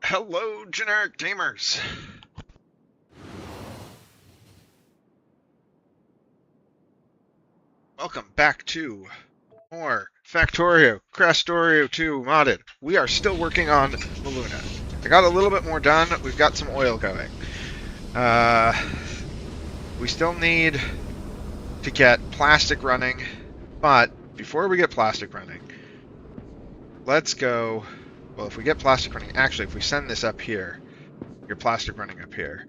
Hello, generic gamers. Welcome back to more Factorio, Krastorio 2 modded. We are still working on Muluna. I got a little bit more done. We've got some oil going. We still need to get plastic running, but before we get plastic running, let's go. Well, if we get plastic running, actually, if we send this up here, your plastic running up here.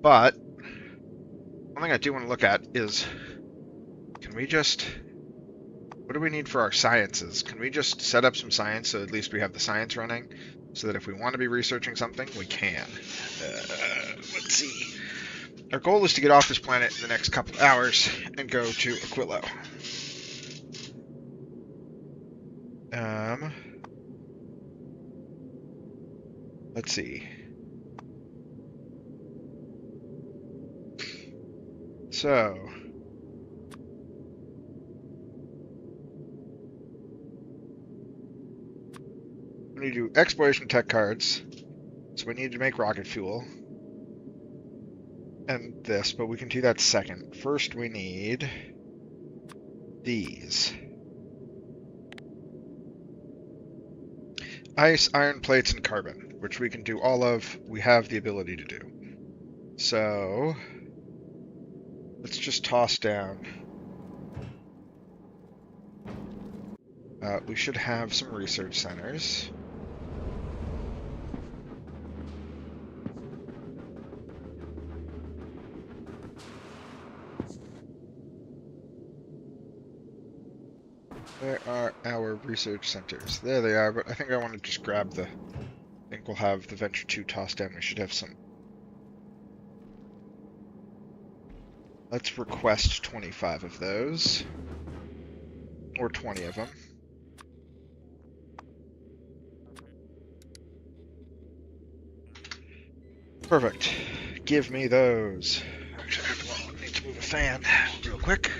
But one thing I do want to look at is, can we just, what do we need for our sciences? Can we just set up some science so at least we have the science running, so that if we want to be researching something, we can? Let's see. Our goal is to get off this planet in the next couple hours and go to Aquilo. Let's see. So, we need to do exploration tech cards. So we need to make rocket fuel. And this, but we can do that second. First we need these. Ice, iron plates, and carbon, which we can do all of. We have the ability to do. So, let's just toss down. We should have some research centers. Where are our research centers? There they are, but I think I want to just grab the... I think we'll have the Venture 2 tossed down. We should have some... Let's request 25 of those. Or 20 of them. Perfect. Give me those. Actually, I need to move a fan real quick.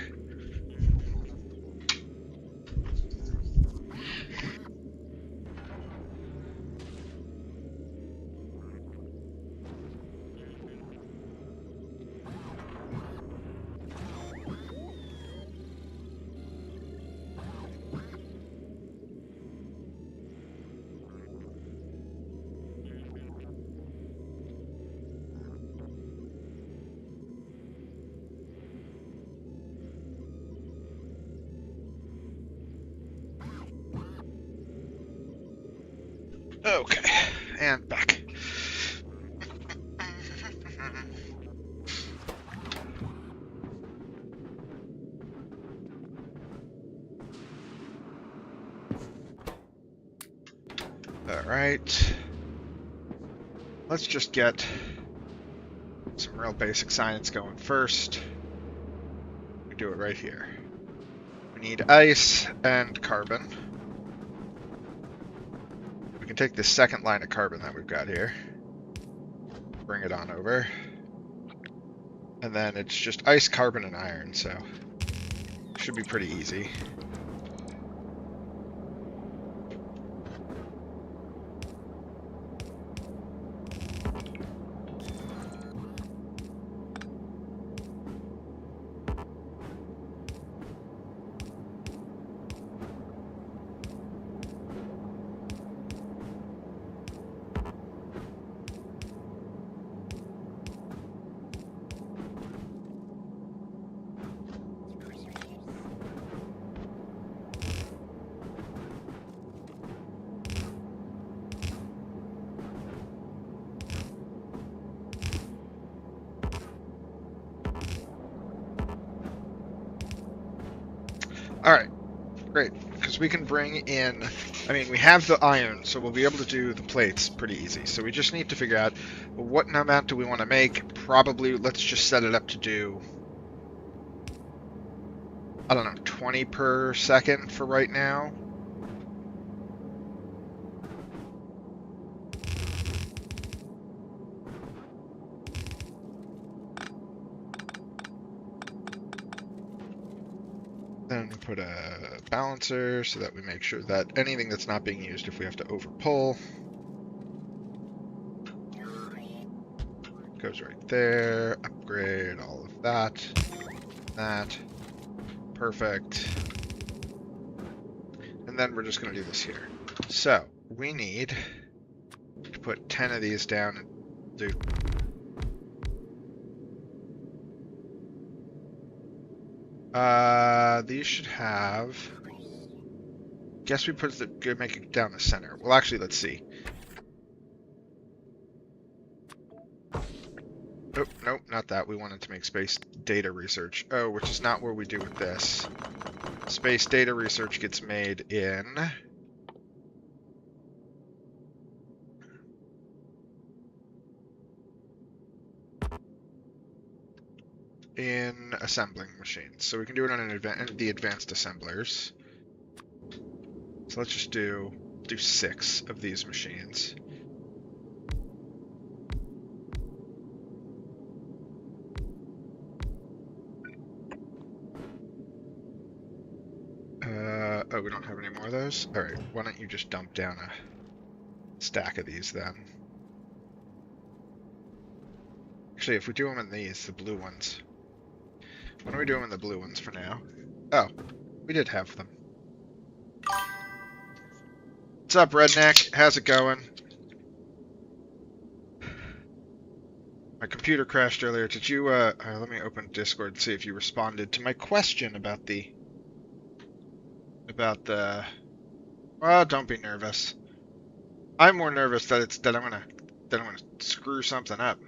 Okay, and back. Alright. Let's just get some real basic science going first. We do it right here. We need ice and carbon. We can take this second line of carbon that we've got here. Bring it on over. And then it's just ice, carbon, and iron, so should be pretty easy. Alright, great, because we can bring in, I mean, we have the iron, so we'll be able to do the plates pretty easy. So we just need to figure out, well, what amount do we want to make? Probably, let's just set it up to do, I don't know, 20 per second for right now. Then we put a balancer so that we make sure that anything that's not being used, if we have to overpull, goes right there. Upgrade all of that. That. Perfect. And then we're just going to do this here. So, we need to put 10 of these down and do... these should have... Guess we put the make it down the center. Well, actually, let's see. Oh, nope, not that. We wanted to make space data research. Oh, which is not what we do with this. Space data research gets made in... assembling machines. So we can do it on the advanced assemblers. So let's just do 6 of these machines. Oh, we don't have any more of those? Alright, why don't you just dump down a stack of these then? Actually, if we do them in these, the blue ones. Why don't we do them in the blue ones for now? Oh, we did have them. What's up, Redneck? How's it going? My computer crashed earlier. Did you, let me open Discord and see if you responded to my question about the... Well, don't be nervous. I'm more nervous that I'm gonna screw something up.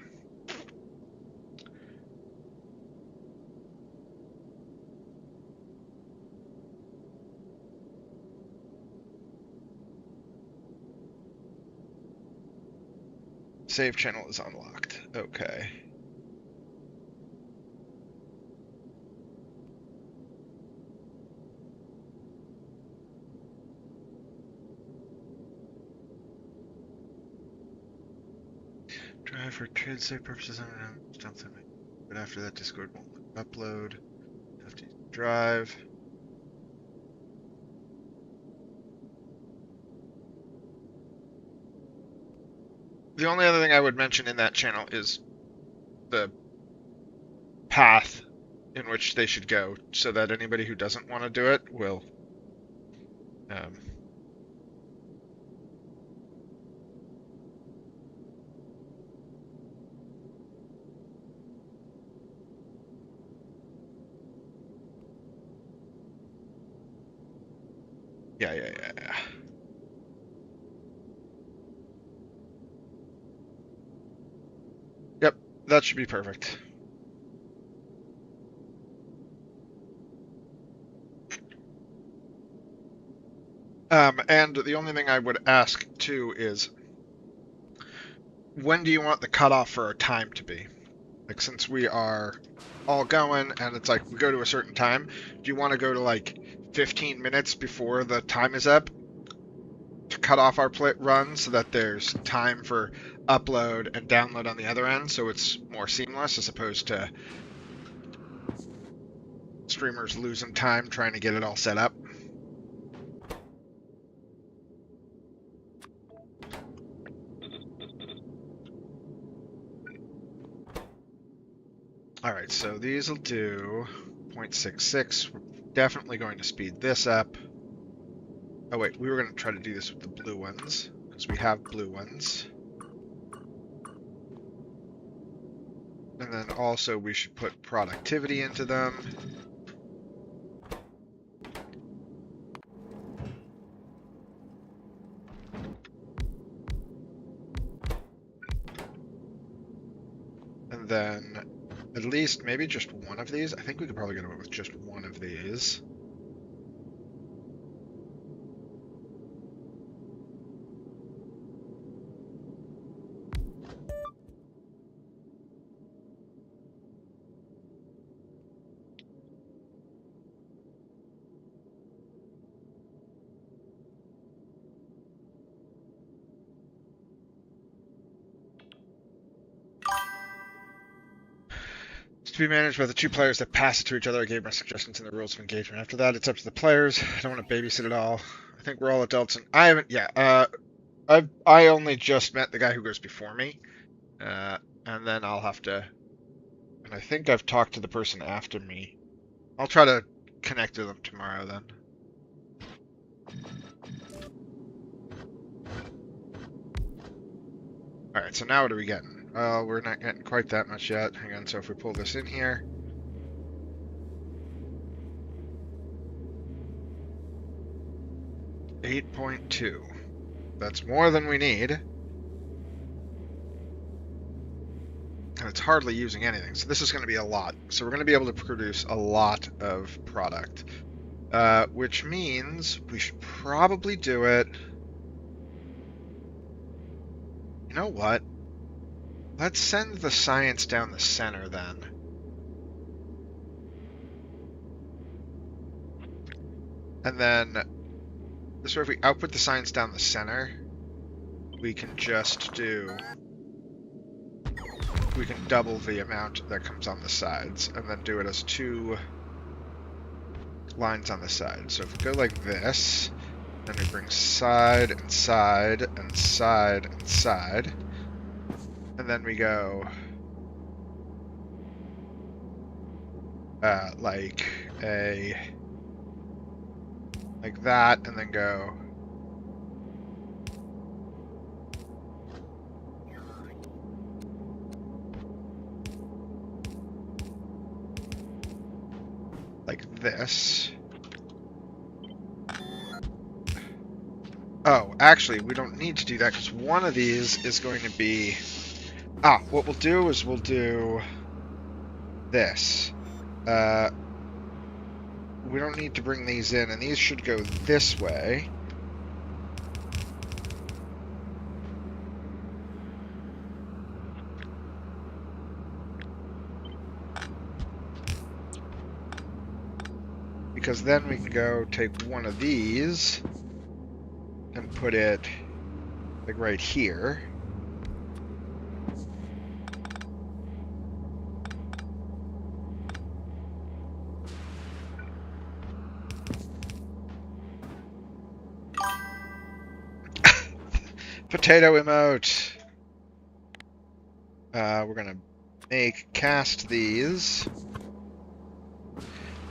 Save channel is unlocked. Okay. Drive for translate purposes. But after that, Discord won't upload. Have to drive. The only other thing I would mention in that channel is the path in which they should go, so that anybody who doesn't want to do it will yeah. Yep, that should be perfect. And the only thing I would ask too is, when do you want the cutoff for our time to be? Like, since we are all going and it's like we go to a certain time, do you want to go to like 15 minutes before the time is up to cut off our run so that there's time for upload and download on the other end, so it's more seamless as opposed to streamers losing time trying to get it all set up? Alright, so these will do 0.66. We're definitely going to speed this up. Oh wait, we were going to try to do this with the blue ones, because we have blue ones. And then also we should put productivity into them. And then at least maybe just one of these. I think we could probably get away with just one of these. To be managed by the 2 players that pass it to each other. I gave my suggestions in the rules of engagement. After that, it's up to the players. I don't want to babysit at all. I think we're all adults, and I haven't. Yeah, I only just met the guy who goes before me. and then I'll have to, and I think I've talked to the person after me. I'll try to connect to them tomorrow then. Alright, so now what are we getting? Well, we're not getting quite that much yet. Hang on, so if we pull this in here. $8.2. That's more than we need. And it's hardly using anything. So this is going to be a lot. So we're going to be able to produce a lot of product. Which means we should probably do it. You know what? Let's send the science down the center then. And then, this way if we output the science down the center, we can just do... We can double the amount that comes on the sides, and then do it as 2 lines on the side. So if we go like this, then we bring side and side and side and side, and then we go like that, and then go like this. Oh, actually, we don't need to do that because one of these is going to be... what we'll do is we'll do this. We don't need to bring these in, and these should go this way. Because then we can go take one of these and put it like right here. Potato emote. We're gonna cast these.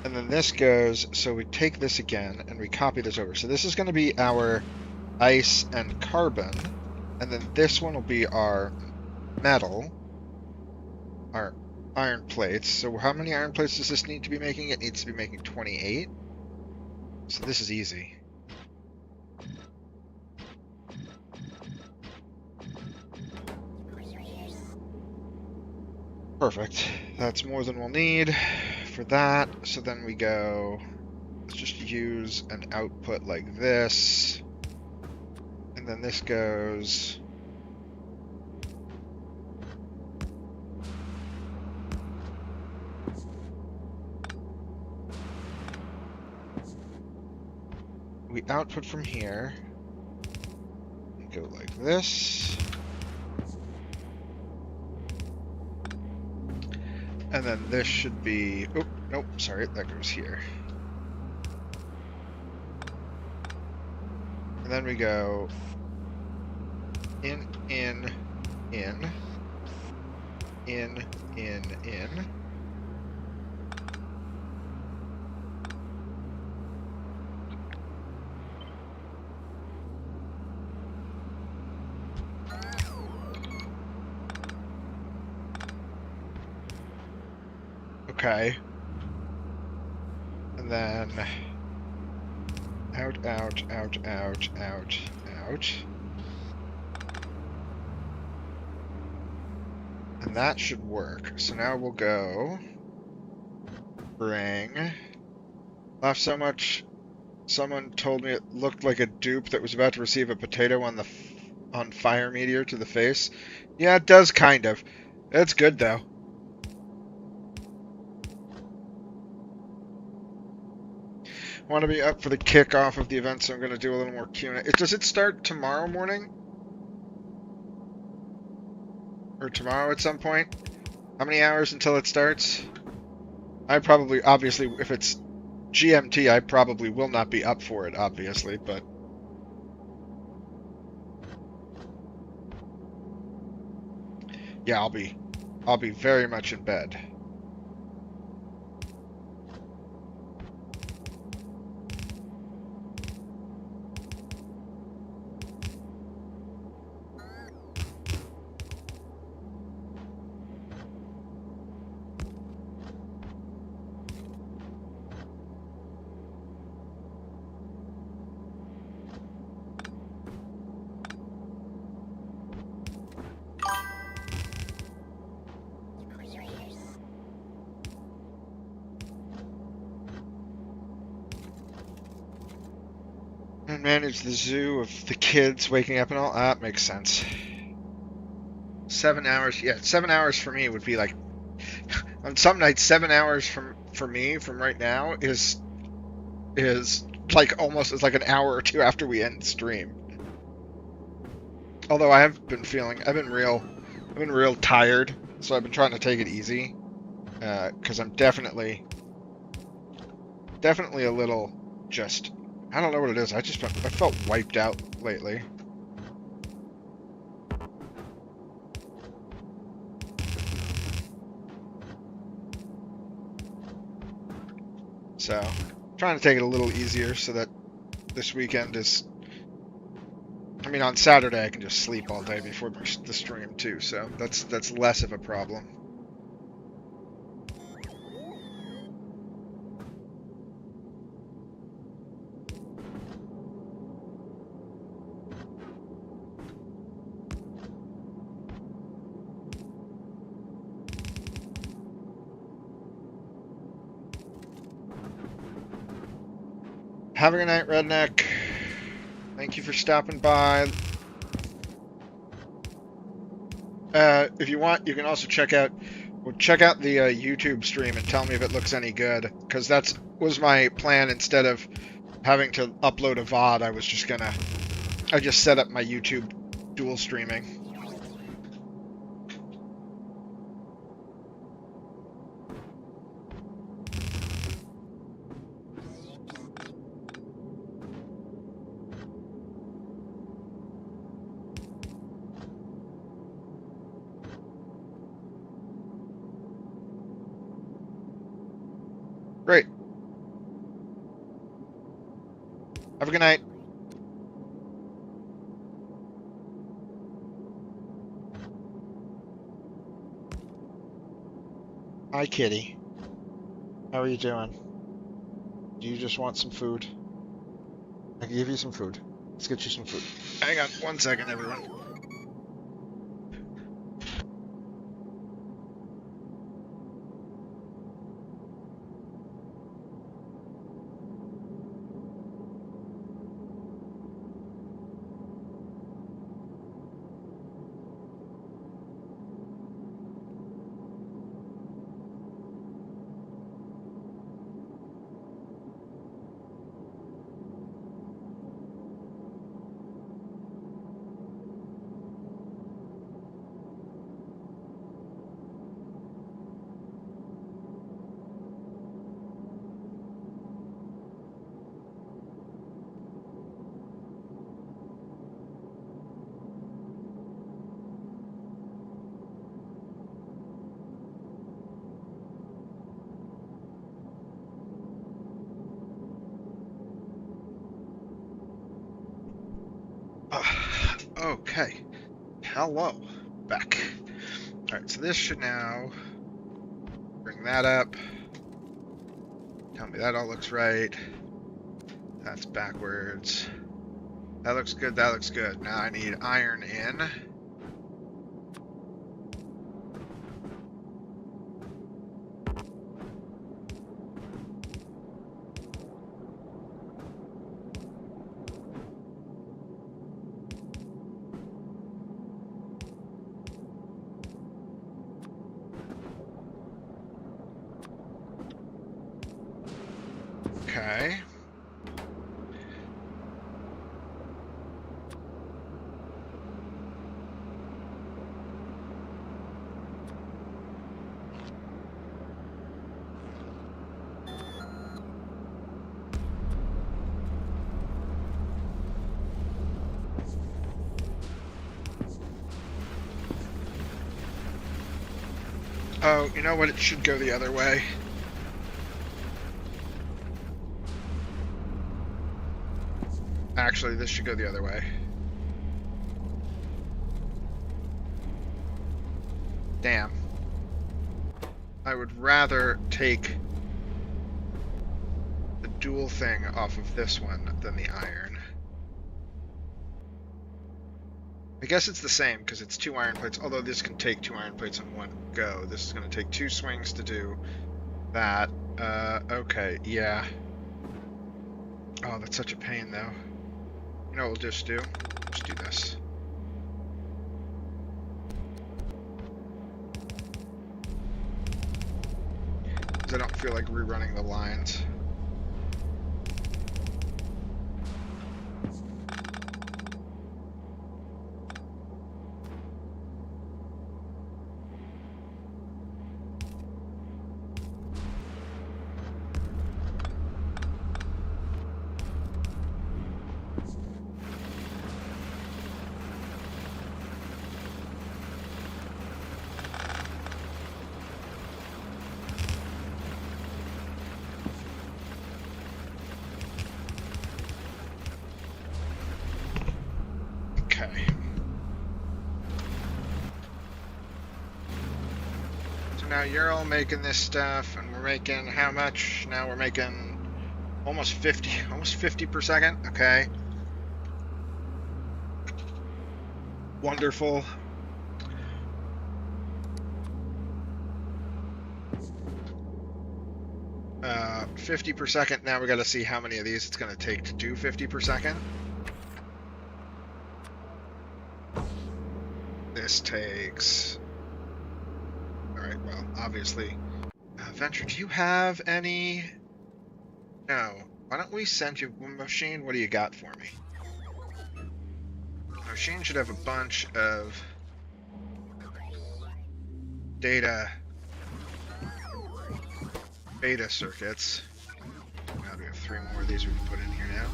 And then this goes, so we take this again and we copy this over. So this is going to be our ice and carbon. And then this one will be our metal, our iron plates. So how many iron plates does this need to be making? It needs to be making 28. So this is easy. Perfect. That's more than we'll need for that. So then we go, let's just use an output like this. And then this goes... We output from here. And go like this. And then this should be... Oh, nope, sorry, that goes here. And then we go in, in, in, in, in, in. Okay. And then out, out, out, out, out, out. And that should work. So now we'll go bring off so much. Someone told me it looked like a dupe that was about to receive a potato on fire meteor to the face. Yeah, it does kind of. It's good though. Want to be up for the kickoff of the event, so I'm going to do a little more Q&A. Does it start tomorrow morning? Or tomorrow at some point? How many hours until it starts? I probably, obviously, if it's GMT, I probably will not be up for it, obviously, but... Yeah, I'll be I'll be very much in bed. And manage the zoo of the kids waking up and all. That makes sense. 7 hours. Yeah, 7 hours for me would be like... On some nights, 7 hours for me from right now is like almost it's like an hour or two after we end the stream. Although I've been real tired, so I've been trying to take it easy, because I'm definitely a little just, I don't know what it is. I felt wiped out lately. So, trying to take it a little easier so that this weekend is... I mean, on Saturday I can just sleep all day before the stream too, so that's less of a problem. Have a good night, Redneck. Thank you for stopping by. If you want, you can also check out the YouTube stream and tell me if it looks any good, because that was my plan. Instead of having to upload a VOD, I just set up my YouTube dual streaming. Great. Have a good night. Hi, kitty. How are you doing? Do you just want some food? I can give you some food. Let's get you some food. Hang on 1 second, everyone. Okay. Hello. Back. Alright, so this should now bring that up. Tell me that all looks right. That's backwards. That looks good, that looks good. Now I need iron in. Okay. Oh, you know what? It should go the other way. Actually, this should go the other way. Damn. I would rather take the dual thing off of this one than the iron. I guess it's the same because it's 2 iron plates, although this can take 2 iron plates in one go. This is going to take 2 swings to do that. Okay, yeah. Oh, that's such a pain, though. You know what we'll just do? Just do this. Because I don't feel like rerunning the lines. Okay. So now you're all making this stuff, and we're making how much? Now we're making almost 50 per second. Okay. Wonderful. Uh, 50 per second. Now we got to see how many of these it's going to take to do 50 per second. This takes... Alright, well, obviously... Venture, do you have any... No. Why don't we send you... Machine, what do you got for me? Machine should have a bunch of... beta circuits. Now we have 3 more of these we can put in here now.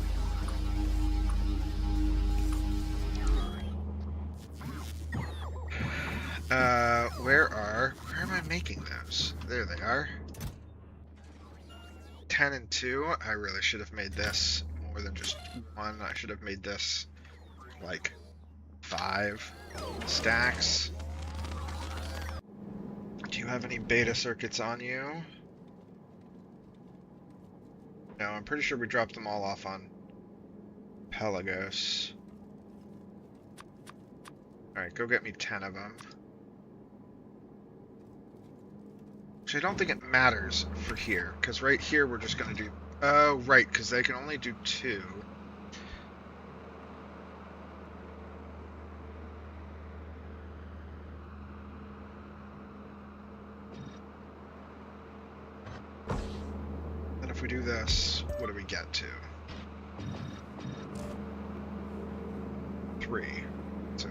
Where am I making those? There they are. 10 and 2. I really should have made this more than just 1. I should have made this like 5 stacks. Do you have any beta circuits on you? No, I'm pretty sure we dropped them all off on Pelagos. Alright, go get me 10 of them. Actually, I don't think it matters for here, because right here we're just going to do... Oh, right, because they can only do 2. And if we do this, what do we get to? 3. So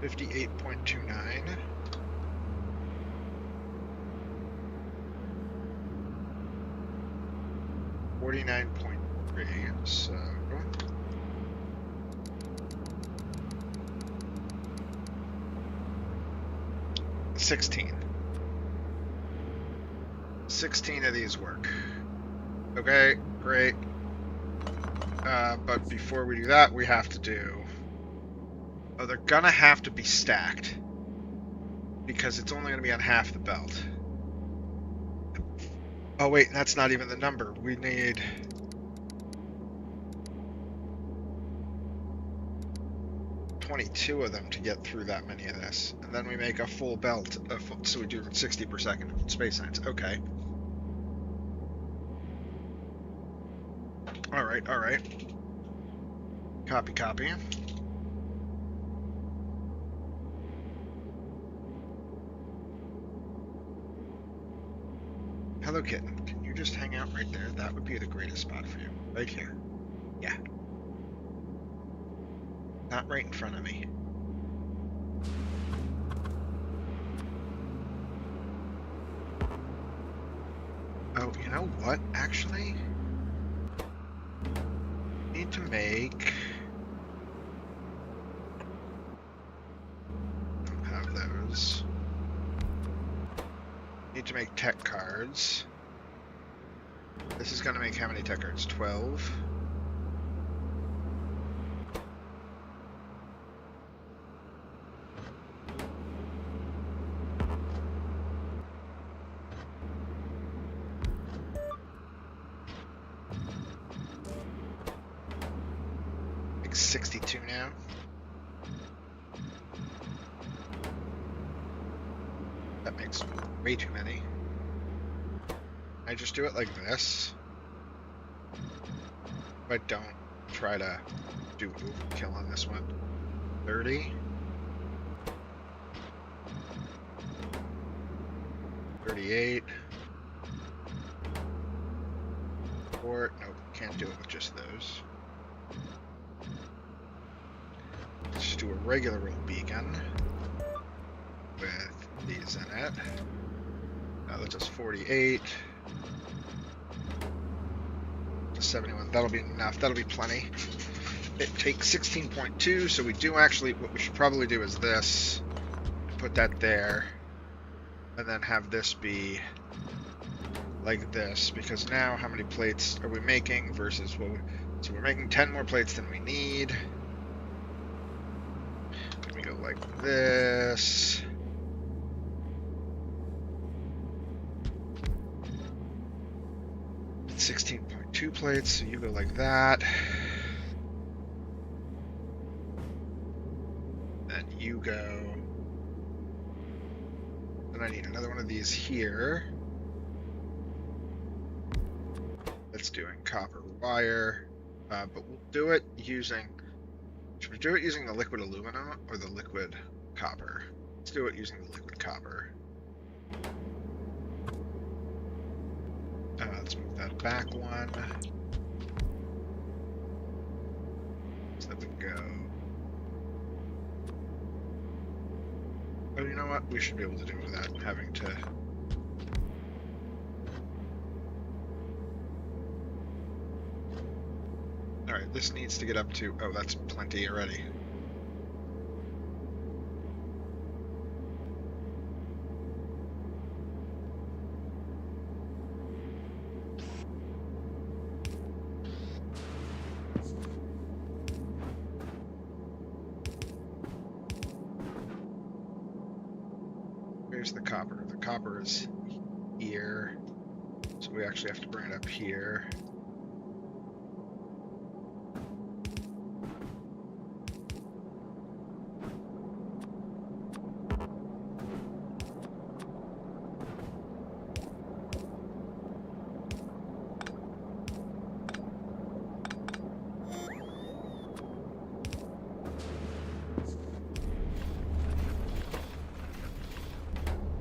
58.29. $49.3, so 16. 16 of these work. Okay, great. But before we do that, we have to do... Oh, they're gonna have to be stacked. Because it's only gonna be on half the belt. Oh wait, that's not even the number. We need... $22 of them to get through that many of this. And then we make a full belt, so we do 60 per second space signs. Okay. Alright, alright. Copy, copy. Hello, kitten. Can you just hang out right there? That would be the greatest spot for you. Right here. Yeah. Not right in front of me. Oh, you know what, actually? make... Don't have those. Need to make tech cards. This is going to make how many tech cards? 12. Like 62 now. That makes way too many. I just do it like this. If I don't try to do overkill on this one. 30. 38. 4. Nope, can't do it with just those. Let's just do a regular old beacon with these in it. That's just 48. 71. That'll be enough. That'll be plenty. It takes 16.2, so we do actually, what we should probably do is this. Put that there. And then have this be like this. Because now, how many plates are we making versus what we... So we're making 10 more plates than we need. We go like this. It's 16.2 plates, so you go like that. Then you go. Then I need another one of these here. That's doing copper wire. But we'll do it using... Should we do it using the liquid aluminum or the liquid copper? Let's do it using the liquid copper. Let's move that back one. So that we can go... Oh, you know what? We should be able to do it without having to... Alright, this needs to get up to... Oh, that's plenty already. Where's the copper? The copper is here. So we actually have to bring it up here.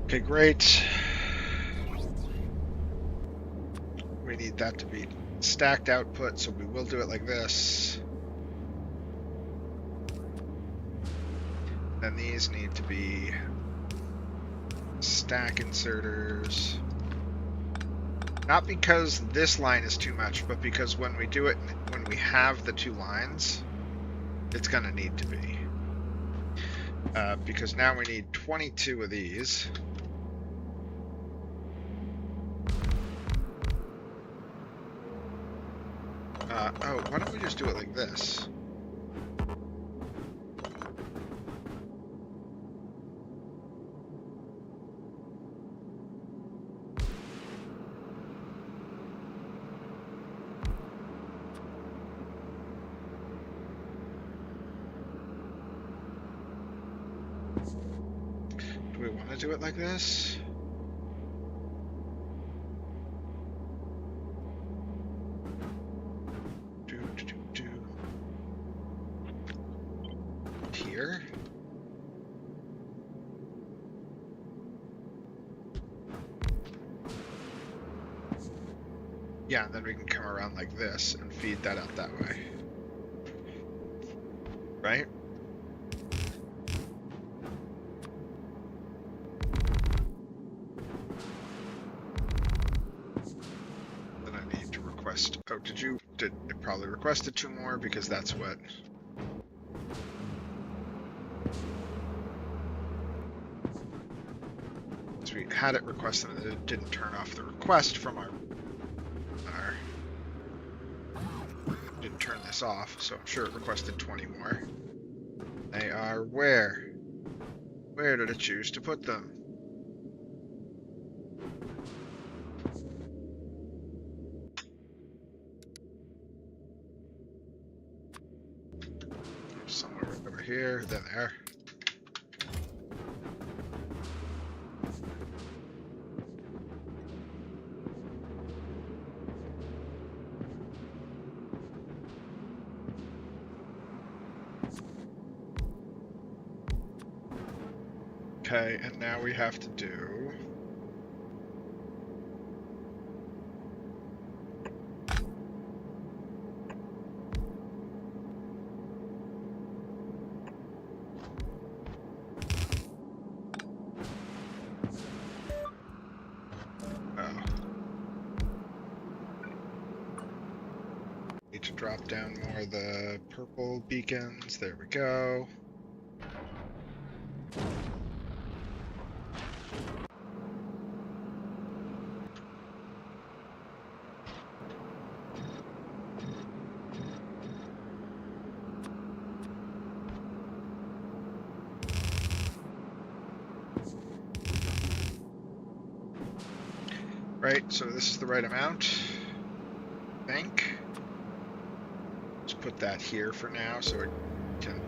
Okay, great. We need that to be stacked output, so we will do it like this. Then these need to be stack inserters. Not because this line is too much, but because when we do it, when we have the two lines, it's going to need to be. Because now we need 22 of these. Oh, why don't we just do it like this? Do we want to do it like this? Here. Yeah, and then we can come around like this and feed that out that way. Right? Then I need to request Oh, it probably requested 2 more because that's what... So we had it requested and it didn't turn off the request from our didn't turn this off, so I'm sure it requested 20 more. They are where? Where did it choose to put them? Somewhere over here. Then there. Okay, and now we have to do... Need to drop down more of the purple beacons. There we go. Right, so this is the right amount, I think. Let's put that here for now so it can...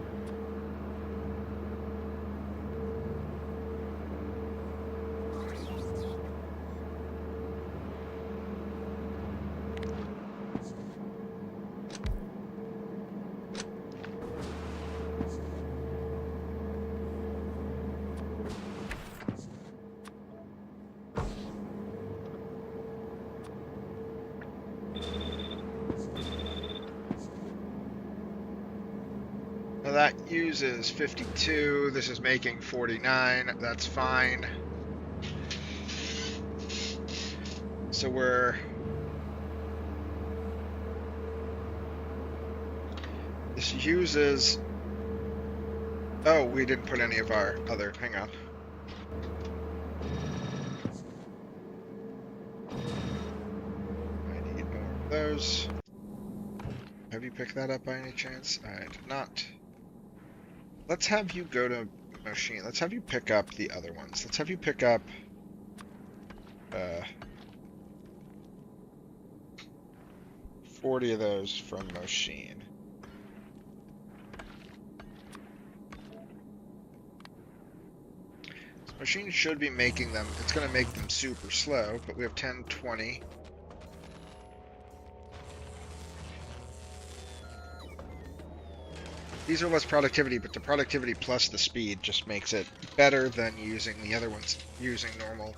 Now that uses 52, this is making 49, that's fine. So this uses, oh, we didn't put any of our other, hang on. I need more of those. Have you picked that up by any chance? I did not. Let's have you go to machine. Let's have you pick up the other ones. Let's have you pick up 40 of those from machine. So machine should be making them. It's going to make them super slow, but we have 10, 20. These are less productivity, but the productivity plus the speed just makes it better than using the other ones, using normal.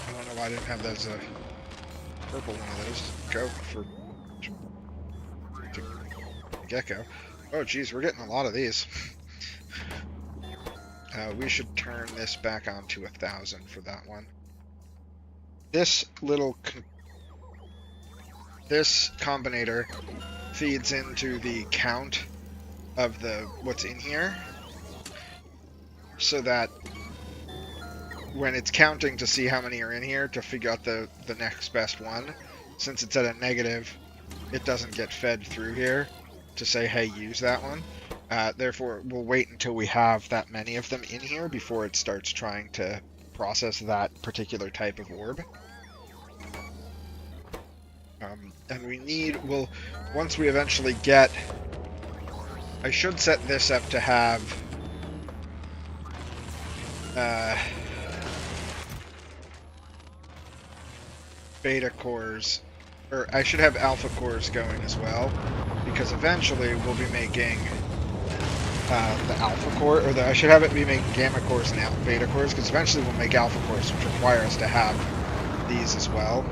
I don't know why I didn't have those, purple one of those. Go for gecko. Oh geez, we're getting a lot of these. We should turn this back on to 1,000 for that one. This little this combinator feeds into the count of what's in here, so that when it's counting to see how many are in here to figure out the next best one, since it's at a negative, it doesn't get fed through here to say, hey, use that one. Therefore, we'll wait until we have that many of them in here before it starts trying to process that particular type of orb. And we need, once we eventually get, I should set this up to have beta cores, or I should have alpha cores going as well, because eventually we'll be making the alpha core, or I should have it be making gamma cores and beta cores, because eventually we'll make alpha cores, which require us to have these as well.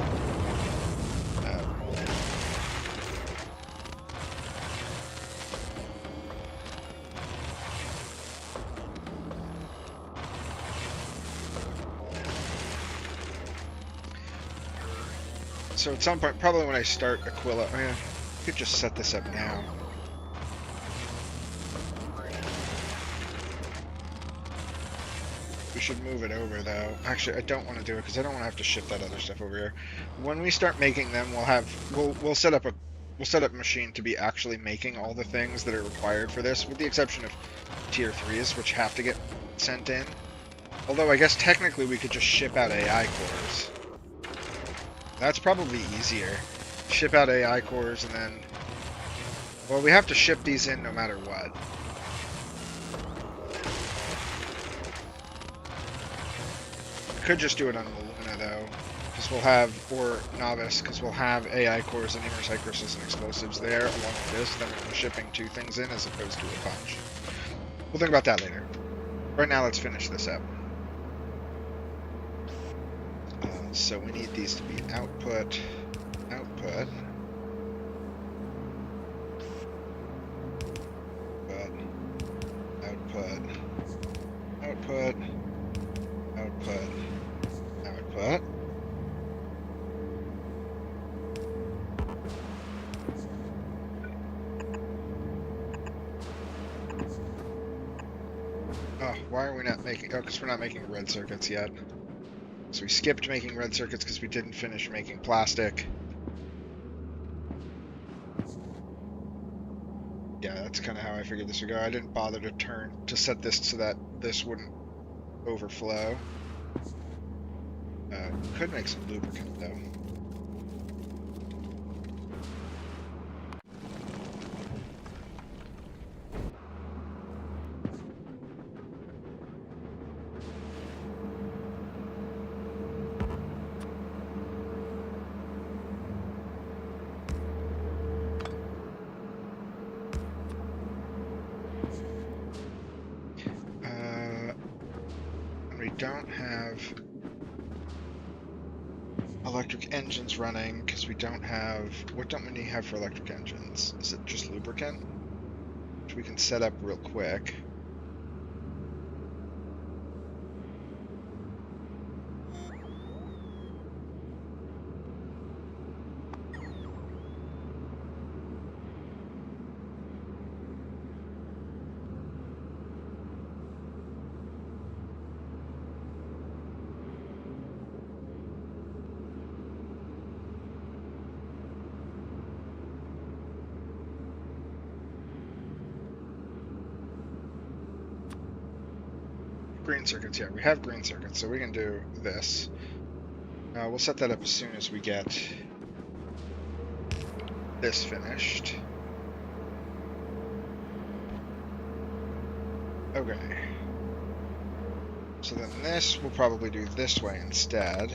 So at some point, probably when I start Aquila, I could just set this up now. We should move it over though. Actually, I don't want to do it because I don't want to have to ship that other stuff over here. When we start making them, we'll set up a machine to be actually making all the things that are required for this, with the exception of tier 3s, which have to get sent in. Although I guess technically we could just ship out AI cores. That's probably easier. Ship out AI cores and then... Well, we have to ship these in no matter what. Could just do it on Muluna though, because we'll have, or Novice, because we'll have AI cores and Cycruses and explosives there along with this. Then we're shipping 2 things in as opposed to a bunch. We'll think about that later. Right now, let's finish this up. So we need these to be output, output, output, output, output, output. Oh, why are we not making... Oh, because we're not making red circuits yet. So we skipped making red circuits because we didn't finish making plastic. Yeah, that's kind of how I figured this would go. I didn't bother to set this so that this wouldn't overflow. Could make some lubricant though. We don't have electric engines running because we don't have... What don't we have for electric engines? Is it just lubricant? Which we can set up real quick. Green circuits, yeah, we have green circuits, so we can do this. We'll set that up as soon as we get this finished. Okay. So then this we'll probably do this way instead.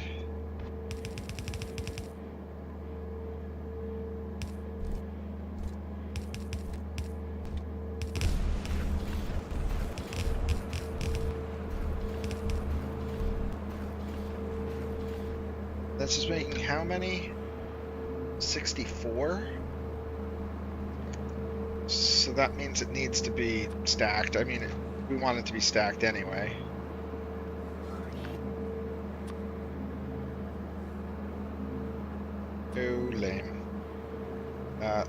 This is making how many? 64? So that means it needs to be stacked. I mean, we want it to be stacked anyway. Oh, lame.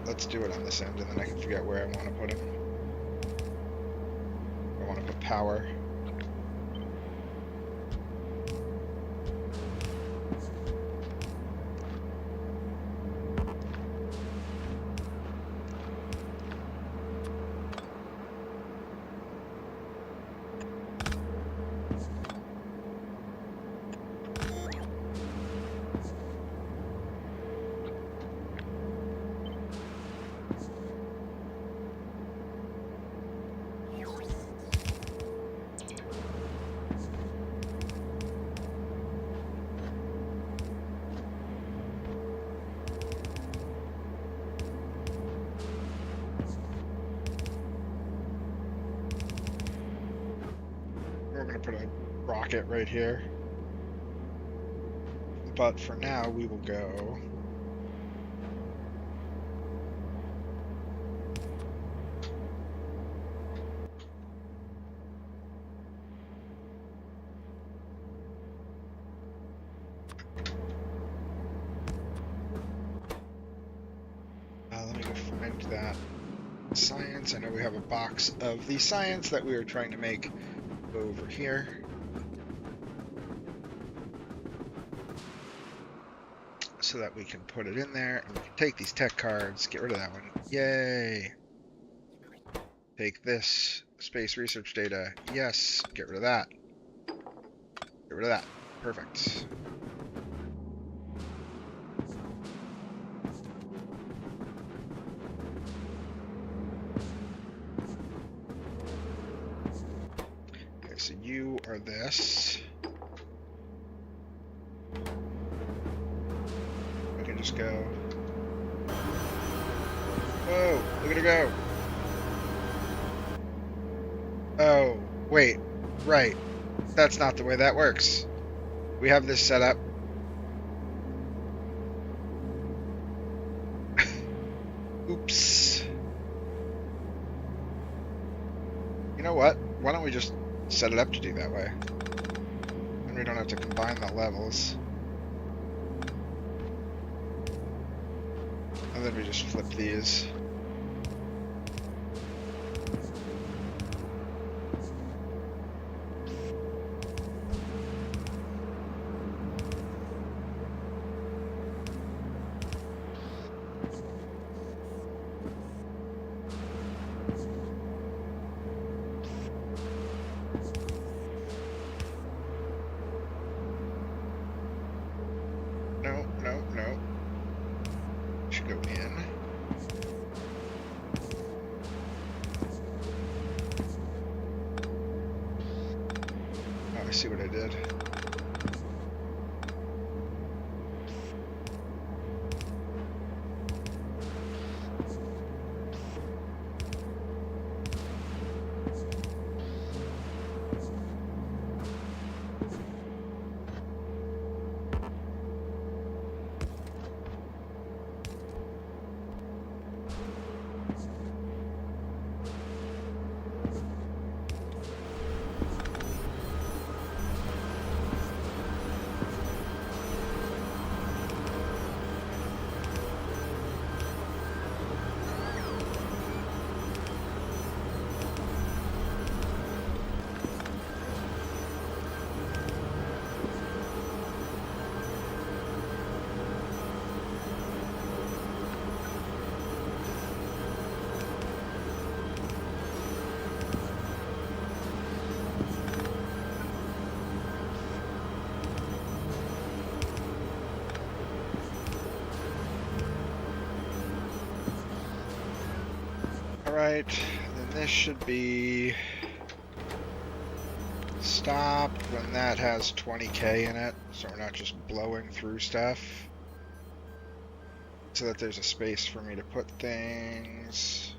Let's do it on this end, and then I can figure out where I want to put it. I want to put power. We're going to put a rocket right here. But for now, we will go... Science. I know we have a box of the science that we are trying to make over here. So that we can put it in there, and we can take these tech cards, get rid of that one. Yay! Take this space research data. Yes, get rid of that. Get rid of that. Perfect. Okay, so you are this. We can just go. Whoa, look at her go. Oh, wait. Right. That's not the way that works. We have this set up. Oops. You know what? Why don't we just set it up to do that way? And we don't have to combine the levels. And then we just flip these. No. Should go in. Oh, I see what I did. Alright, then this should be stop when that has 20k in it, so we're not just blowing through stuff. So that there's a space for me to put things.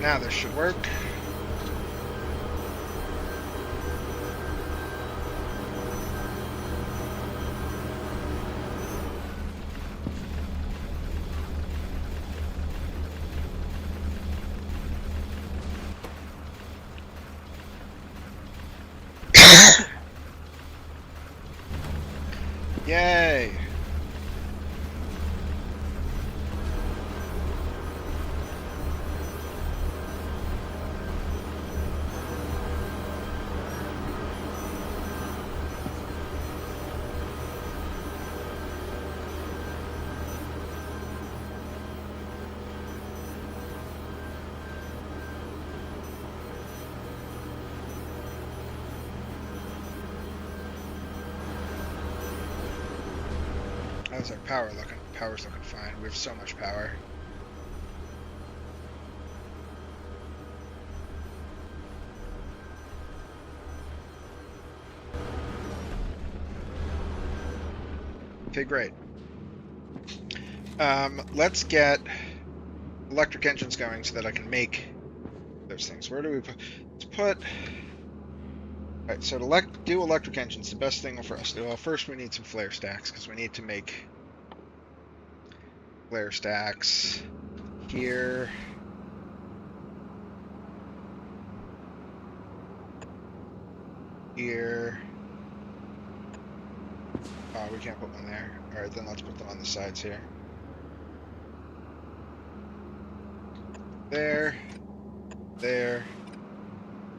Now this should work. Yay! How's our power looking? Power's looking fine. We have so much power. Okay, great. Let's get electric engines going so that I can make those things. Where do we put? Let's put. Alright, so to do electric engines, the best thing for us to do. Well, first we need some flare stacks because we need to make Flare stacks here. Here. We can't put one there. Alright, then let's put them on the sides here. There. There.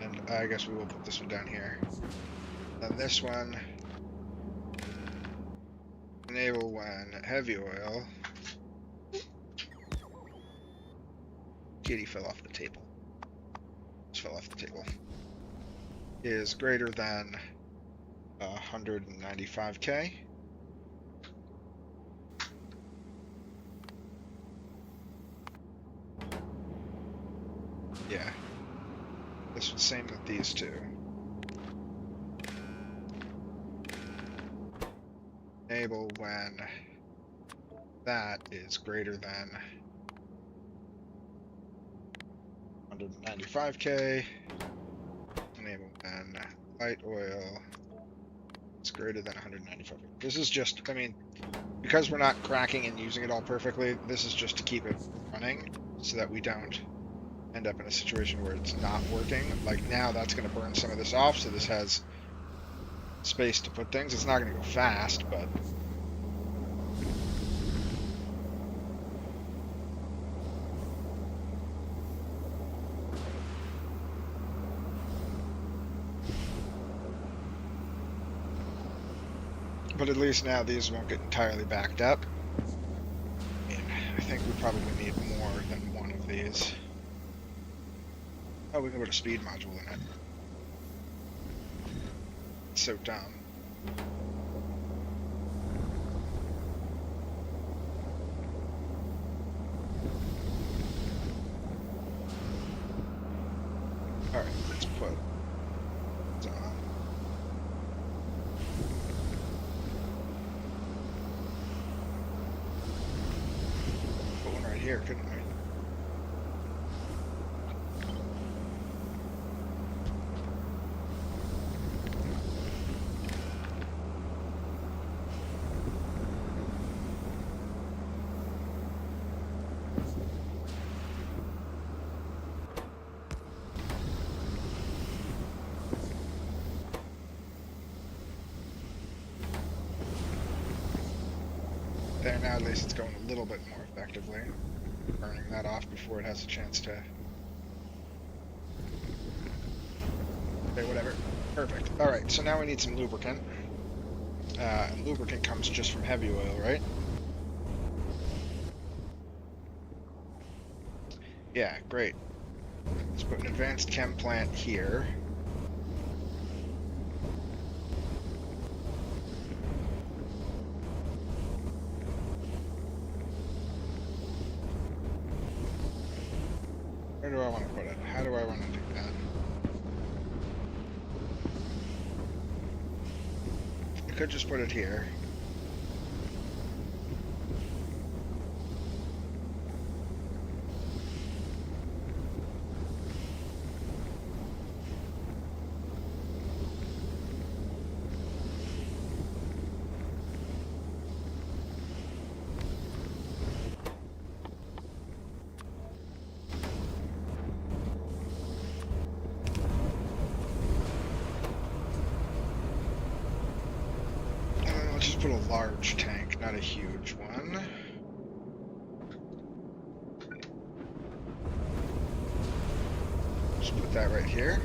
And I guess we will put this one down here. Then this one. Enable when heavy oil. Kitty fell off the table. Just fell off the table. Is greater than 195k. Yeah. This was same with these two. Enable when that is greater than 195k. Enable when light oil is greater than 195k. This is just, I mean, because we're not cracking and using it all perfectly, this is just to keep it running so that we don't end up in a situation where it's not working. Like now that's going to burn some of this off, so this has space to put things. It's not going to go fast, but at least now these won't get entirely backed up. I mean, I think we probably need more than one of these. Oh, we can put a speed module in it. It's so dumb. Alright, let's put it on. Put one right here, couldn't we? There, now at least it's going a little bit more effectively. Burning that off before it has a chance to... Okay, whatever. Perfect. Alright, so now we need some lubricant. And lubricant comes just from heavy oil, right? Yeah, great. Let's put an advanced chem plant here. Where do I want to put it? How do I want to do that? I could just put it here. Let's just put a large tank, not a huge one. Just put that right here.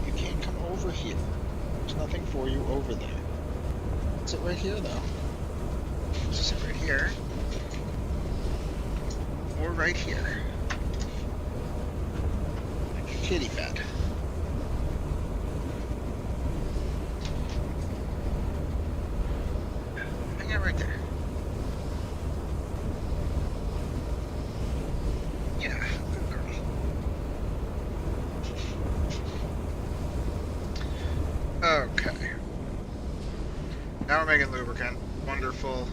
You can't come over here. There's nothing for you over there. Sit right here, though. Just sit right here. Or right here. Like a kitty bed. careful.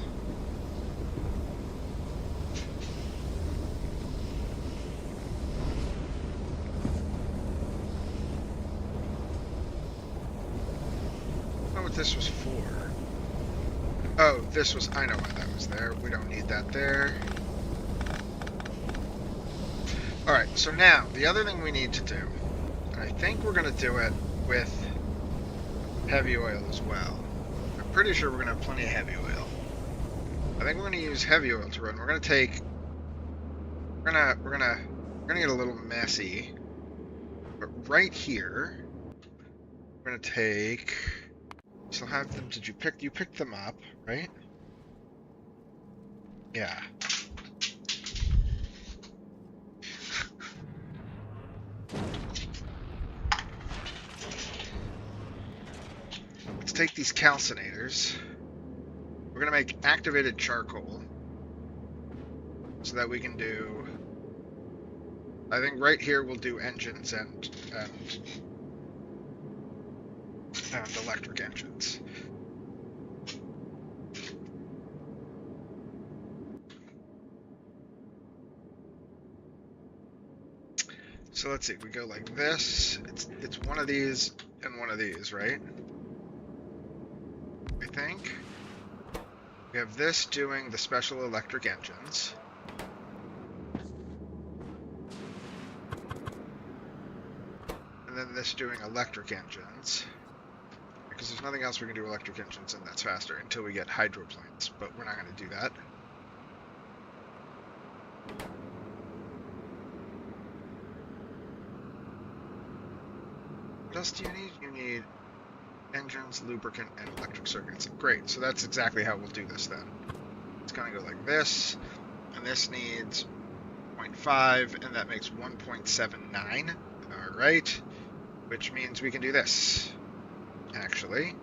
I don't know what this was for. Oh, this was, I know why that was there. We don't need that there. Alright, so now, the other thing we need to do, and I think we're going to do it with heavy oil as well. I'm pretty sure we're going to have plenty of heavy oil. I think we're going to use heavy oil to run. We're going to take, we're going to get a little messy. But right here, we're going to take, still have them, you picked them up, right? Yeah. Let's take these calcinators. We're going to make activated charcoal so that we can do, I think right here we'll do engines and electric engines. So let's see, we go like this. It's one of these and one of these, right? I think. We have this doing the special electric engines. And then this doing electric engines. Because there's nothing else we can do electric engines in that's faster until we get hydroplanes, but we're not going to do that. What else do you need? You need engines, lubricant, and electric circuits. Great, so that's exactly how we'll do this then. It's going to go like this, and this needs 0.5, and that makes 1.79. Alright, which means we can do this, actually.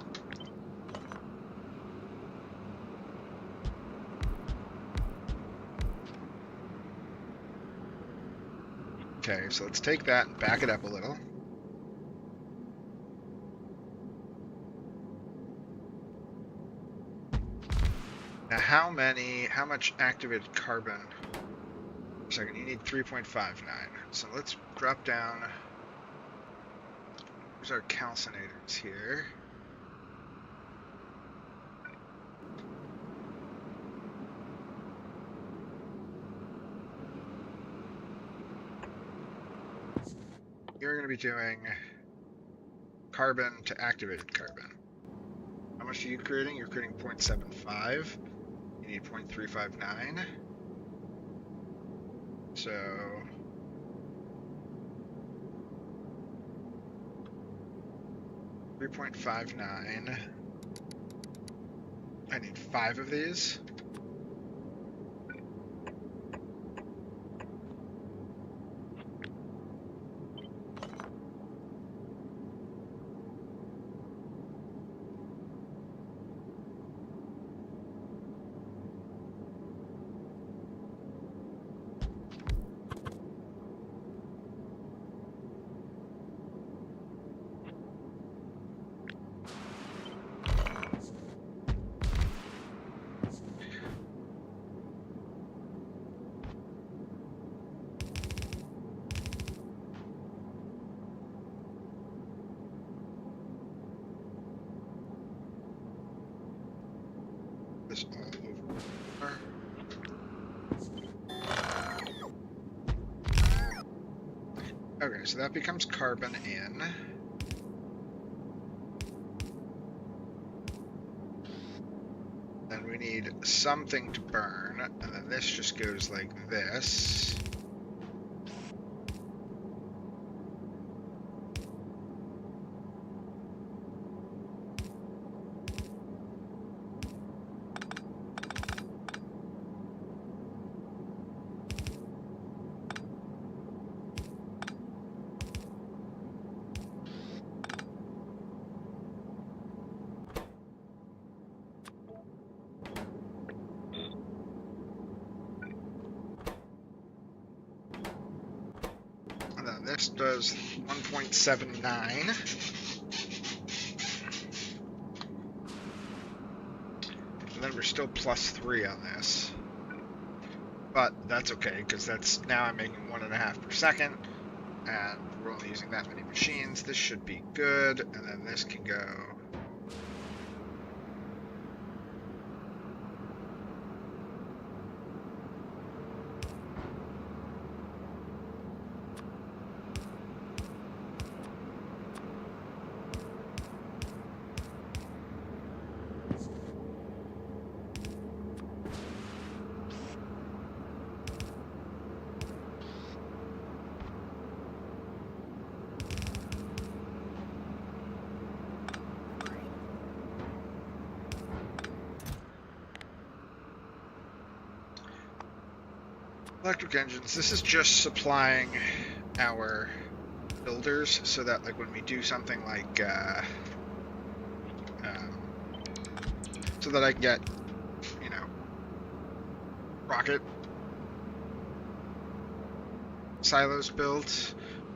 Okay, so let's take that and back it up a little. Now how much activated carbon? For a second, you need 3.59. So let's drop down. Here's our calcinators here. You're going to be doing carbon to activated carbon. How much are you creating? You're creating 0.75. You need 0.359. So 3.59. I need 5 of these. This all over. Okay, so that becomes carbon in. Then we need something to burn, and then this just goes like this. This does 1.79. then we're still +3 on this. But that's okay, because that's now I'm making 1.5 per second, and we're only using that many machines. This should be good, and then this can go. Electric engines, this is just supplying our builders so that like when we do something like so that I can get, you know, rocket silos built,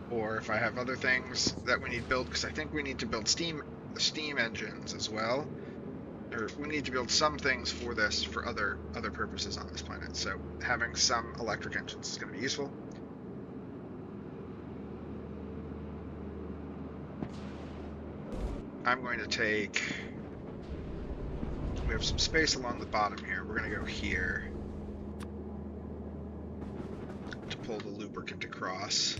or if I have other things that we need built, because I think we need to build the steam engines as well. Or we need to build some things for this for other purposes on this planet. So having some electric engines is going to be useful. I'm going to take. We have some space along the bottom here. We're going to go here to pull the lubricant across,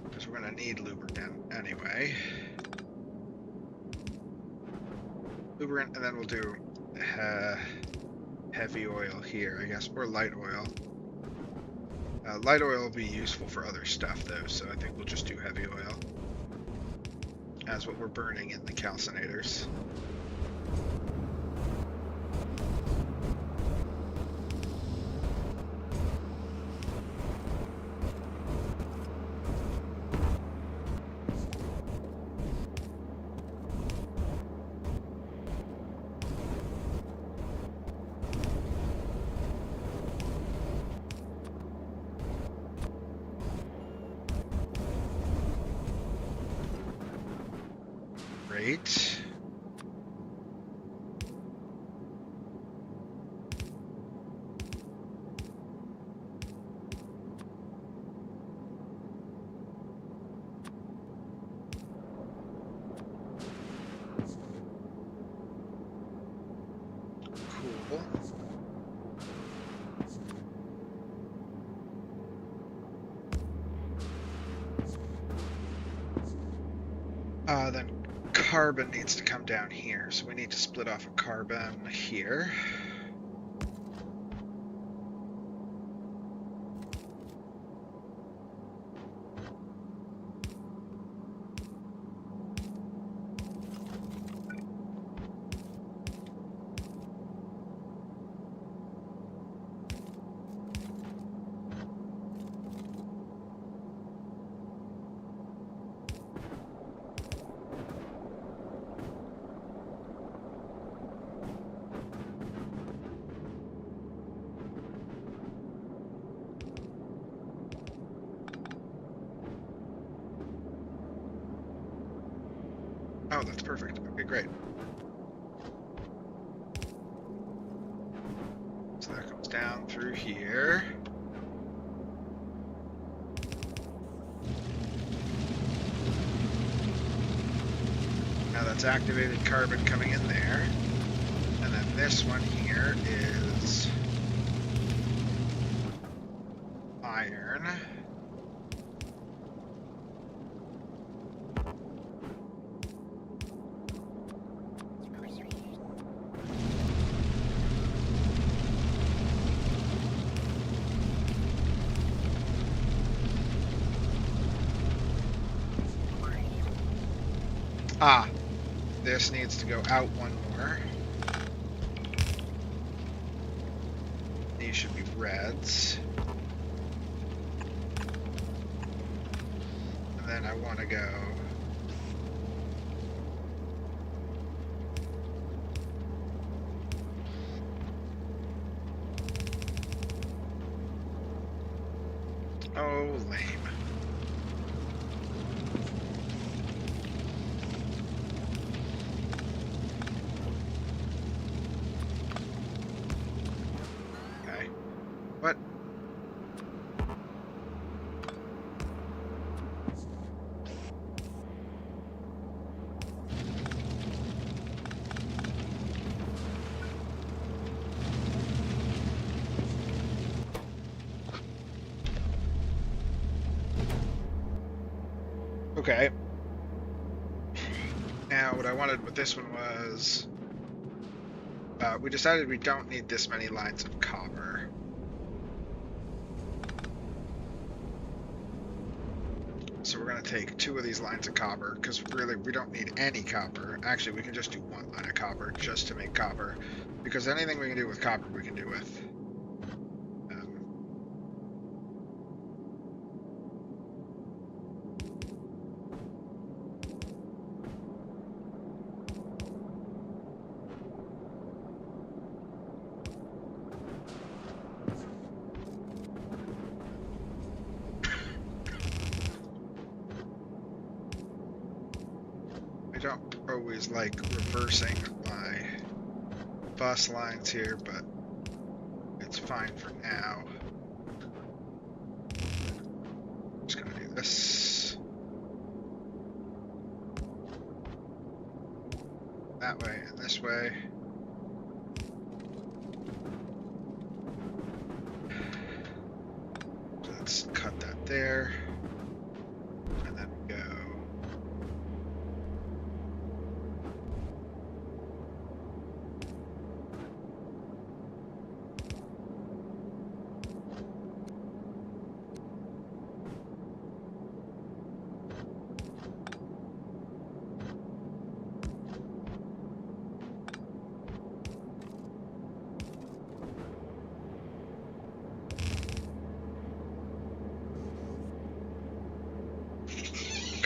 because we're going to need lubricant anyway. Lubricant, and then we'll do heavy oil here, I guess, or light oil. Light oil will be useful for other stuff, though, so I think we'll just do heavy oil as what we're burning in the calcinators. Great. Cool. Then carbon needs to come down here, so we need to split off a carbon here. Oh, that's perfect. Okay, great. So that comes down through here. Now that's activated carbon coming in there. And then this one here is iron. Ah, this needs to go out one more. These should be reds. And then I want to go... Oh, lame. Okay. Now, what I wanted with this one was... we decided we don't need this many lines of copper. So we're going to take 2 of these lines of copper, because really we don't need any copper. Actually, we can just do 1 line of copper just to make copper, because anything we can do with copper we can do with. I don't always like reversing my bus lines here, but it's fine for now. I'm just gonna do this that way and this way. So let's cut that there, and then go.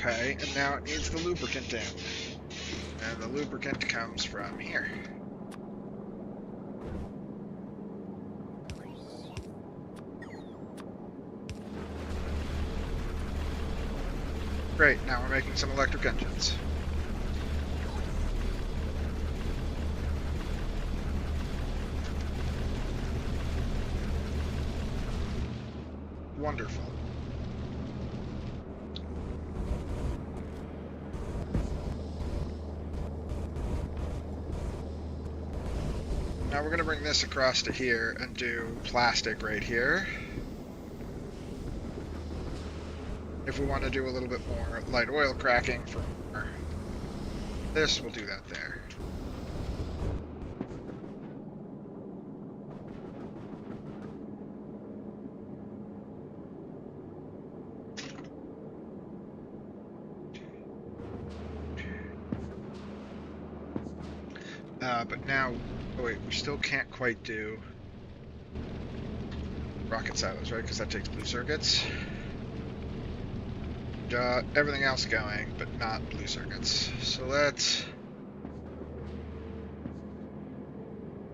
Okay, and now it needs the lubricant in. And the lubricant comes from here. Great, now we're making some electric engines. Wonderful. Now we're going to bring this across to here and do plastic right here. If we want to do a little bit more light oil cracking for this, we'll do that there. But now, oh wait, we still can't quite do rocket silos, right? Because that takes blue circuits. Everything else going, but not blue circuits. So let's...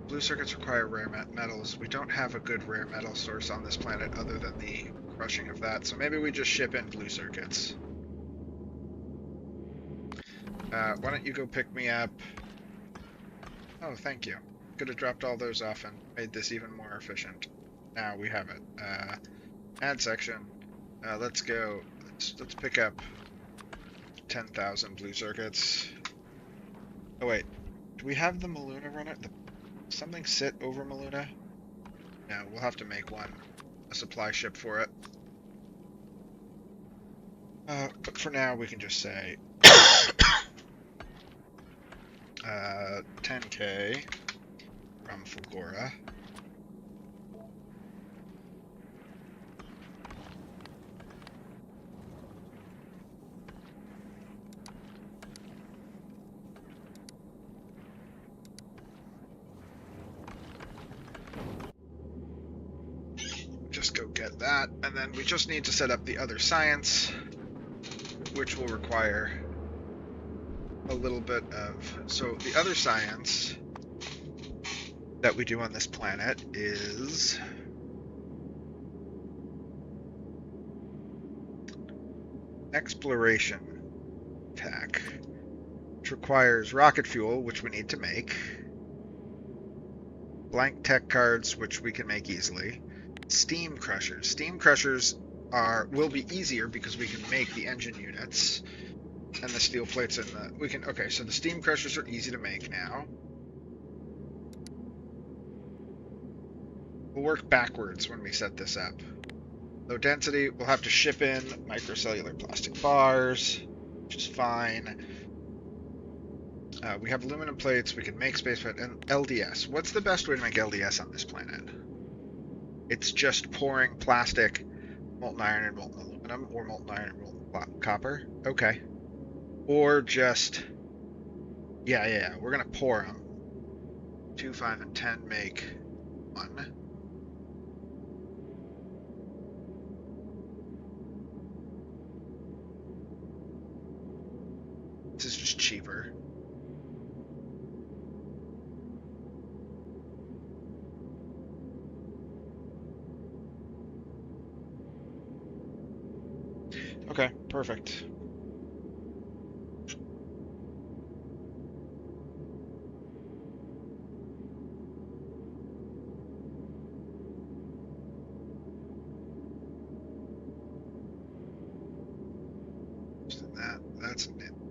Blue circuits require rare metals. We don't have a good rare metal source on this planet other than the crushing of that, so maybe we just ship in blue circuits. Why don't you go pick me up... Oh, thank you. Could have dropped all those off and made this even more efficient. Now we have it. Add section. Let's go. Let's pick up 10,000 blue circuits. Oh wait, do we have the Muluna runner? Something sit over Muluna? No, we'll have to make one. A supply ship for it. But for now, we can just say 10K from Fulgora. Just go get that, and then we just need to set up the other science, which will require a little bit of... So the other science that we do on this planet is exploration tech, which requires rocket fuel, which we need to make, blank tech cards, which we can make easily, steam crushers. Steam crushers will be easier because we can make the engine units and the steel plates and the... Okay, so the steam crushers are easy to make now. We'll work backwards when we set this up. Low density, we'll have to ship in microcellular plastic bars. which is fine. We have aluminum plates. We can make space plate and LDS. What's the best way to make LDS on this planet? It's just pouring plastic, molten iron, and molten aluminum, or molten iron and molten copper. Okay. Or just, yeah. We're gonna pour them. 2, 5, and 10 make 1. This is just cheaper. Okay, perfect.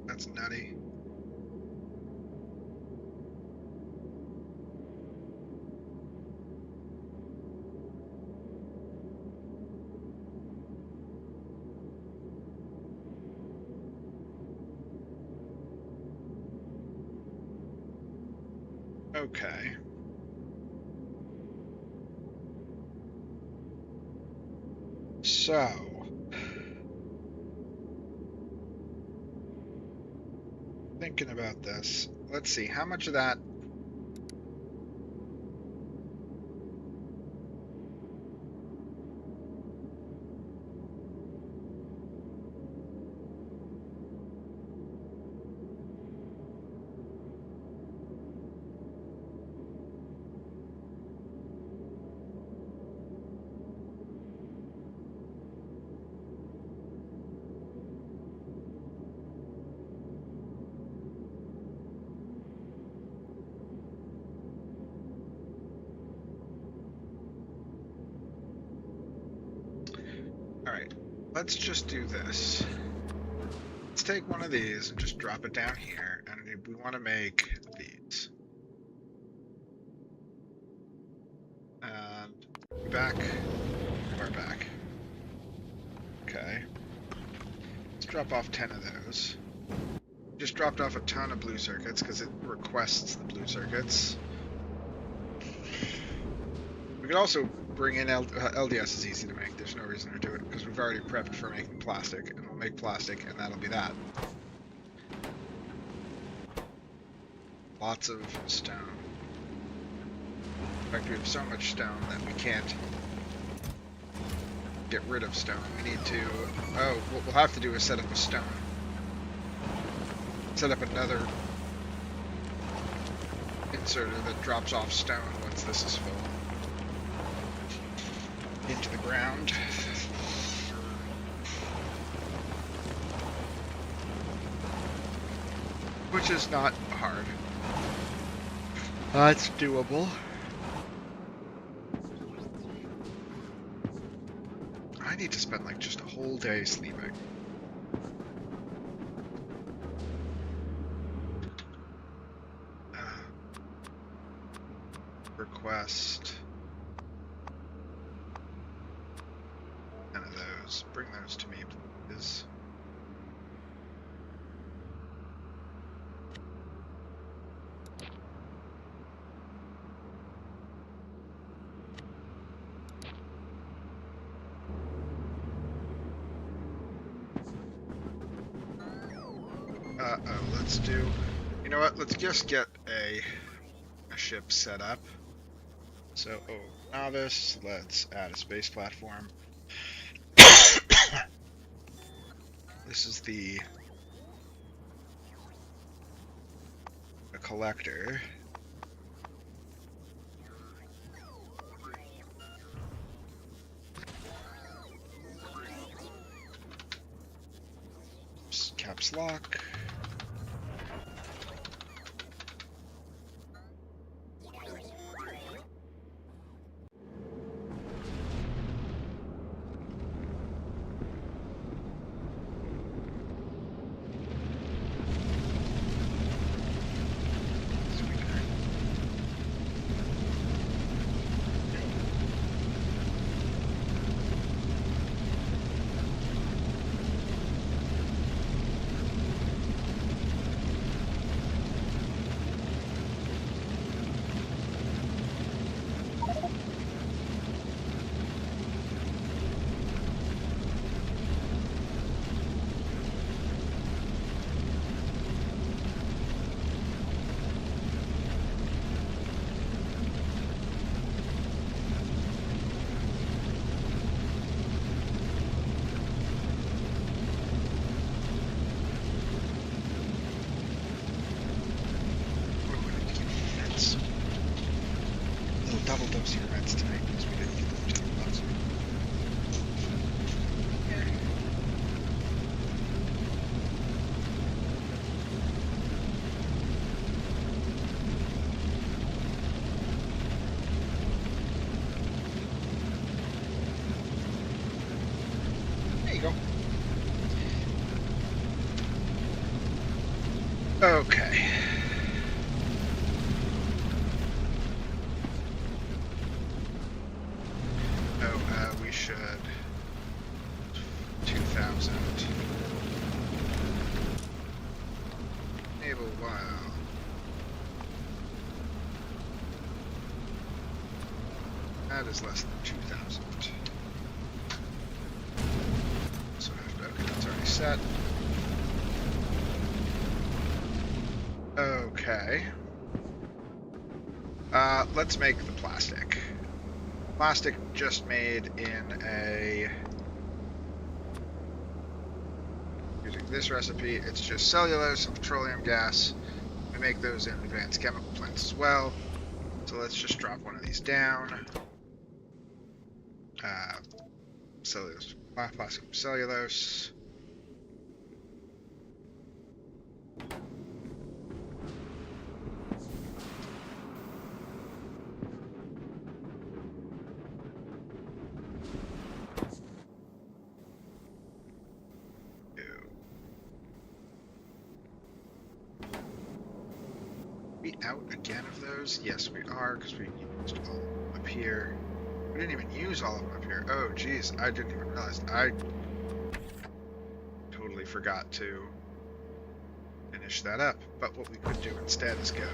That's nutty. Okay. So, thinking about this, let's see, how much of that Alright, let's just do this. Let's take one of these and just drop it down here, and we want to make these. And back, we're back. Okay. Let's drop off 10 of those. Just dropped off a ton of blue circuits because it requests the blue circuits. We could also bring in LDS is easy to make. There's no reason to do it because we've already prepped for making plastic, and we'll make plastic, and that'll be that. Lots of stone. In fact, we have so much stone that we can't get rid of stone. We need to... Oh, what we'll have to do is set up a stone. Set up another inserter that drops off stone once this is full. Into the ground. Which is not hard. It's doable. I need to spend like just a whole day sleeping. Request. None of those. Bring those to me, please. Let's do... You know what? Let's just get a ship set up. So, novice, let's add a space platform. This is the collector. Caps lock. you go. Okay. Oh, we should 2,000. Enable while. That is less than 2,000. So okay, that's already set. Okay. Let's make the plastic. Plastic just made in a... Using this recipe, it's just cellulose and petroleum gas. We make those in advanced chemical plants as well. So let's just drop one of these down. Cellulose, plastic from cellulose. We out again of those? Yes, we are, because we used all of them up here. We didn't even use all of them up here. Oh, geez, I didn't even realize. I totally forgot to finish that up. But what we could do instead is go.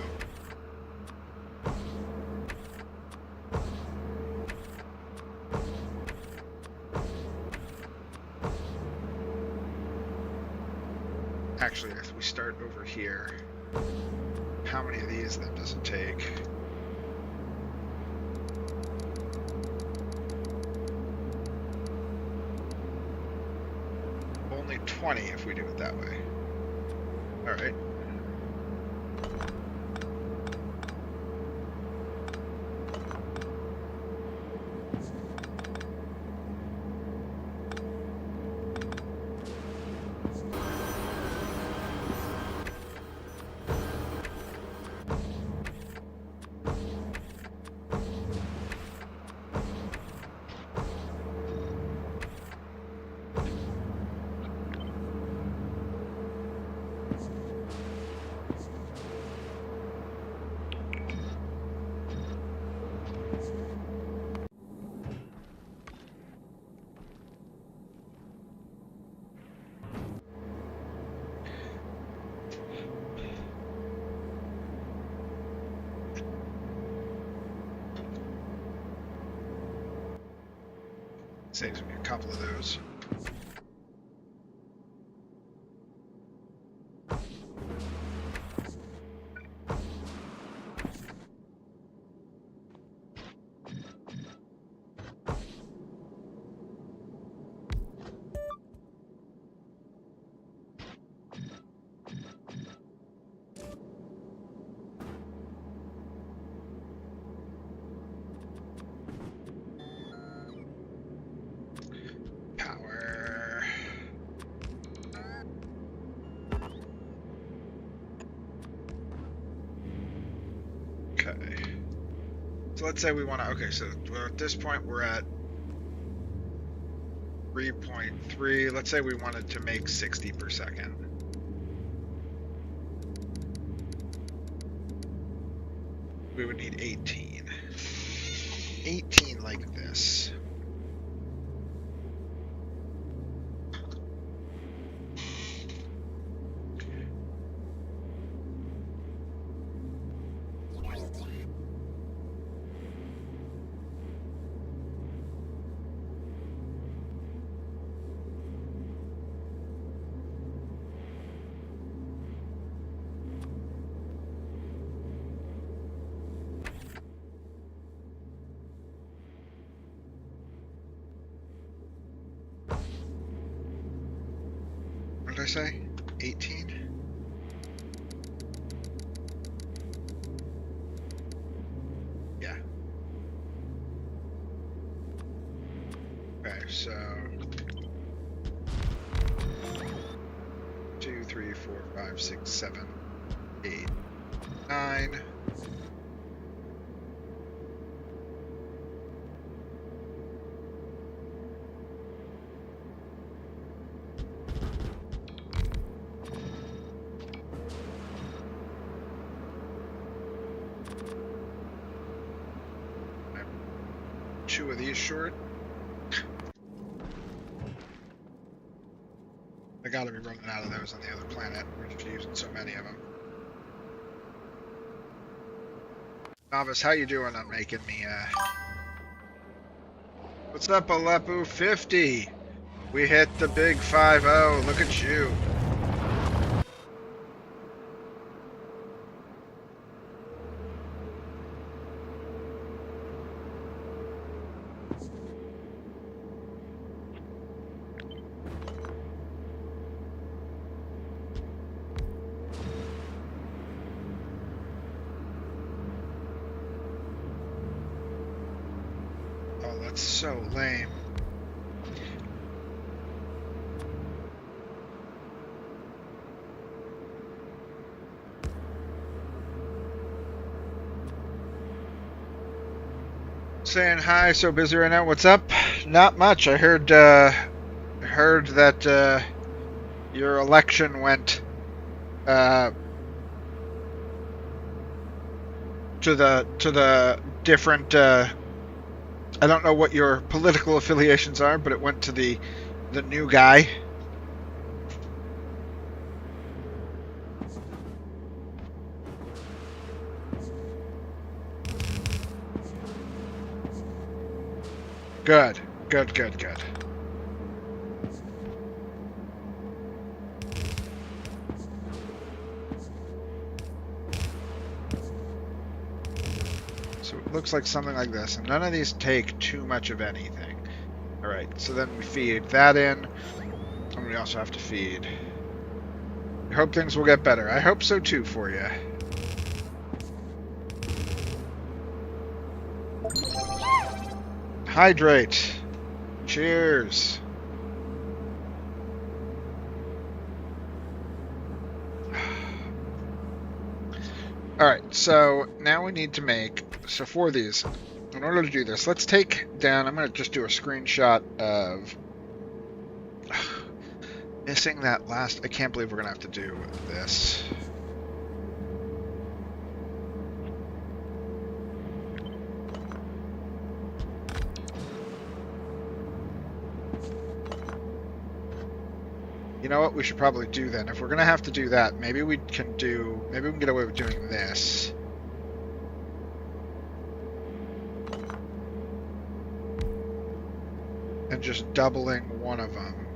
Actually, if we start over here, how many of these then does it take? Only 20 if we do it that way. Alright. Saves me a couple of those. Okay. So let's say we want to, okay, so at this point we're at 3.3. Let's say we wanted to make 60 per second. We would need 18. 18 like this. What did I say? 18? Yeah. Okay, so 2, 3, 4, 5, 6, 7, 8, 9. 2 of these short. I gotta be running out of those on the other planet. We're just using so many of them. Novice, how you doing on making me, What's up, Aleppo 50? We hit the big 5-0. Look at you. Oh, that's so lame. Saying hi, so busy right now. What's up? Not much. I heard that your election went to the different. I don't know what your political affiliations are, but it went to the new guy. Good. So it looks like something like this, and none of these take too much of anything. Alright, so then we feed that in, and we also have to feed. I hope things will get better. I hope so too for you. Hydrate. Cheers. Alright, so now we need to make, so for these, in order to do this, let's take down, I'm going to just do a screenshot of missing that last, I can't believe we're going to have to do this. You know what we should probably do then? If we're going to have to do that, maybe we can get away with doing this. And just doubling one of them.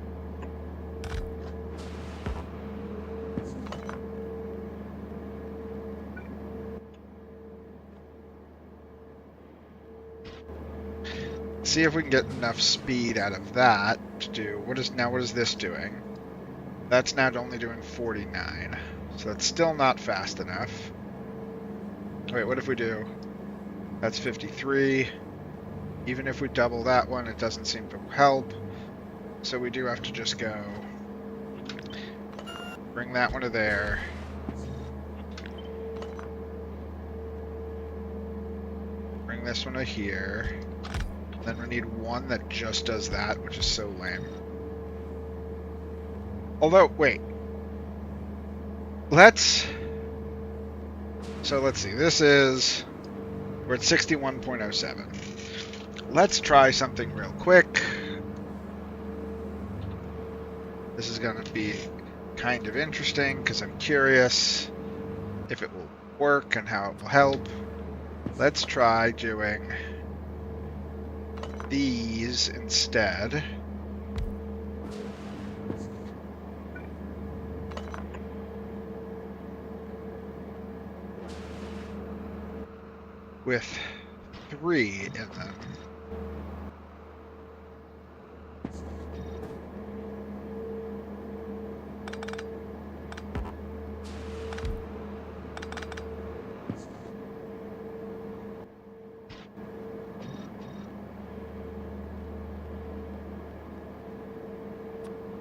See if we can get enough speed out of that to do, what is this doing? That's now only doing 49. So that's still not fast enough. Wait, what if we do? That's 53. Even if we double that one, it doesn't seem to help. So we do have to just go bring that one to there. Bring this one to here. Then we need one that just does that, which is so lame. Although, wait. Let's see. This is, we're at 61.07. Let's try something real quick. This is going to be kind of interesting because I'm curious if it will work and how it will help. Let's try doing these instead. With 3 in them.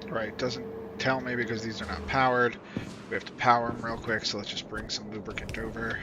Right, doesn't tell me because these are not powered. We have to power them real quick, so let's just bring some lubricant over.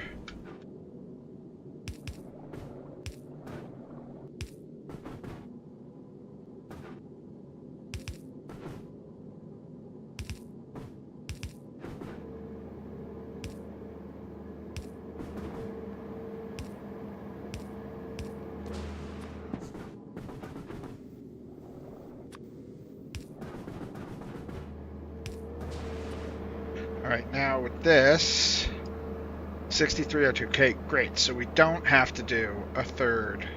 Alright, now with this, 6302. Okay, great. So we don't have to do a third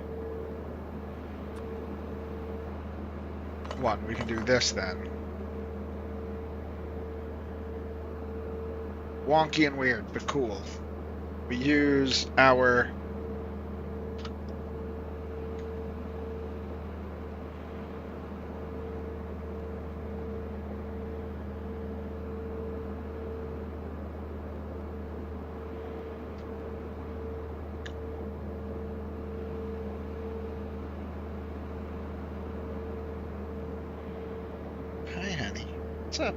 one. We can do this then. Wonky and weird, but cool. We use our... Hi, honey. What's up?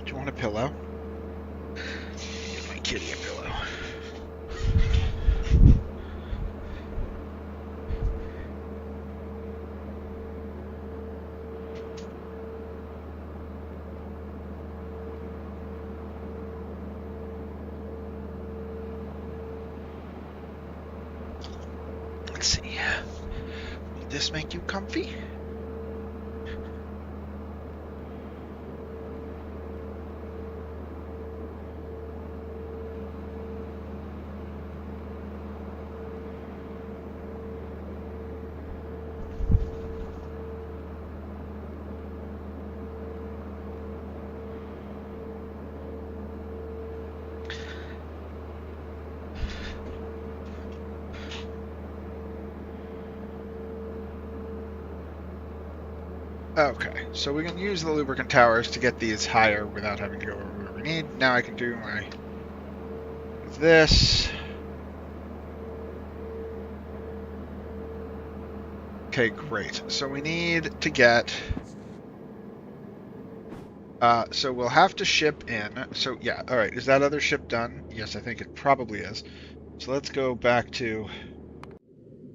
Do you want a pillow? Give my kitty a pillow. Let's see. Will this make you comfy? Okay, so we can use the lubricant towers to get these higher without having to go over where we need. Now I can do my this. Okay, great. So we need to get... so we'll have to ship in. So yeah, all right. Is that other ship done? Yes, I think it probably is. So let's go back to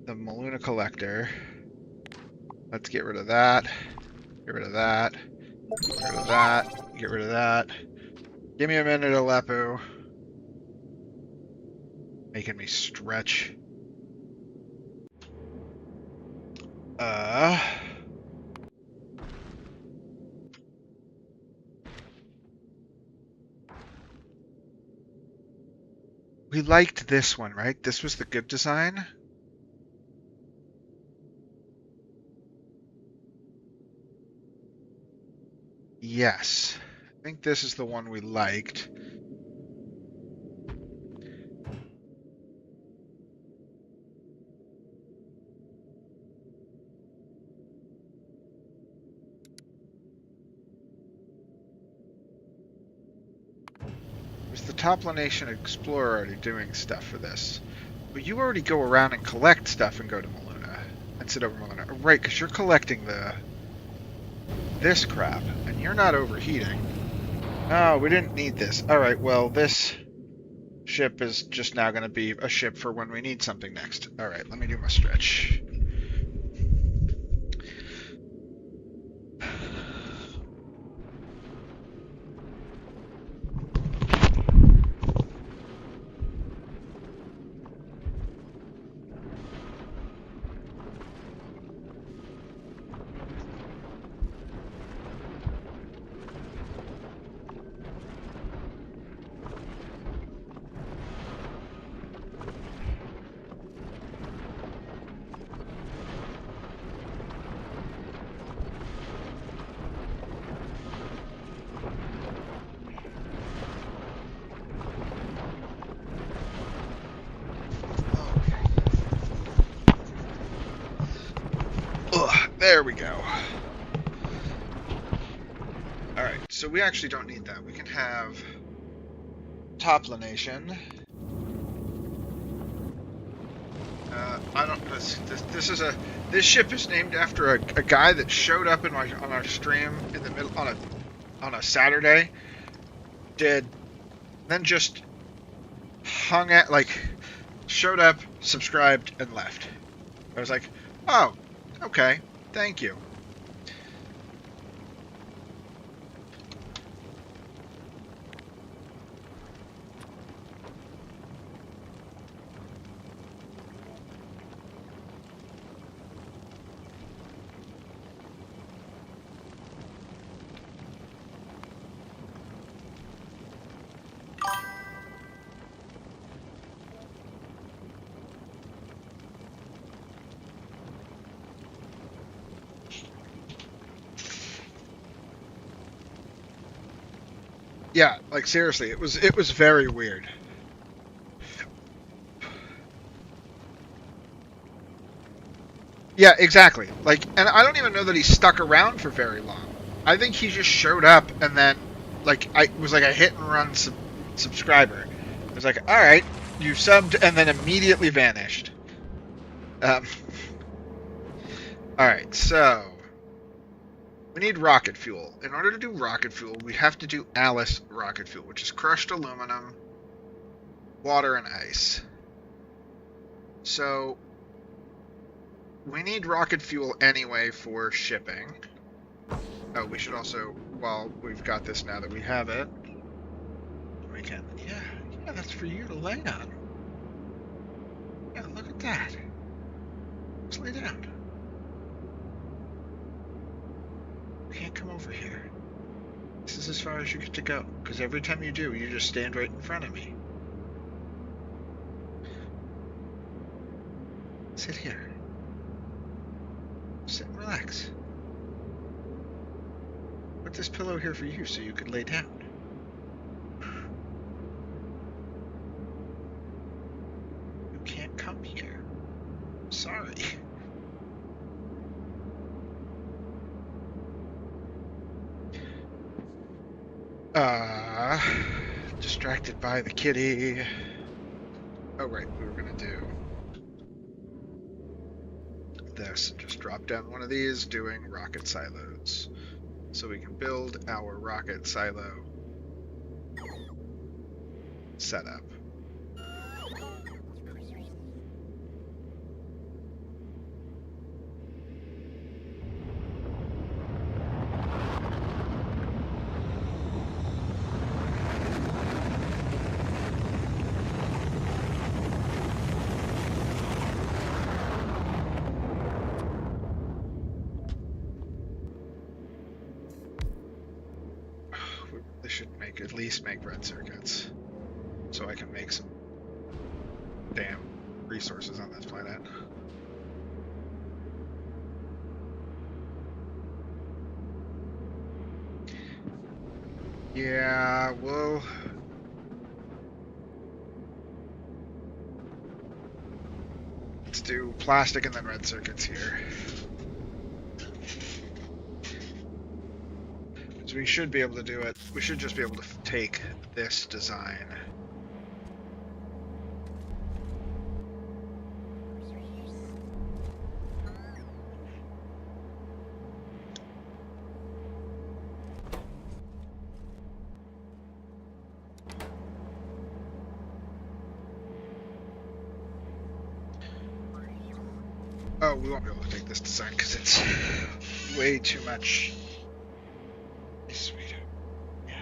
the Muluna collector. Let's get rid of that. Get rid of that. Get rid of that. Get rid of that. Give me a minute, Aleppo. Making me stretch. We liked this one, right? This was the good design. Yes. I think this is the one we liked. Was the Toplanation Explorer already doing stuff for this? But you already go around and collect stuff and go to Muluna. And sit over Muluna. Oh, right, because you're collecting this crap. And you're not overheating. Oh, we didn't need this. Alright, well, this ship is just now going to be a ship for when we need something next. Alright, let me do my stretch. There we go. Alright, so we actually don't need that. We can have Toplanation. I don't. This ship is named after a guy that showed up on our stream in the middle on a Saturday. Then just hung at showed up, subscribed, and left. I was like, oh, okay, thank you. Yeah, like seriously, it was very weird. Yeah, exactly. Like, and I don't even know that he stuck around for very long. I think he just showed up and then, like, I was like a hit and run subscriber. It was like, all right, you subbed, and then immediately vanished. Um, all right, so we need rocket fuel. In order to do rocket fuel, we have to do Alice rocket fuel, which is crushed aluminum, water, and ice. So we need rocket fuel anyway for shipping. Oh, we should also, while we've got this now that we have it, we can, yeah, that's for you to lay on. Yeah, look at that. Just lay down. You can't come over here. This is as far as you get to go, because every time you do, you just stand right in front of me. Sit here. Sit and relax. Put this pillow here for you so you could lay down. You can't come here. Sorry. Distracted by the kitty. Oh, right, we were gonna do this. Just drop down one of these, doing rocket silos. So we can build our rocket silo setup. They should at least make red circuits, so I can make some damn resources on this planet. Yeah, well, let's do plastic and then red circuits here. So we should be able to do it. We should just be able to take this design. Oh, we won't be able to take this design because it's way too much. Sweet. Yeah.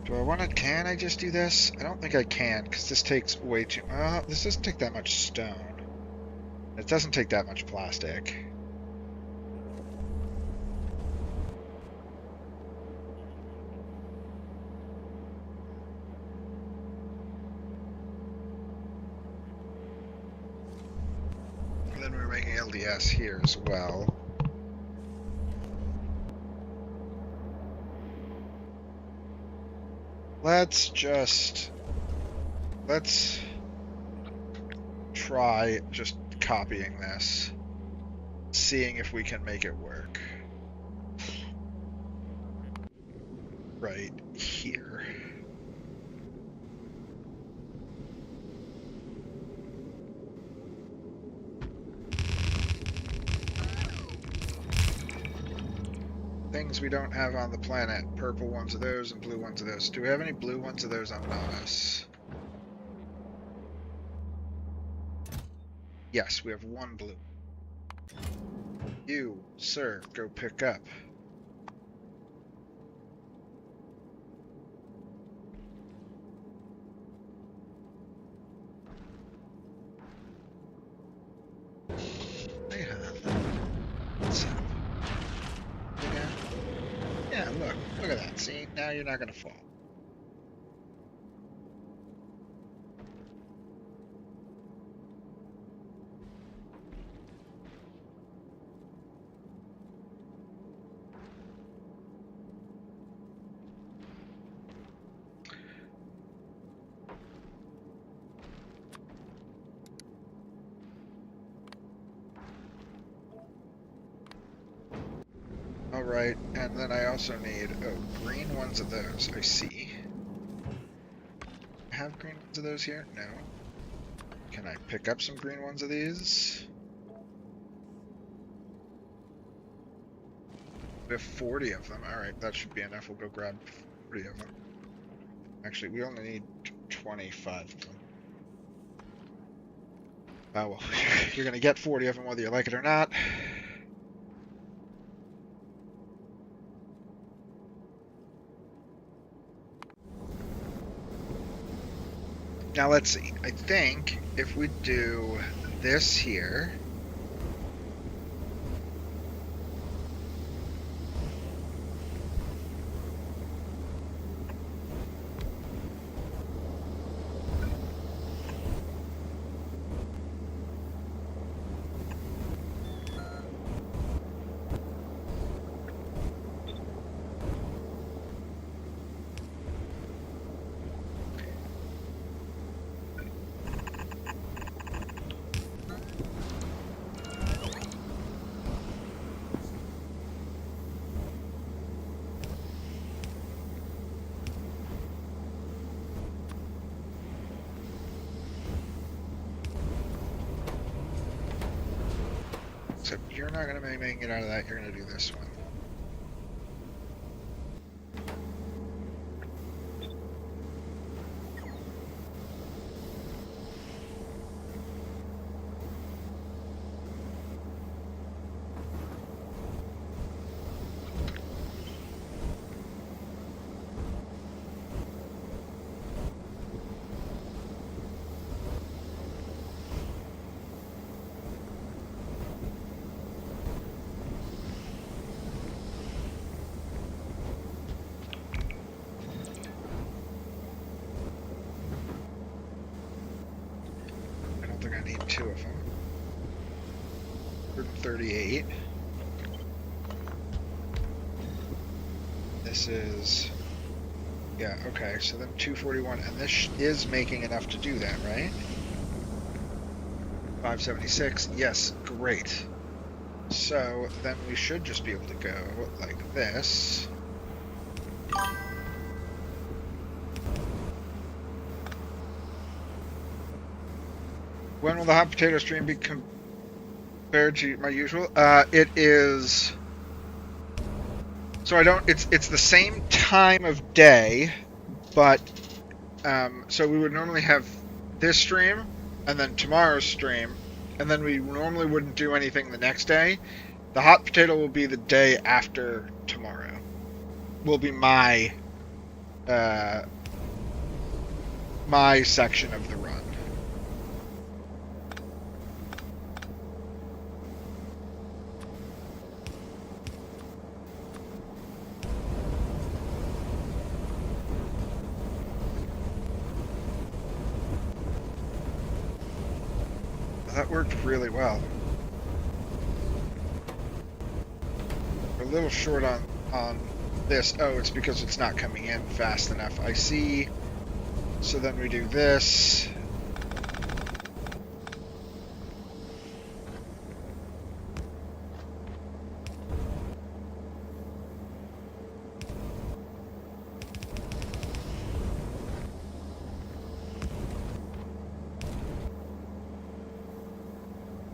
Do I want to? Can I just do this? I don't think I can because this takes way too. This doesn't take that much stone. It doesn't take that much plastic. Then we're making LDS here as well. Let's try just copying this, seeing if we can make it work. Right here. Things we don't have on the planet. Purple ones of those and blue ones of those. Do we have any blue ones of those on Novus? Yes, we have one blue. You, sir, go pick up. Hey, hon. What's up? Yeah, look at that. See, now you're not gonna fall. I Right, and then I also need, green ones of those. I see. I have green ones of those here? No. Can I pick up some green ones of these? We have 40 of them. Alright, that should be enough. We'll go grab 40 of them. Actually, we only need 25 of them. Oh well, you're gonna get 40 of them whether you like it or not. Now let's see. I think if we do this here. Except you're not going to be making it out of that, you're going to do this one. I don't think I need two of them. 138. This is... Yeah, okay, so then 241, and this is making enough to do that, right? 576, yes, great. So then we should just be able to go like this. When will the hot potato stream be compared to my usual? It is... So I don't... It's the same time of day, but... so we would normally have this stream, and then tomorrow's stream, and then we normally wouldn't do anything the next day. The hot potato will be the day after tomorrow. Will be my... my section of the run. That worked really well. We're a little short on this. Oh, it's because it's not coming in fast enough. I see. So then we do this.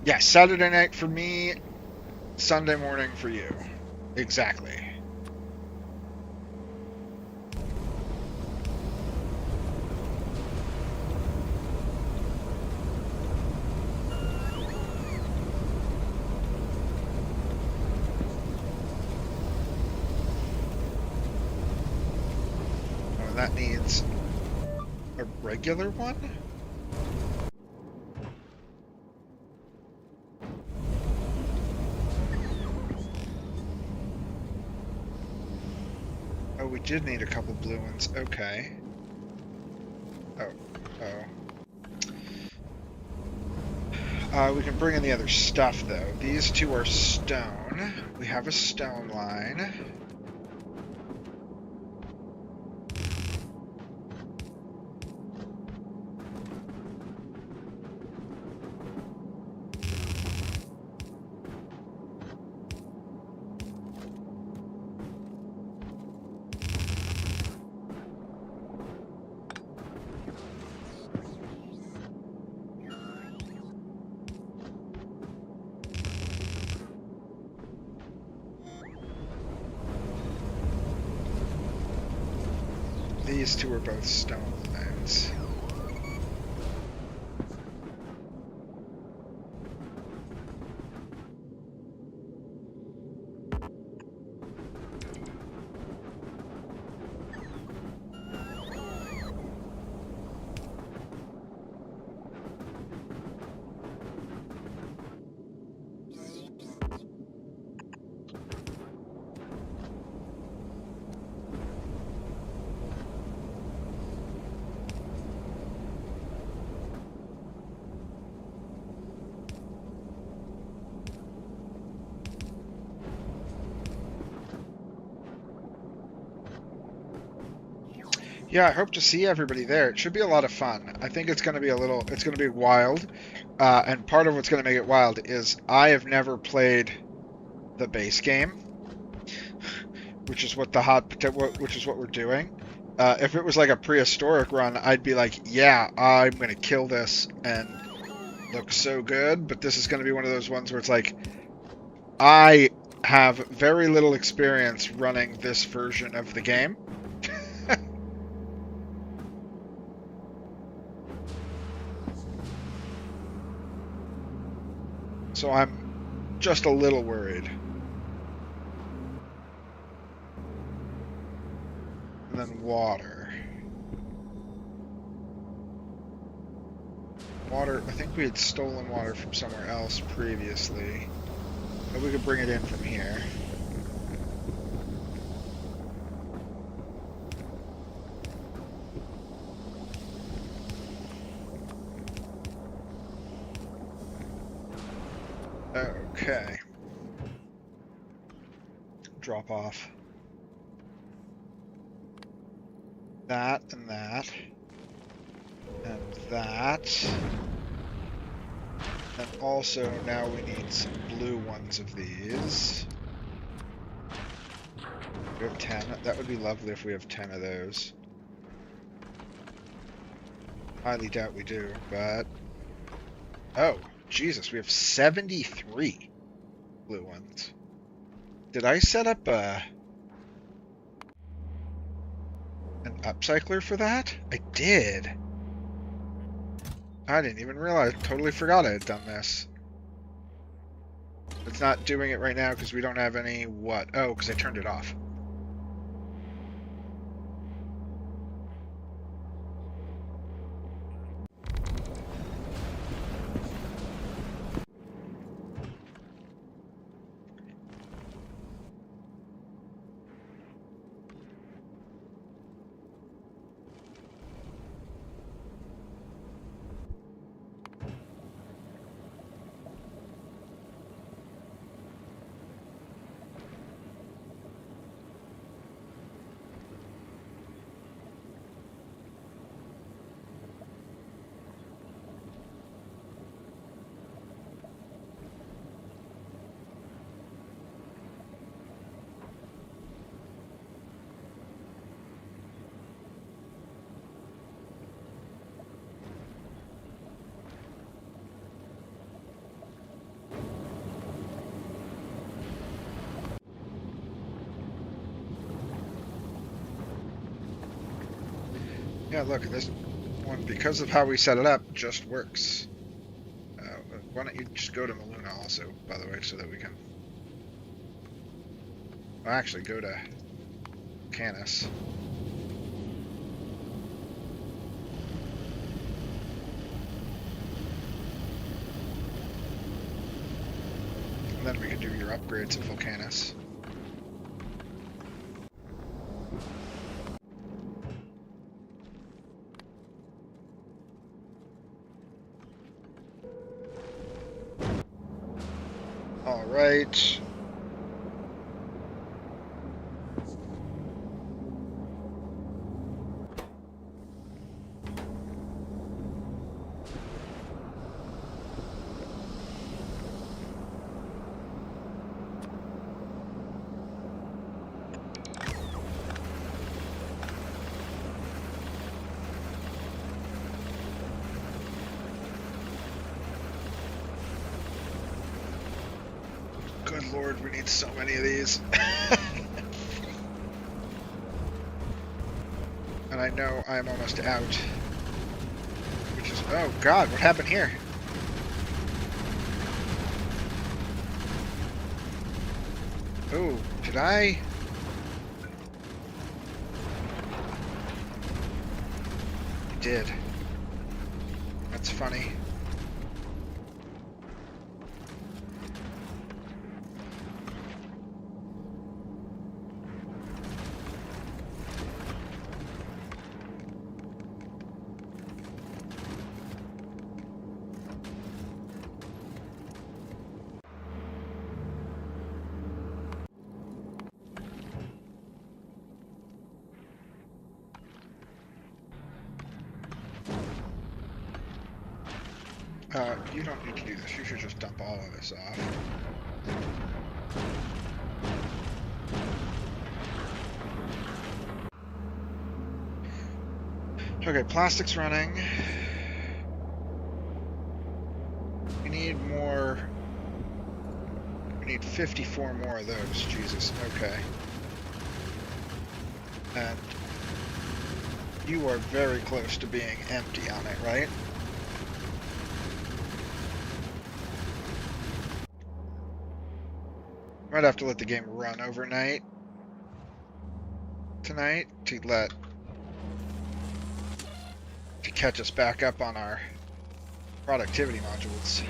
Yeah, Saturday night for me, Sunday morning for you. Exactly. Oh, that needs a regular one? We did need a couple blue ones. Okay. We can bring in the other stuff, though. These two are stone. We have a stone line. these two are both stone things. Yeah, I hope to see everybody there. It should be a lot of fun. I think it's going to be it's going to be wild. And part of what's going to make it wild is I have never played the base game, which is what which is what we're doing. If it was like a prehistoric run, I'd be like, yeah, I'm going to kill this and look so good. But this is going to be one of those ones where it's like, I have very little experience running this version of the game. So I'm just a little worried. And then water. Water, I think we had stolen water from somewhere else previously. But we could bring it in from here. Okay. Drop off. That and that. And that. And also now we need some blue ones of these. We have 10. That would be lovely if we have 10 of those. Highly doubt we do, but... Oh, Jesus, we have 73 blue ones. Did I set up an upcycler for that? I did. I didn't even realize. Totally forgot I had done this. It's not doing it right now because we don't have any what? Oh, because I turned it off. Yeah, look, this one, because of how we set it up, just works. Why don't you just go to Muluna also, by the way, so that we can... Well, actually, go to Canis. And then we can do your upgrades at Volcanus. Right. Good Lord, we need so many of these. And I know I'm almost out. Which is... Oh, God, what happened here? Oh, did I... I did. That's funny. You don't need to do this. You should just dump all of this off. Okay, plastic's running. We need more. We need 54 more of those. Jesus. Okay. And you are very close to being empty on it, right? Might have to let the game run overnight tonight to catch us back up on our productivity modules.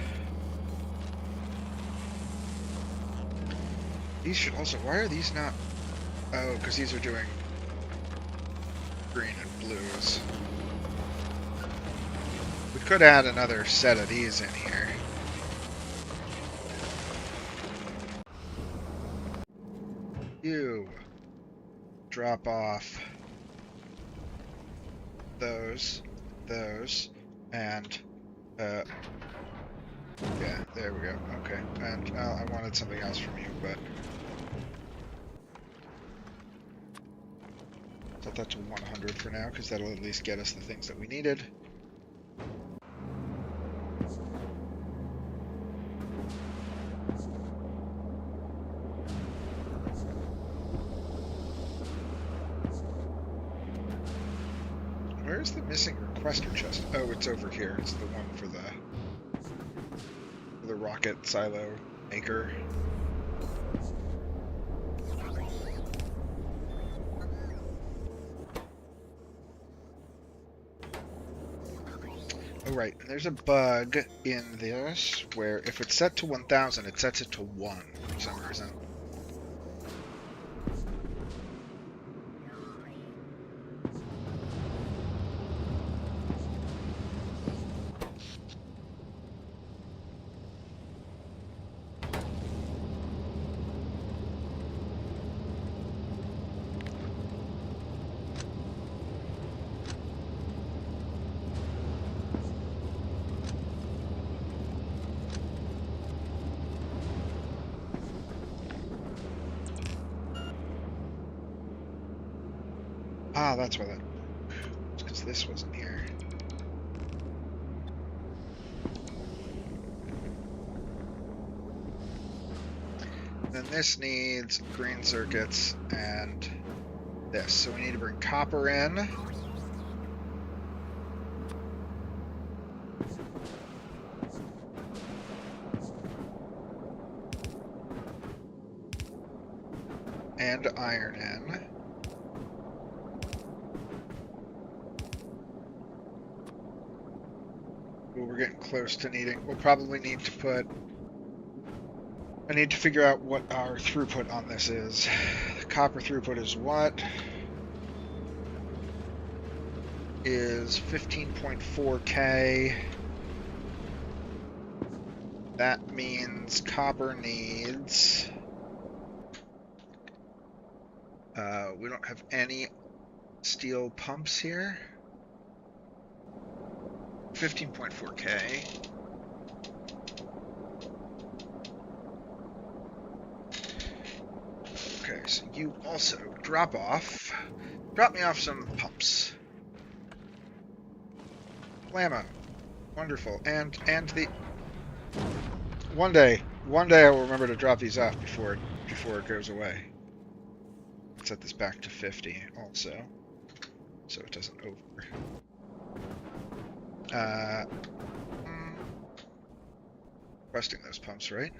These should also... Why are these not... Oh, because these are doing green and blues. We could add another set of these in here. You drop off those, and yeah, there we go. Okay, and I wanted something else from you, but set that to 100 for now, because that'll at least get us the things that we needed. Where's the missing requester chest? Oh, it's over here. It's the one for the rocket silo maker. Oh, right. And there's a bug in this where if it's set to 1000, it sets it to 1 for some reason. Ah, that's why that... Because this wasn't here. Then this needs green circuits and this. So we need to bring copper in. And iron in. We're getting close to needing... We'll probably need to put... I need to figure out what our throughput on this is. Copper throughput is what? Is 15.4K. That means copper needs... we don't have any steel pumps here. 15.4K. Okay, so you also drop me off some pumps. Blammo. Wonderful. And the... One day I will remember to drop these off before it goes away. Set this back to 50 also. so it doesn't over. Requesting those pumps, right?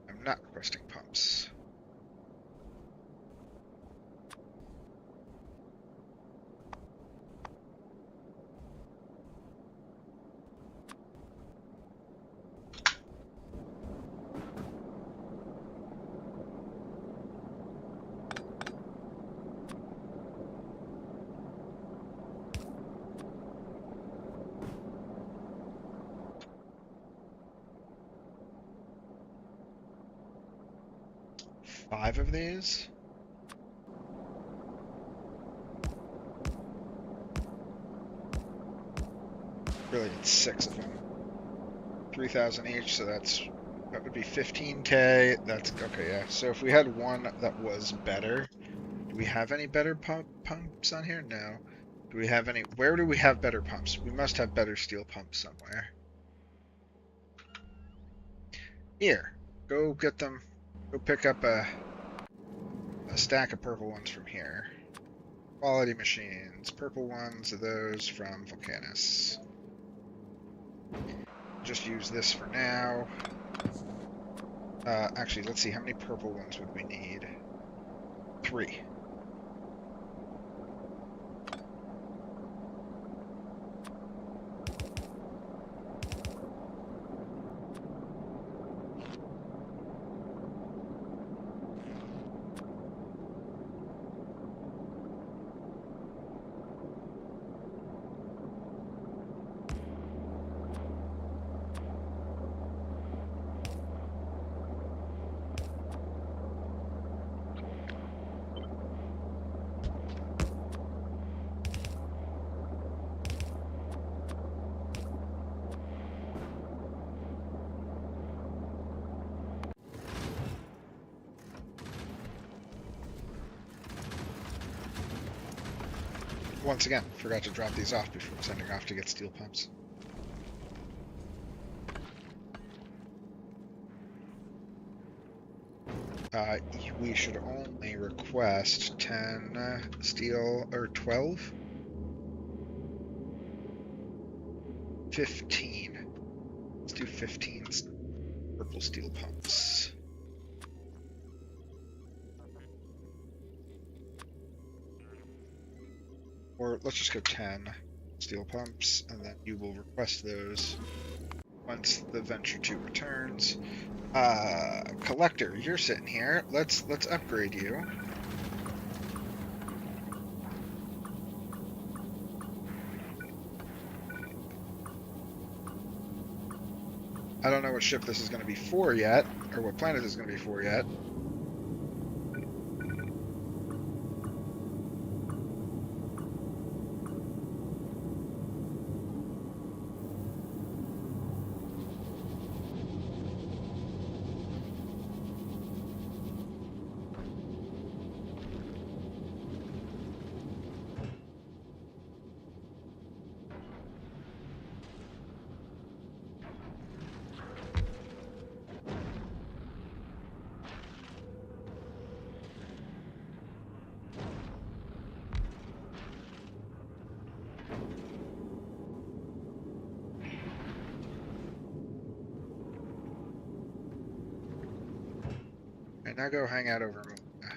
I'm not requesting pumps. Five of these? Really, it's 6 of them. 3,000 each, so that would be 15K. That's okay, yeah. So if we had one that was better, do we have any better pumps on here? No. Do we have any? Where do we have better pumps? We must have better steel pumps somewhere. Here, go get them. Go pick up a stack of purple ones from here. Quality machines. Purple ones are those from Volcanus. Just use this for now. Actually, let's see. How many purple ones would we need? 3. Once again, forgot to drop these off before sending off to get steel pumps. We should only request 10 steel, or 12? 15. Let's do 15 purple steel pumps. Or let's just go 10 steel pumps, and then you will request those once the Venture 2 returns. Collector, you're sitting here. Let's upgrade you. I don't know what ship this is going to be for yet, or what planet this is going to be for yet. And now go hang out over Muluna.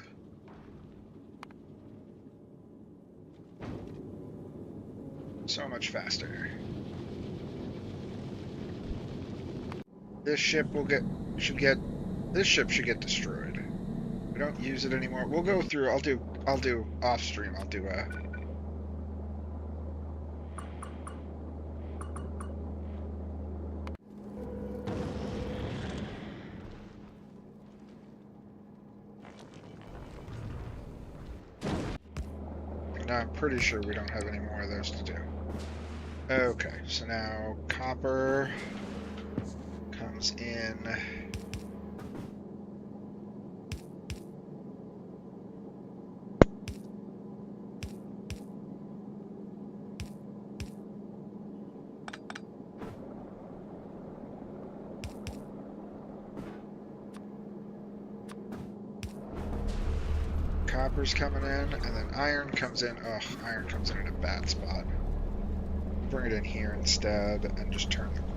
So much faster. This ship this ship should get destroyed. We don't use it anymore. We'll go through. I'll do off stream. I'll do a. No, I'm pretty sure we don't have any more of those to do. Okay, so now copper comes in. Copper's coming in, and then iron comes in. Oh, iron comes in a bad spot. Bring it in here instead, and just turn the corner.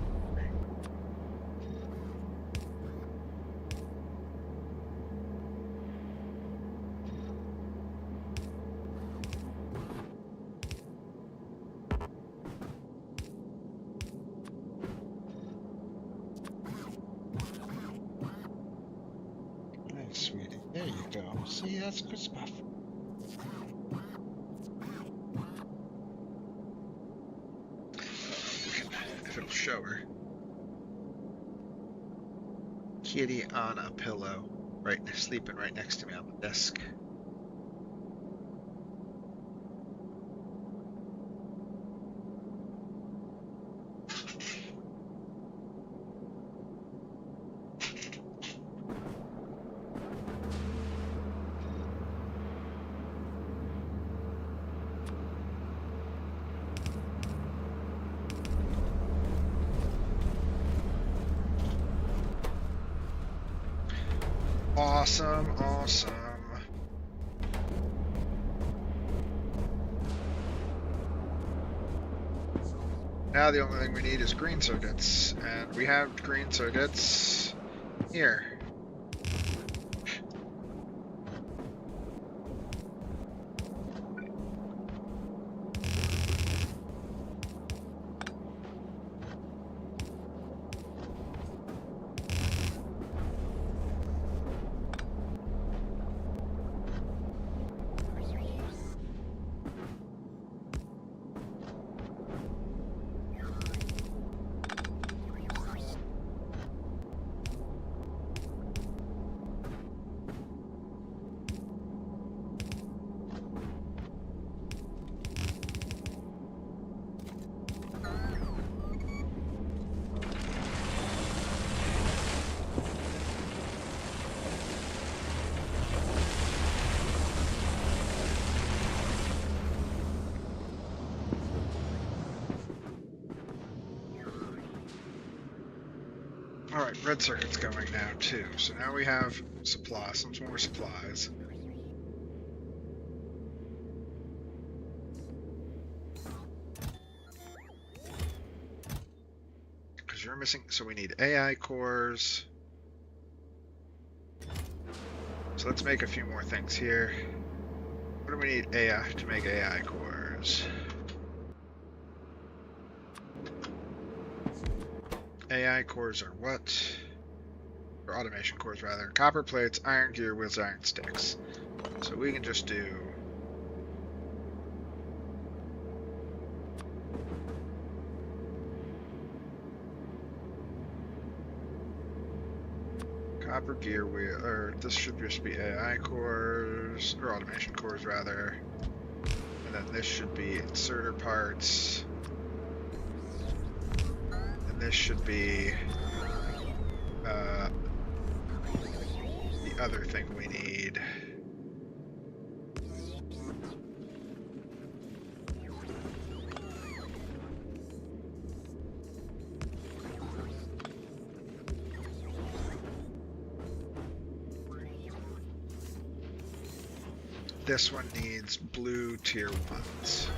Nice, sweetie. There you go. See, that's a good spot. If it'll show her. Kitty on a pillow, right, sleeping right next to me on the desk. Awesome, awesome. Now the only thing we need is green circuits, and we have green circuits here. Alright, red circuit's going now too. So now we have supplies, some more supplies. Because you're missing, so we need AI cores. So let's make a few more things here. What do we need AI to make AI cores? AI cores are what? Or automation cores rather. Copper plates, iron gear wheels, iron sticks. So we can just do copper gear wheel, or this should just be AI cores, or automation cores rather. And then this should be inserter parts. This should be the other thing we need. This one needs blue tier 1s.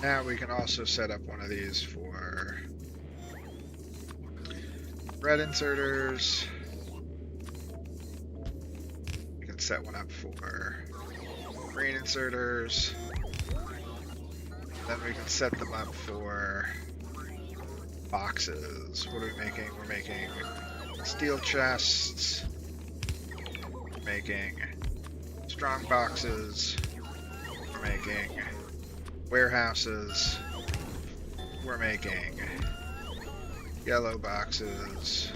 Now we can also set up one of these for red inserters. We can set one up for green inserters. Then we can set them up for boxes. What are we making? We're making steel chests. We're making strong boxes. We're making warehouses. We're making yellow boxes.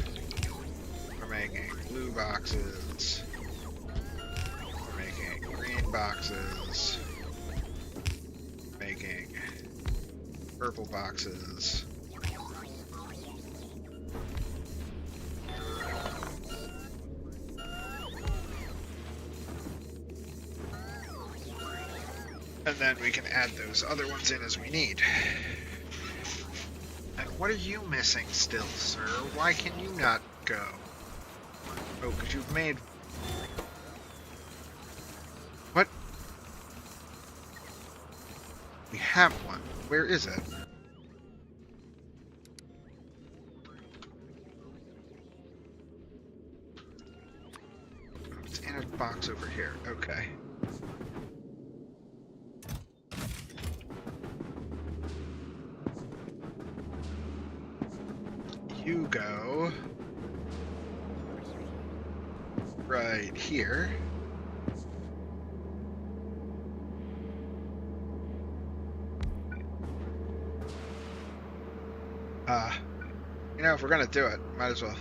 We're making blue boxes. We're making green boxes. Making purple boxes. And then we can add those other ones in as we need. And what are you missing still, sir? Why can you not go? Oh, because you've made... What? We have one. Where is it? Oh, it's in a box over here. Okay. You go right here. You know, if we're gonna do it, might as well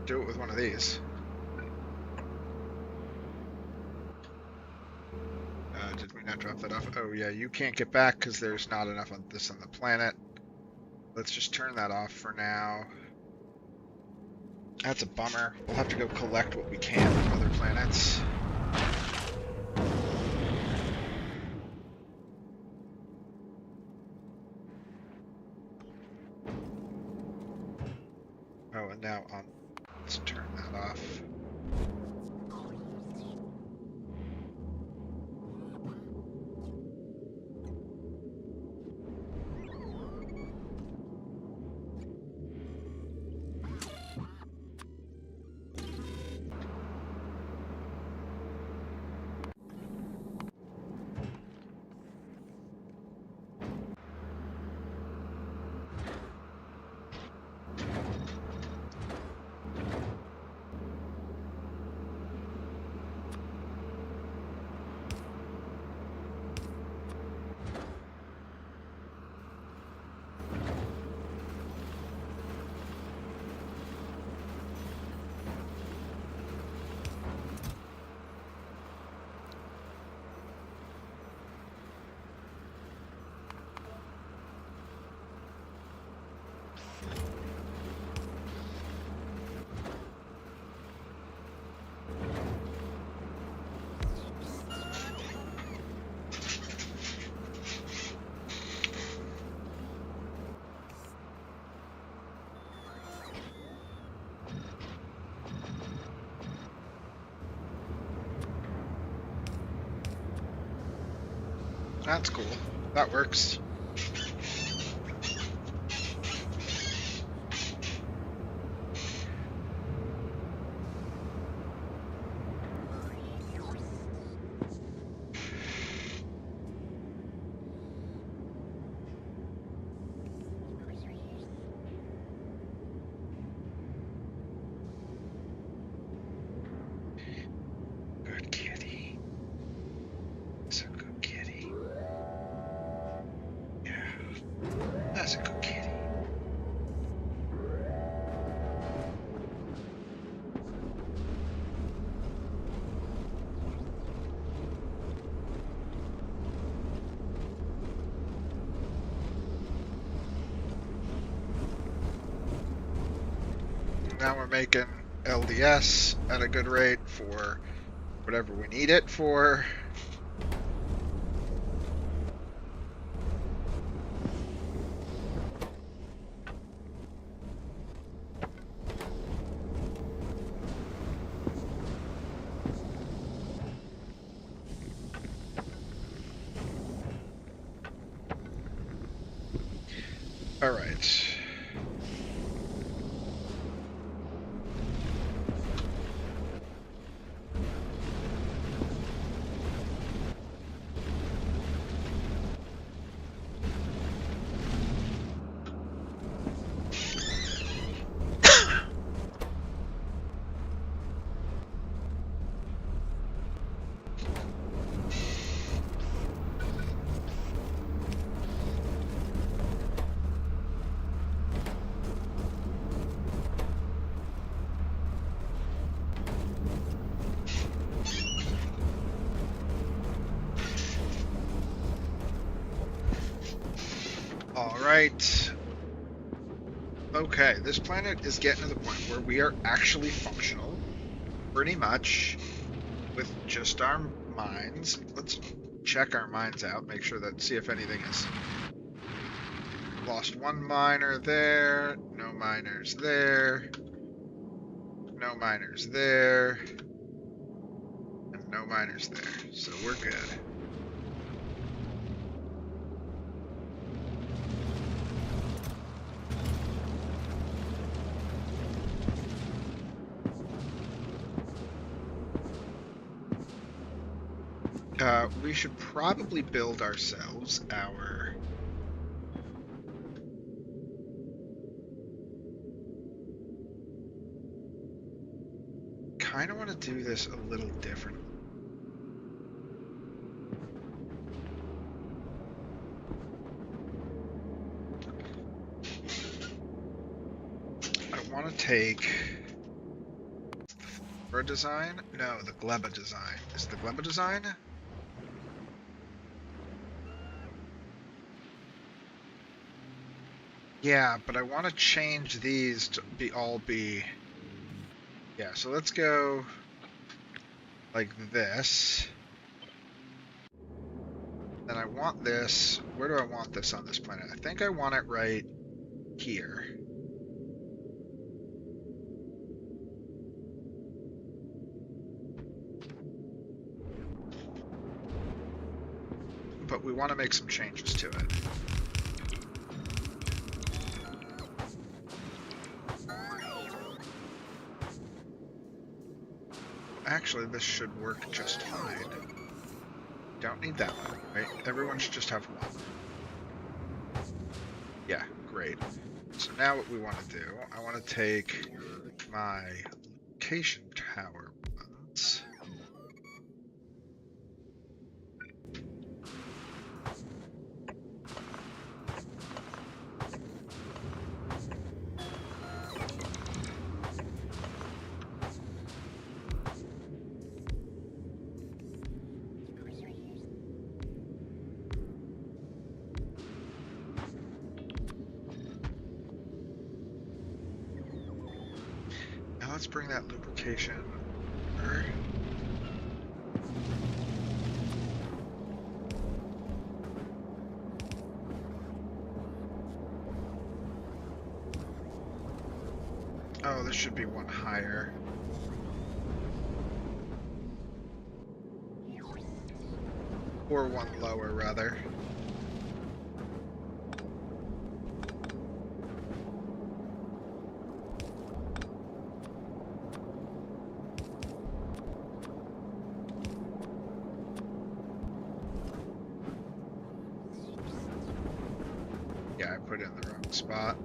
do it with one of these. Did we not drop that off? Oh yeah, you can't get back because there's not enough of this on the planet. Let's just turn that off for now. That's a bummer. We'll have to go collect what we can from other planets. Oh, and now let's turn that off. That's cool. That works. Good kitty. So good kitty. Yeah. That's a good kitty. Now we're making LDS at a good rate for whatever we need it for. All right. Alright. Okay, this planet is getting to the point where we are actually functional, pretty much, with just our minds. Let's check our mines out, make sure that, see if anything is... Lost one miner there, no miners there, no miners there, and no miners there, so we're good. We should probably build ourselves our... Kind of want to do this a little different. I want to take the design? No, the Gleba design. Is it the Gleba design? Yeah, but I want to change these to be... Yeah, so let's go like this. Then I want this. Where do I want this on this planet? I think I want it right here. But we want to make some changes to it. Actually, this should work just fine. Don't need that one, right? Everyone should just have one. Yeah, great. So now what we want to do, I want to take my location tower ones. Let's bring that lubrication over. Oh, this should be one higher. Or one lower, rather. Put it in the wrong spot.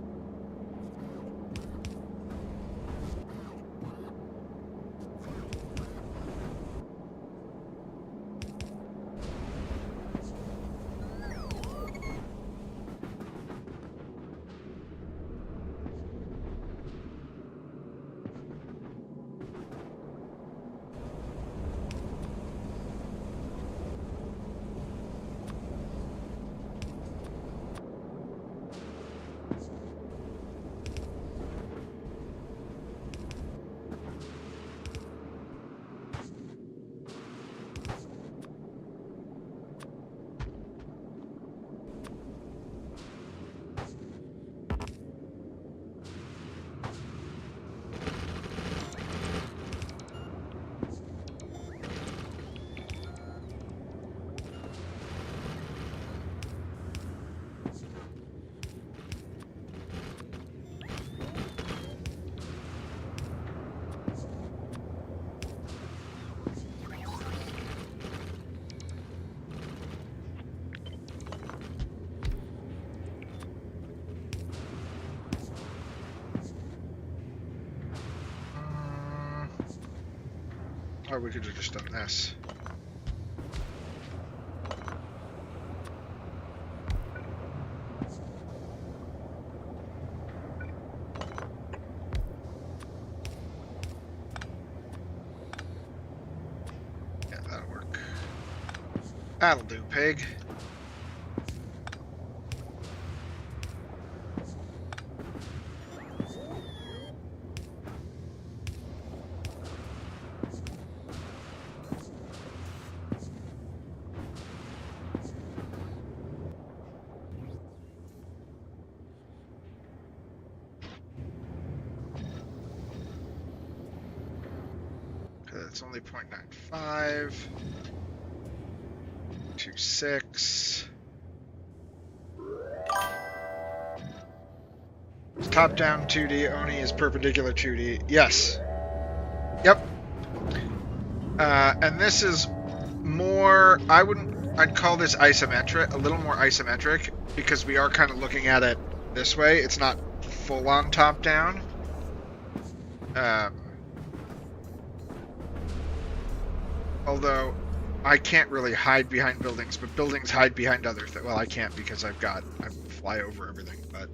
Or we could have just done this. Yeah, that'll work. That'll do, pig. that's only 0.95. 26. Top-down 2D, Oni is perpendicular 2D. Yes. Yep. And this is more, I'd call this isometric, a little more isometric, because we are kind of looking at it this way. It's not full-on top-down. Although I can't really hide behind buildings, but buildings hide behind other things. Well, I can't because I fly over everything, but.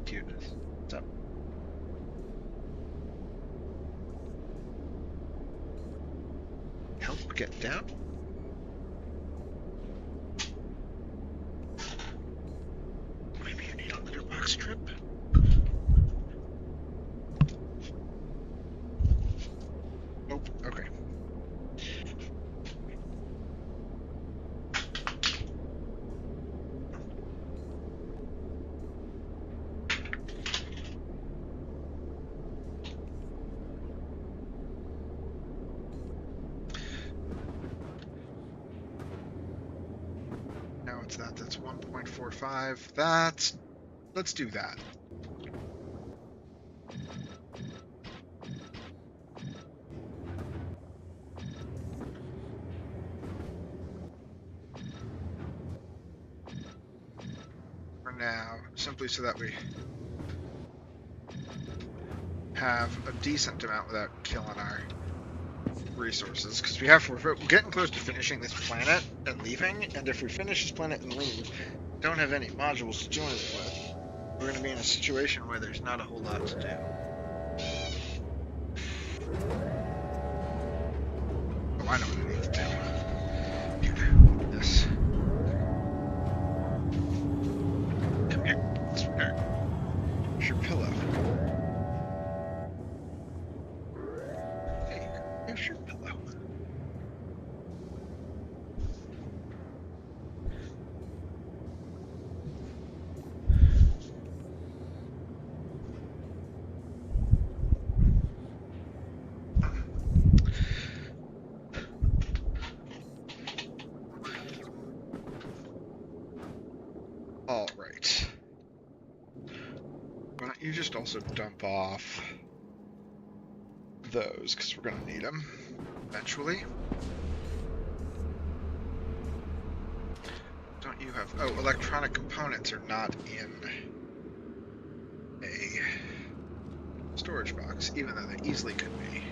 Cuteness. What's up? Help get down? Maybe you need a litter box trip? Nope. Okay. That's 1.45. Let's do that. For now, simply so that we have a decent amount without killing our resources, because we're getting close to finishing this planet and leaving, and if we finish this planet and leave, don't have any modules to join us with, we're going to be in a situation where there's not a whole lot to do. Oh, I know what I need to do. Here, this. Come here. Let's repair. Here's your pillow. Here's your pillow. All right. Why don't you just also dump off those, because we're going to need them eventually. Don't you have... Oh, electronic components are not in a storage box, even though they easily could be.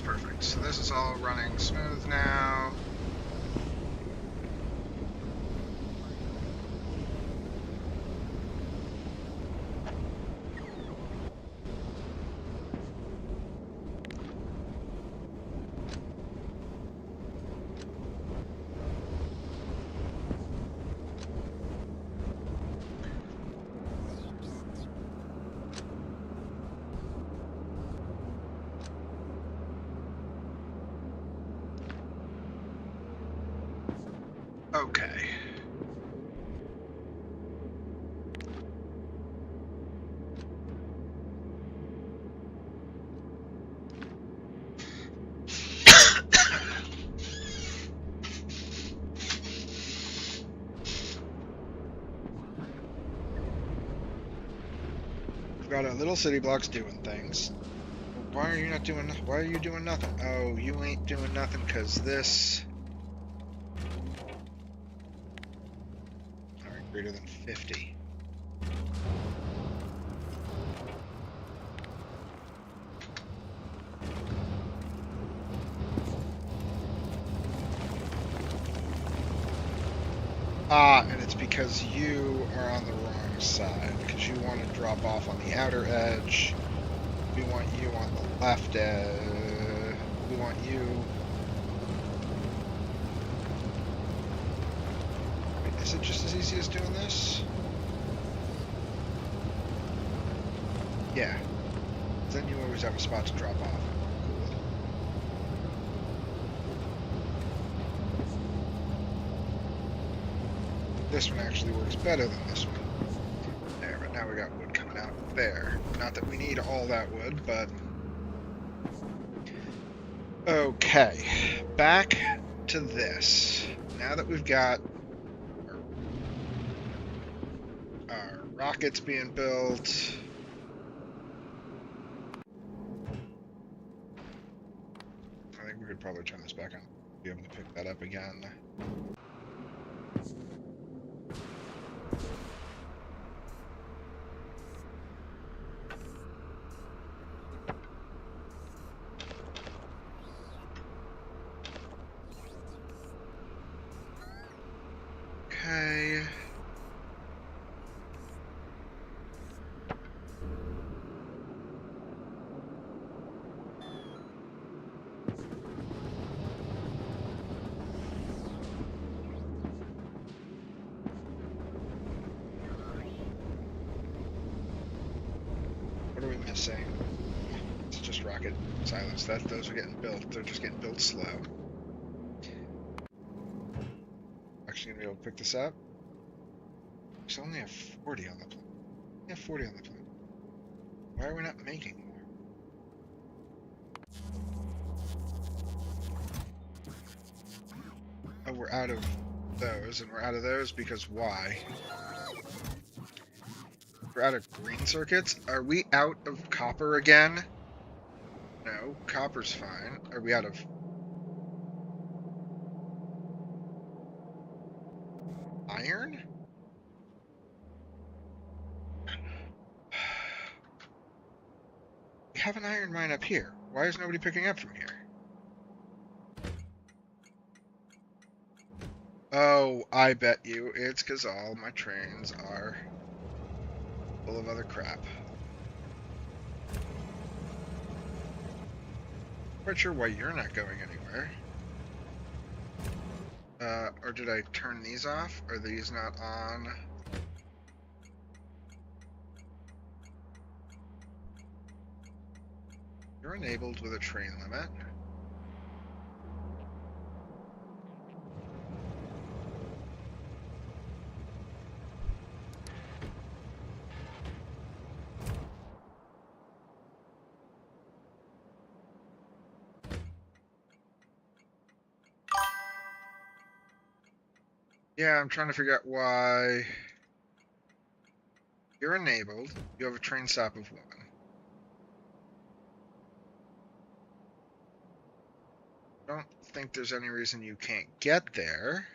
Perfect. So this is all running smooth now. Okay. We've got our little city blocks doing things. Why are you doing nothing? Oh, you ain't doing nothing because this greater than 50. And it's because you are on the wrong side, because you want to drop off on the outer edge. We want you on the left edge. We want you... Wait, is it just as easy as doing this? Yeah. Then you always have a spot to drop off. Cool. This one actually works better than this one. There, but now we got wood coming out there. Not that we need all that wood, but... Okay, back to this. Now that we've got our rockets being built... I think we could probably turn this back on. Be able to pick that up again. Okay. What are we missing? It's just rocket silence. Those are getting built. They're just getting built slow. Actually gonna be able to pick this up. We only have 40 on the plane. We have 40 on the plane. Why are we not making more? Oh, we're out of those, and we're out of those because why? We're out of green circuits? Are we out of copper again? No, copper's fine. Are we out of... iron? We have an iron mine up here. Why is nobody picking up from here? Oh, I bet you it's because all my trains are full of other crap. Quite sure why you're not going anywhere. Or did I turn these off? Are these not on? You're enabled with a train limit. Yeah, I'm trying to figure out why you're enabled. You have a train stop of 1. I don't think there's any reason you can't get there.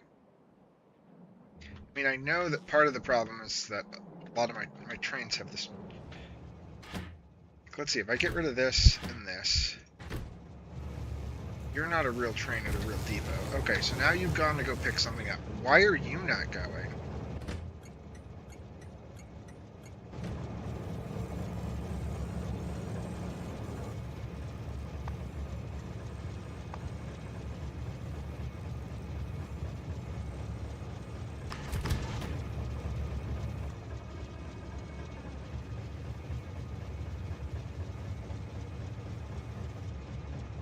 I mean, I know that part of the problem is that a lot of my trains have this. Let's see, if I get rid of this and this, you're not a real train at a real depot. Okay, so now you've gone to go pick something up. Why are you not going?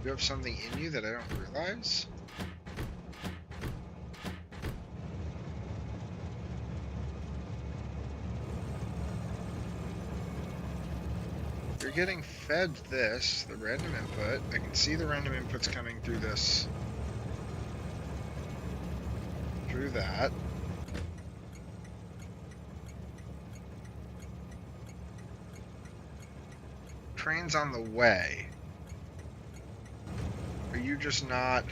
You have something in you that I don't realize? You're getting fed this, the random input. I can see the random inputs coming through this. Through that. Train's on the way. Are you just not...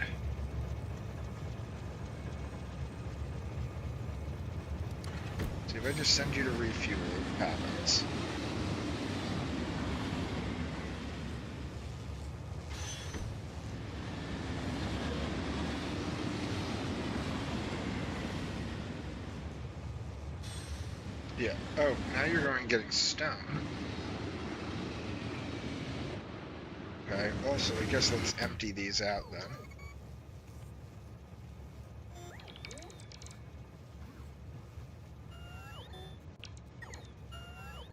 If I just send you to refuel, what happens? Yeah. Oh, now you're going getting stone. Okay, also, I guess let's empty these out then.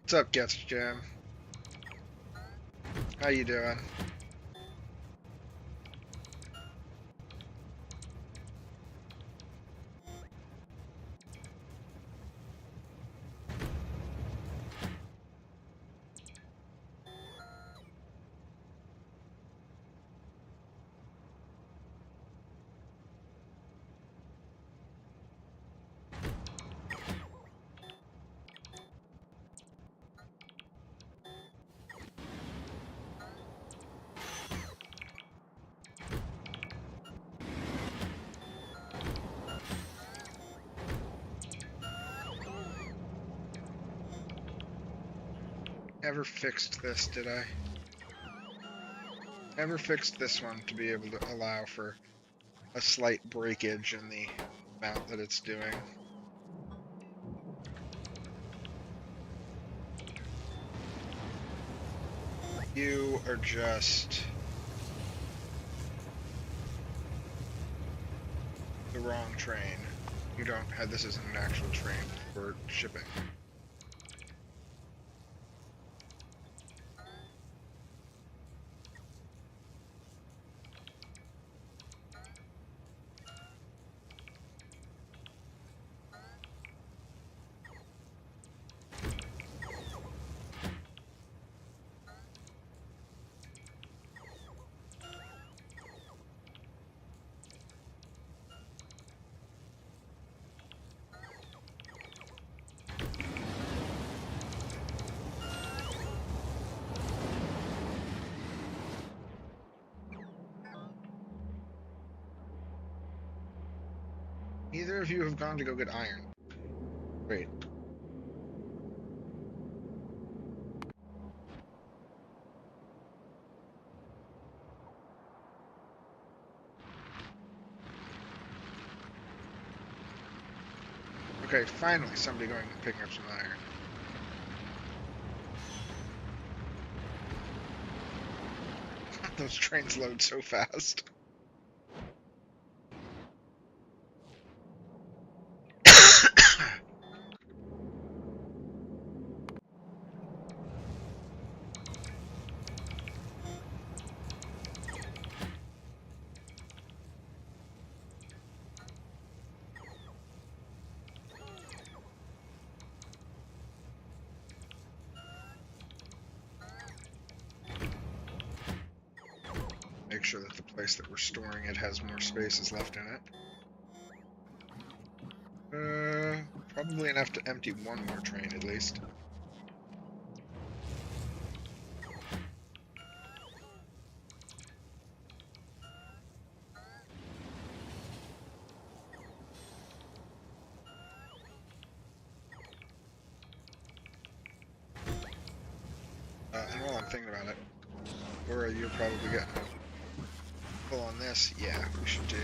What's up, Guest Jam? How you doing? Never fixed this, did I? Never fixed this one to be able to allow for a slight breakage in the amount that it's doing. You are just the wrong train. You don't have, this isn't an actual train for shipping. Neither of you have gone to go get iron. Wait. Okay, finally somebody going and picking up some iron. Those trains load so fast. Make sure that the place that we're storing it has more spaces left in it. Probably enough to empty one more train at least. And while I'm thinking about it, Laura, you're probably getting full on this. Yeah, we should do.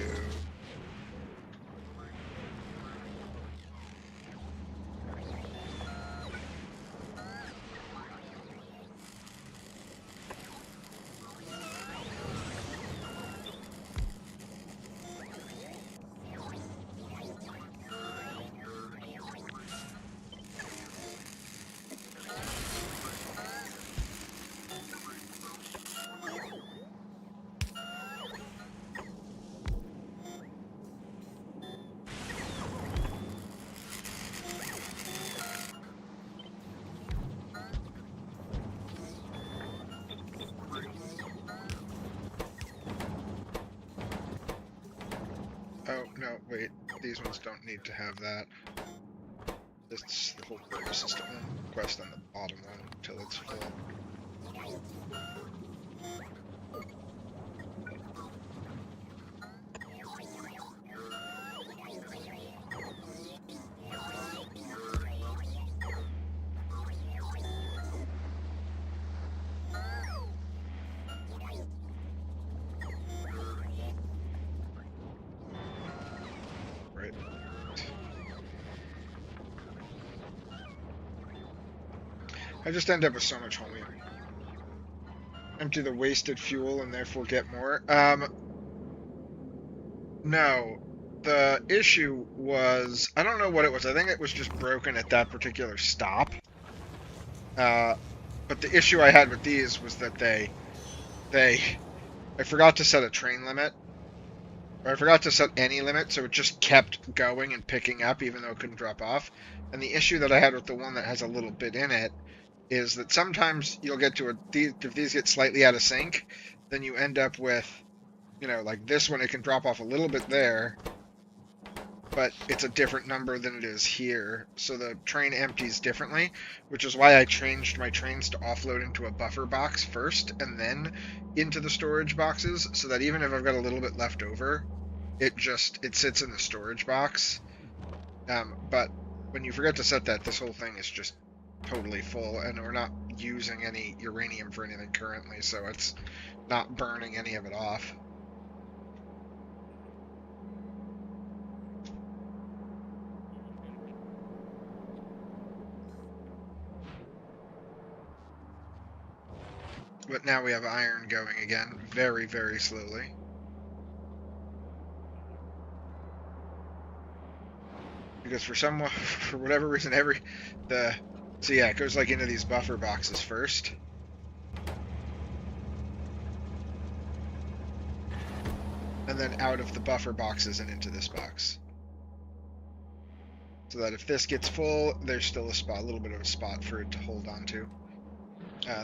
Oh, no, wait. These ones don't need to have that. This, the whole purpose is to only quest on the bottom one until it's full. I just end up with so much holmium. Empty the wasted fuel and therefore get more. No. The issue was, I don't know what it was. I think it was just broken at that particular stop. But the issue I had with these was that I forgot to set a train limit. Or I forgot to set any limit, so it just kept going and picking up even though it couldn't drop off. And the issue that I had with the one that has a little bit in it is that sometimes you'll get to if these get slightly out of sync, then you end up with, you know, like this one, it can drop off a little bit there, but it's a different number than it is here. So the train empties differently, which is why I changed my trains to offload into a buffer box first and then into the storage boxes, so that even if I've got a little bit left over, it sits in the storage box. But when you forget to set that, this whole thing is just totally full, and we're not using any uranium for anything currently, so it's not burning any of it off. But now we have iron going again, very, very slowly. Because for whatever reason, so yeah, it goes like into these buffer boxes first. And then out of the buffer boxes and into this box. So that if this gets full, there's still a little bit of a spot for it to hold on to.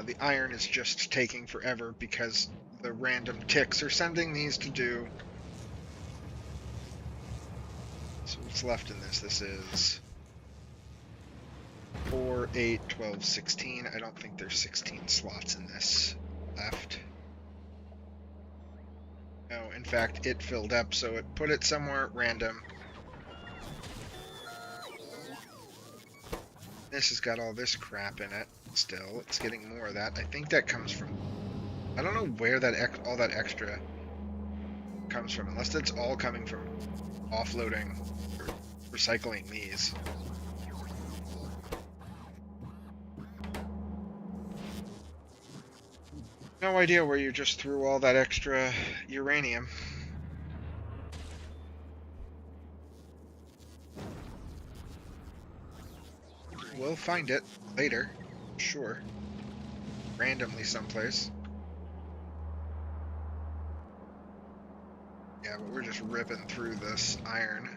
The iron is just taking forever because the random ticks are sending these to do. So what's left in this? This is 4, 8, 12, 16. I don't think there's 16 slots in this left. No, in fact, it filled up, so it put it somewhere random. This has got all this crap in it still. It's getting more of that. I think that comes from... I don't know where all that extra comes from, unless it's all coming from offloading or recycling these. No idea where you just threw all that extra uranium. We'll find it later, sure. Randomly someplace. Yeah, but we're just ripping through this iron.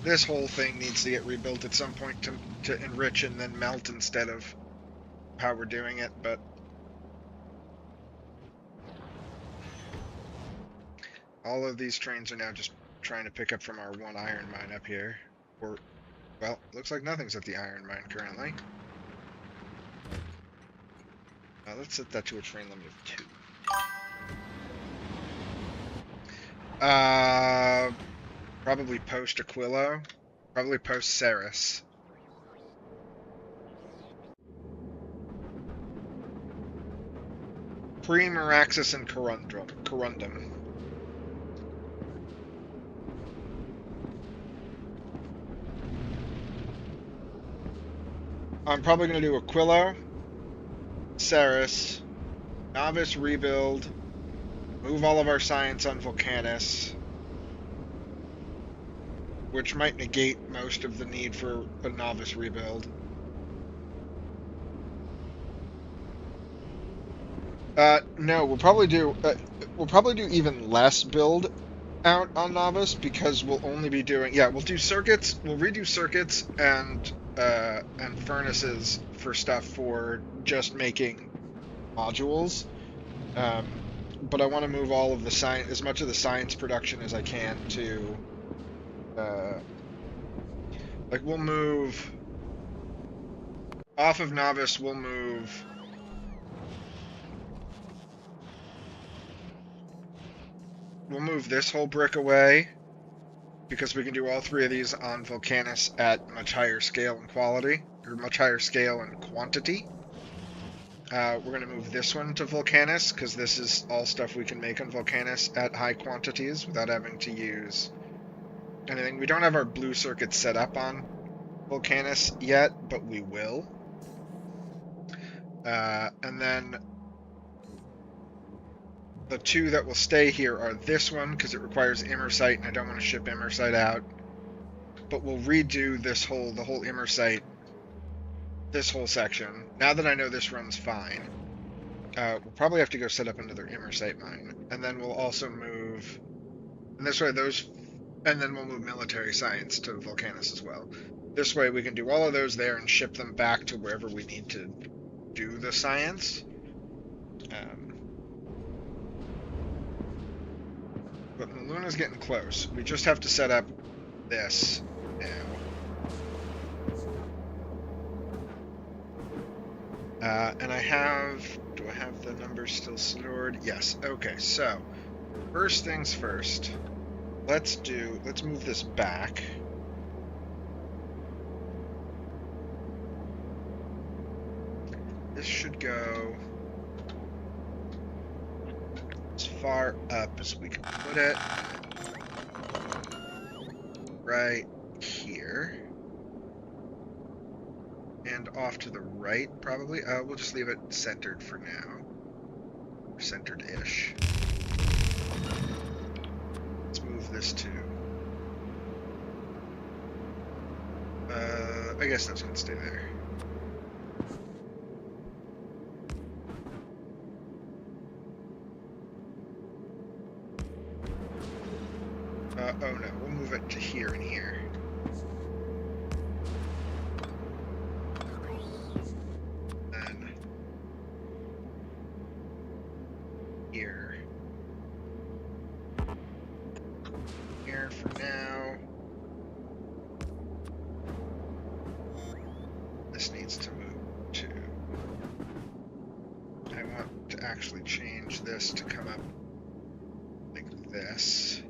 This whole thing needs to get rebuilt at some point to enrich and then melt instead of how we're doing it, but... all of these trains are now just trying to pick up from our one iron mine up here. Or, well, looks like nothing's at the iron mine currently. Let's set that to a train limit of 2. Probably post Aquilo. Probably post Ceres. Pre-Meraxis and Corundum. I'm probably going to do Aquilo, Ceres, Novice rebuild, move all of our science on Vulcanus, which might negate most of the need for a Novice rebuild. No, we'll probably do even less build out on Novice, because we'll only be doing, we'll do circuits, we'll redo circuits and furnaces for stuff for just making modules. But I want to move all of the as much of the science production as I can to, like, we'll move off of Novice, we'll move this whole brick away, because we can do all 3 of these on Vulcanus at much higher scale and quality, or much higher scale and quantity. We're going to move this one to Vulcanus, because this is all stuff we can make on Vulcanus at high quantities without having to use anything. We don't have our blue circuits set up on Vulcanus yet, but we will. And then the two that will stay here are this one, because it requires Immersite, and I don't want to ship Immersite out. But we'll redo the whole Immersite, this whole section. Now that I know this runs fine, we'll probably have to go set up another Immersite mine. And then we'll also move, and this way and then we'll move military science to Vulcanus as well. This way we can do all of those there and ship them back to wherever we need to do the science. But Muluna's getting close. We just have to set up this now. And do I have the numbers still stored? Yes. Okay, so first things first. Let's move this back. This should go as far up as we can put it. Right here. And off to the right, probably. We'll just leave it centered for now. Centered-ish. Let's move this to... I guess that's going to stay there. Oh no, we'll move it to here and here. Then here. Here for now. This needs to move to... I want to actually change this to come up like this.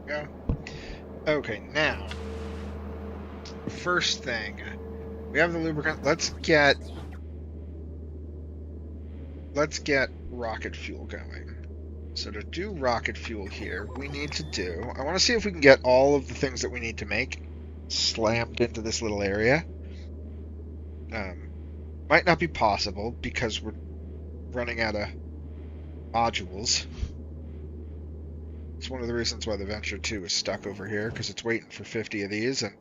Go. Okay, now, first thing, we have the lubricant. Let's get rocket fuel going. So to do rocket fuel here, we need to I want to see if we can get all of the things that we need to make slammed into this little area. Might not be possible because we're running out of modules. It's one of the reasons why the Venture 2 is stuck over here, because it's waiting for 50 of these, and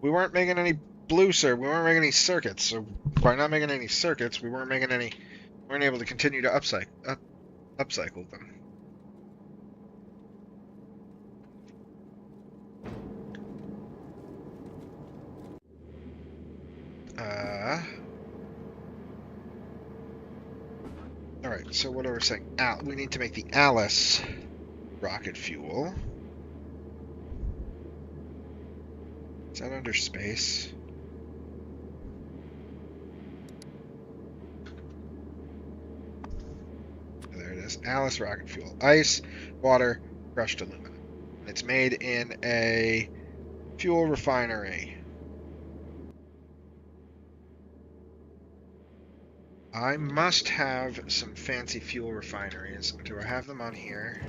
we weren't making any we weren't making any circuits, so by not making any circuits, we weren't able to continue to upcycle them. Alright, so what are we saying? We need to make the Alice rocket fuel. Is that under space? There it is. Alice rocket fuel. Ice, water, crushed aluminum. It's made in a fuel refinery. I must have some fancy fuel refineries. Do I have them on here?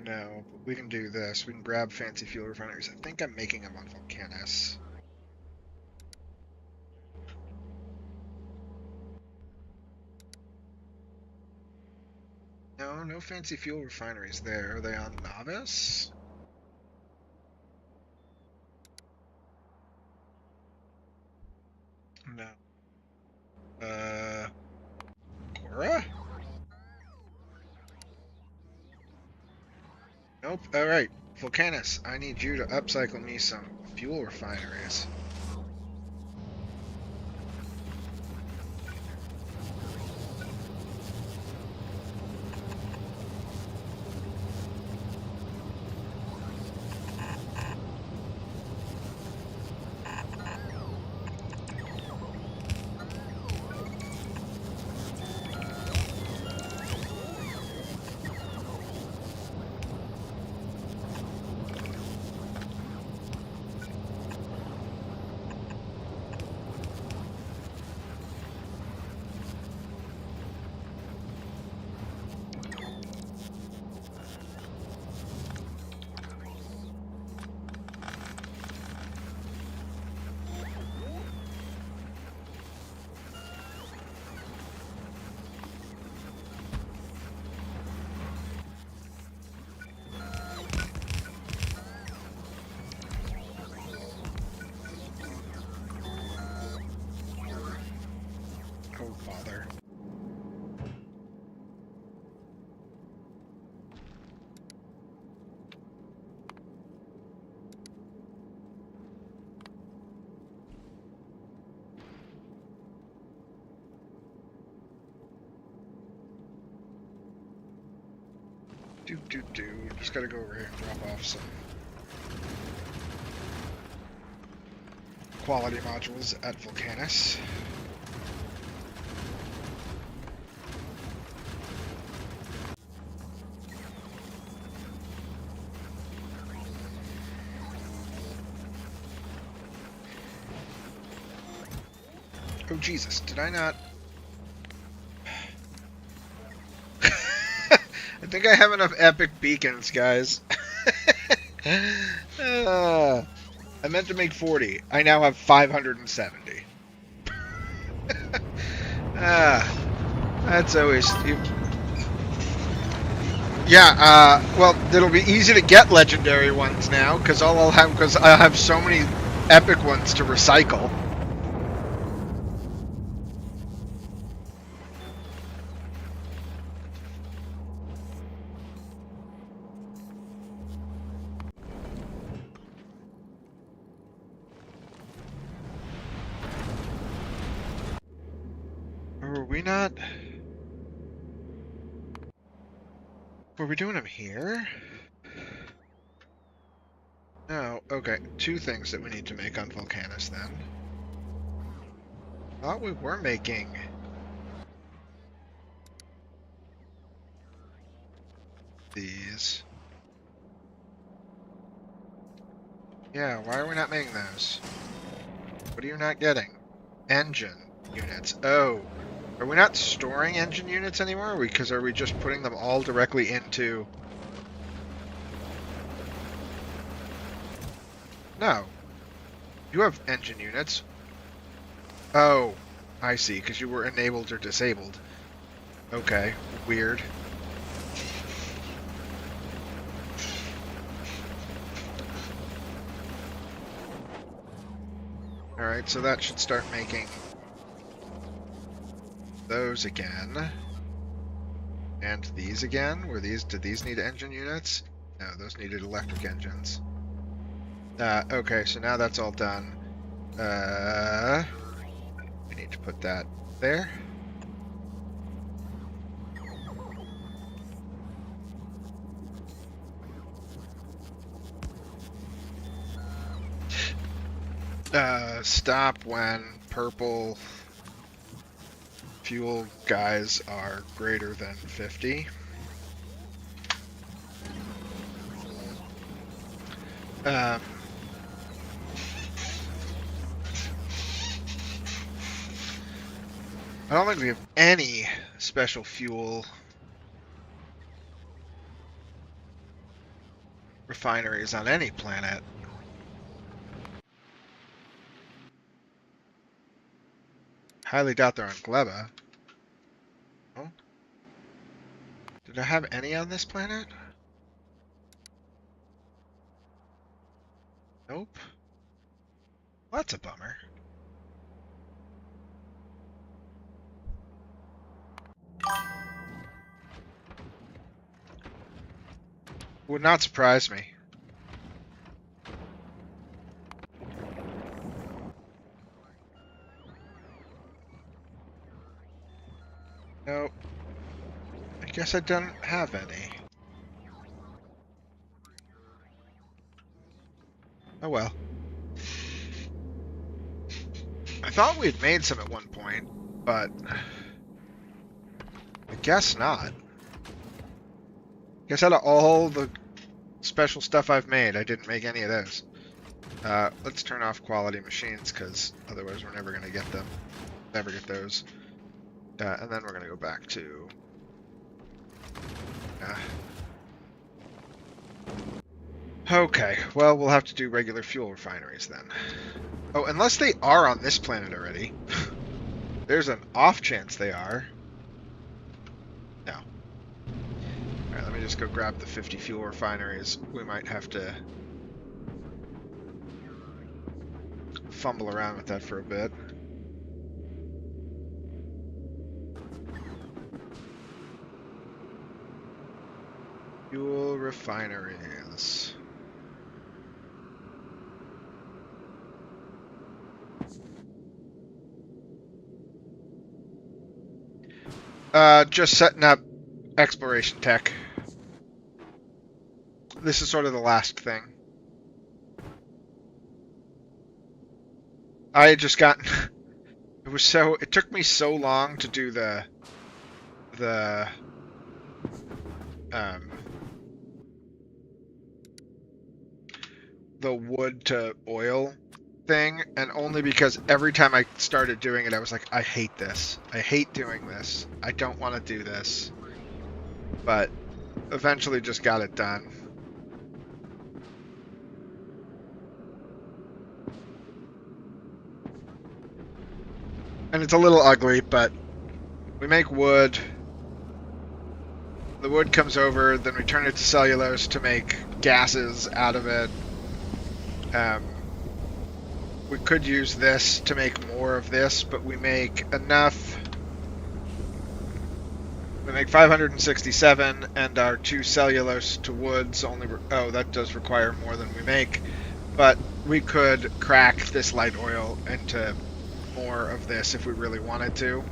No, but we can do this. We can grab fancy fuel refineries. I think I'm making them on Vulcanus. No fancy fuel refineries there. Are they on Novice? No. Cora? Nope. Alright. Vulcanus, I need you to upcycle me some fuel refineries. bother. Just gotta go over here and drop off some quality modules at Vulcanus. Oh Jesus, did I not? I think I have enough epic beacons, guys. I meant to make 40. I now have 570. That's always... Yeah, well, it'll be easy to get legendary ones now, because I'll have so many epic ones to recycle. Were we doing them here? No, okay. 2 things that we need to make on Vulcanus then. Thought we were making these. Yeah, why are we not making those? What are you not getting? Engine units. Oh. Are we not storing engine units anymore? Because are we just putting them all directly into... No. You have engine units. Oh, I see, because you were enabled or disabled. Okay, weird. Alright, so that should start making those again. And these again? Did these need engine units? No, those needed electric engines. Okay, so now that's all done. We need to put that there. Stop when purple fuel guys are greater than 50. I don't think we have any special fuel refineries on any planet. Highly doubt they're on Gleba. Oh. Did I have any on this planet? Nope. Well, that's a bummer. Would not surprise me. Nope. I guess I don't have any. Oh well. I thought we had made some at one point, but I guess not. Guess out of all the special stuff I've made, I didn't make any of those. Let's turn off quality machines, because otherwise we're never going to get them. Never get those. And then we're going to go back to... Okay, well, we'll have to do regular fuel refineries then. Oh, unless they are on this planet already. There's an off chance they are. No. Alright, let me just go grab the 50 fuel refineries. We might have to fumble around with that for a bit. Fuel refineries. Just setting up exploration tech. This is sort of the last thing. I had just gotten... It took me so long to do the wood to oil thing, and only because every time I started doing it, I was like, I hate this. I hate doing this. I don't want to do this. But eventually just got it done. And it's a little ugly, but we make wood. The wood comes over, then we turn it to cellulose to make gases out of it. We could use this to make more of this, but we make enough. We make 567, and our 2 cellulose to woods only... Oh, that does require more than we make. But we could crack this light oil into more of this if we really wanted to.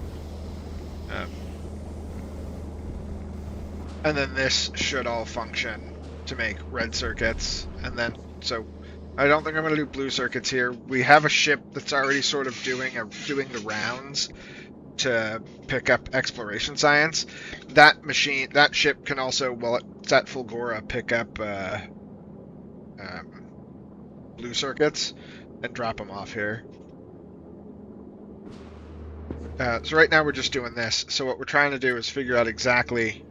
And then this should all function to make red circuits. And then, so I don't think I'm going to do blue circuits here. We have a ship that's already sort of doing the rounds to pick up exploration science. That ship can also, while it's at Fulgora, pick up blue circuits and drop them off here. So right now we're just doing this. So what we're trying to do is figure out exactly,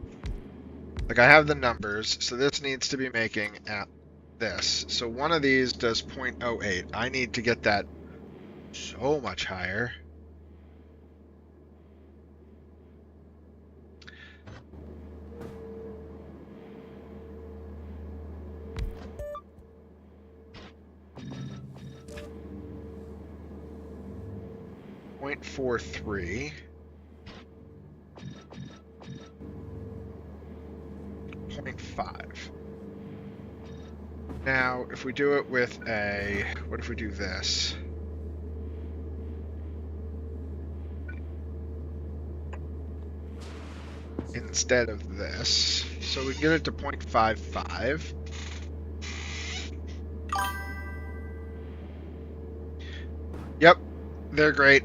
like I have the numbers, so this needs to be making at this. So one of these does 0.08. I need to get that so much higher. .43. 0.5. Now, if we do it with a... What if we do this? Instead of this. So we get it to 0.55. Yep, they're great.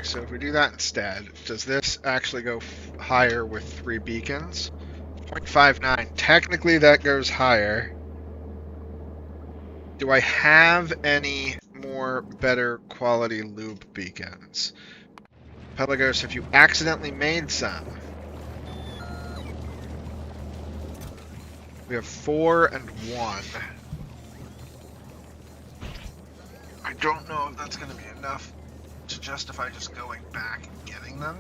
So if we do that instead, does this actually go higher with 3 beacons? 0.59. Technically that goes higher. Do I have any more better quality lube beacons? Pelagos, have you accidentally made some? We have 4 and 1. I don't know if that's going to be enough to justify just going back and getting them.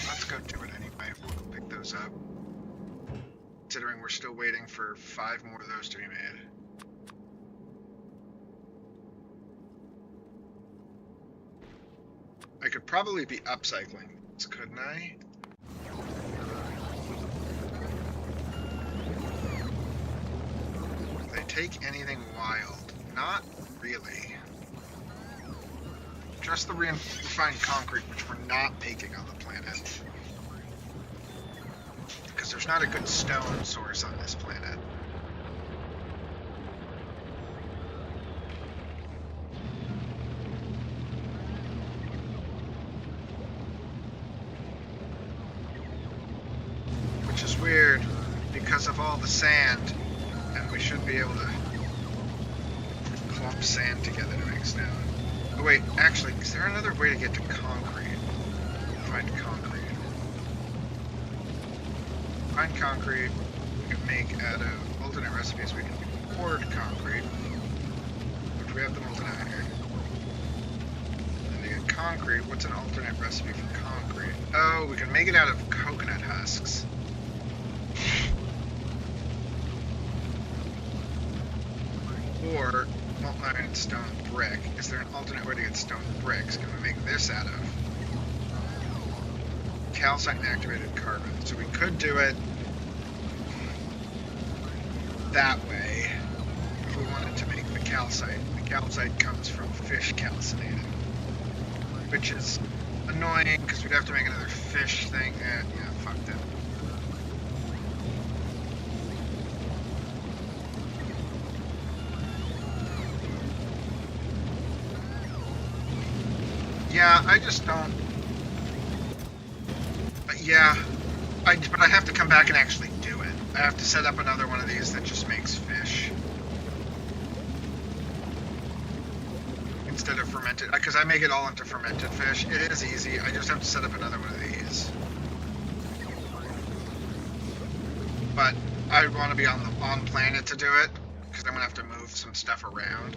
Let's go do it anyway. We'll pick those up. Considering we're still waiting for 5 more of those to be made. I could probably be upcycling this, couldn't I? Do they take anything wild? Not really. Just the refined concrete, which we're not making on the planet. Because there's not a good stone source on this planet. Which is weird, because of all the sand, and we should be able to clump sand together to make stone. Oh wait, actually, is there another way to get to concrete? Find concrete. Find concrete, we can make out of alternate recipes, we can do poured concrete. we have the molten iron. And to get concrete, what's an alternate recipe for concrete? Oh, we can make it out of coconut husks. Or molten iron and stone brick. Is there an alternate way to get stone bricks? Can we make this out of calcite and activated carbon? So we could do it that way if we wanted to make the calcite. The calcite comes from fish calcinated, which is annoying because we'd have to make another fish thing. Yeah, fuck that. Yeah, I just don't. But I have to come back and actually do it. I have to set up another one of these that just makes fish instead of fermented, because I make it all into fermented fish. It is easy. I just have to set up another one of these. But I want to be on planet to do it because I'm gonna have to move some stuff around.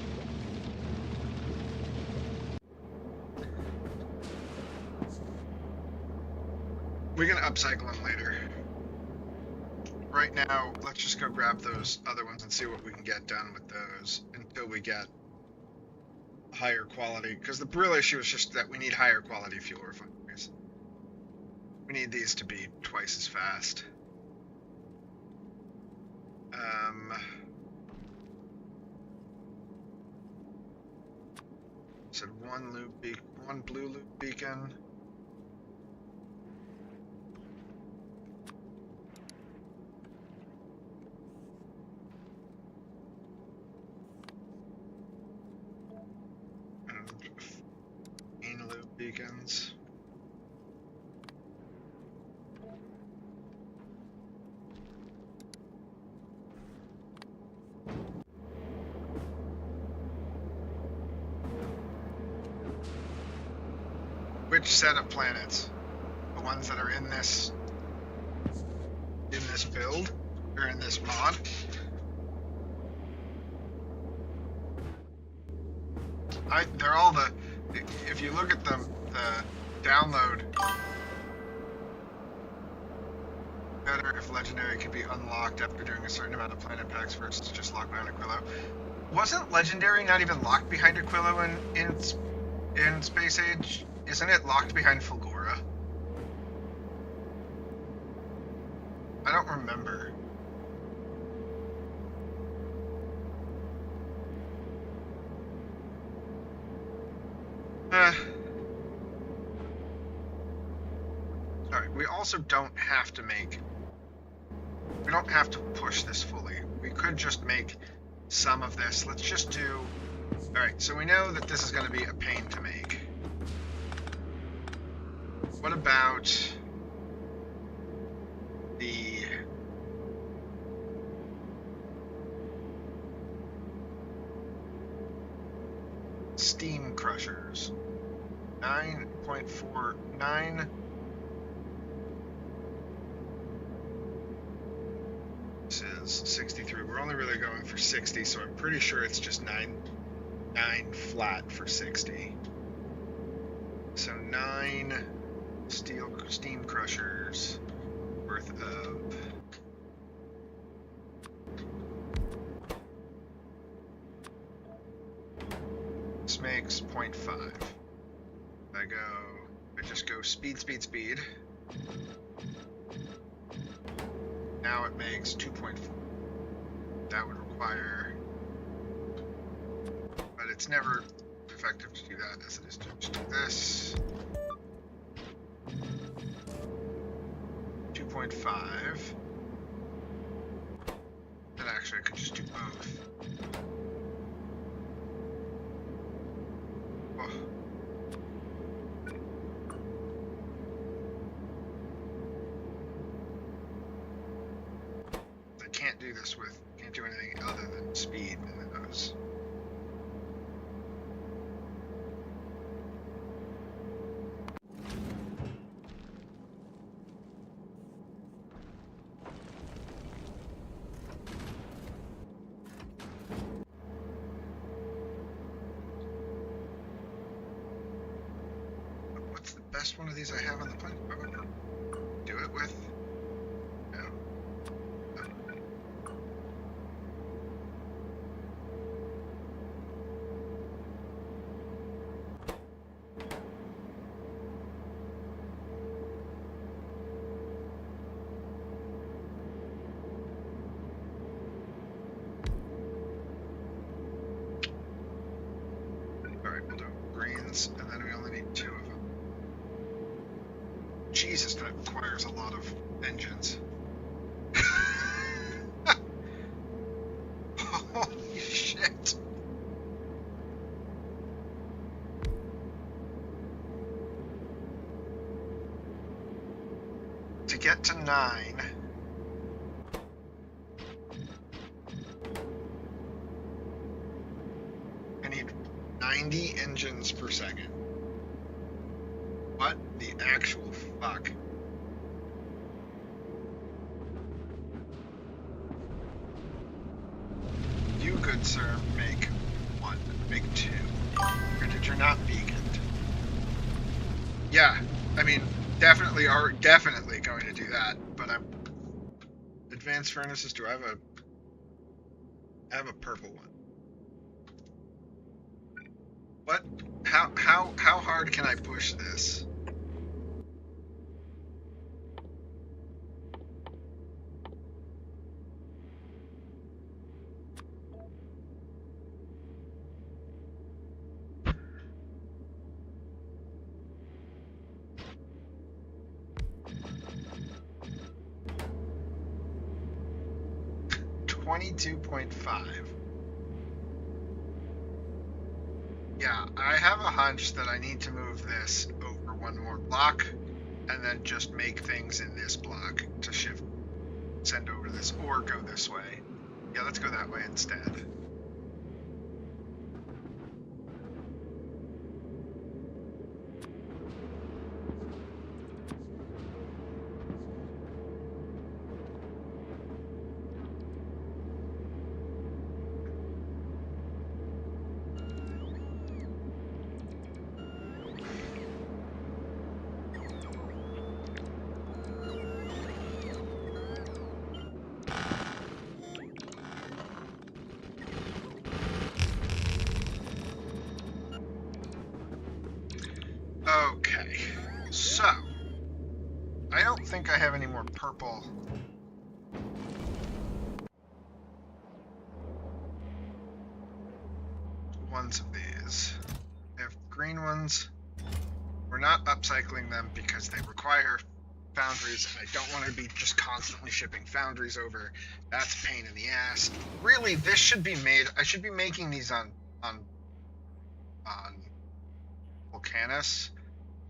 We can upcycle them later. Right now, let's just go grab those other ones and see what we can get done with those until we get higher quality. Because the real issue is just that we need higher quality fuel refineries. We need these to be twice as fast. Said one blue loop beacon. Loop beacons. Which set of planets? The ones that are in this build or in this mod? They're all the. If you look at the download, better if legendary could be unlocked after doing a certain amount of planet packs versus just locked behind Aquilo. Wasn't legendary not even locked behind Aquilo in Space Age? Isn't it locked behind Fulgora? I don't remember. Alright, we also don't have to push this fully. We could just make some of this. Let's just do... Alright, so we know that this is going to be a pain to make. What about the... steam crushers? 9.49. This is 63. We're only really going for 60, so I'm pretty sure it's just 9 flat for 60. So 9 steam crushers worth of... This makes 0.5. I just go speed. Now it makes 2.4. That would require, but it's never effective to do that as it is to just do this. 2.5. Then actually I could just do both. Oh. Can't do anything other than speed in those. It's the best one of these I have on the planet. Do it with. No. No. Alright, we'll do greens, and then we only need 2 of them. Jesus, that requires a lot of engines. Holy shit. To get to 9. I need 90 engines per second. What the actual fuck? You, good sir, make 1. Make 2. Granted, you're not vegan. Yeah, I mean, definitely going to do that, but I'm... Advanced furnaces, do I have a purple one. What? How hard can I push this? $22.5. Yeah, I have a hunch that I need to move this over 1 more block and then just make things in this block to send over this, or go this way. Yeah, let's go that way instead. Okay, so I don't think I have any more purple. Ones of these. I have green ones. We're not upcycling them because they require foundries. I don't want to be just constantly shipping foundries over. That's a pain in the ass. Really, this should be made. I should be making these on Volcanus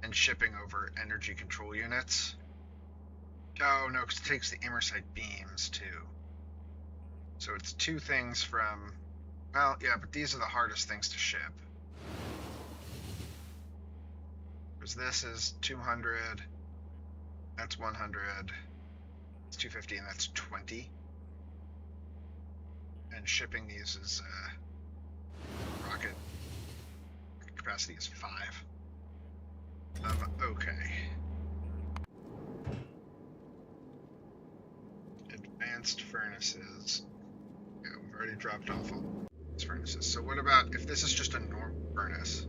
and shipping over energy control units. Oh no, because it takes the Immersite beams too. So it's 2 things from. Well, yeah, but these are the hardest things to ship. Because this is 200, that's 100, it's 250, and that's 20. And shipping these is, rocket capacity is 5. Okay. Advanced furnaces. Yeah, we've already dropped off all these furnaces. So what about if this is just a normal furnace?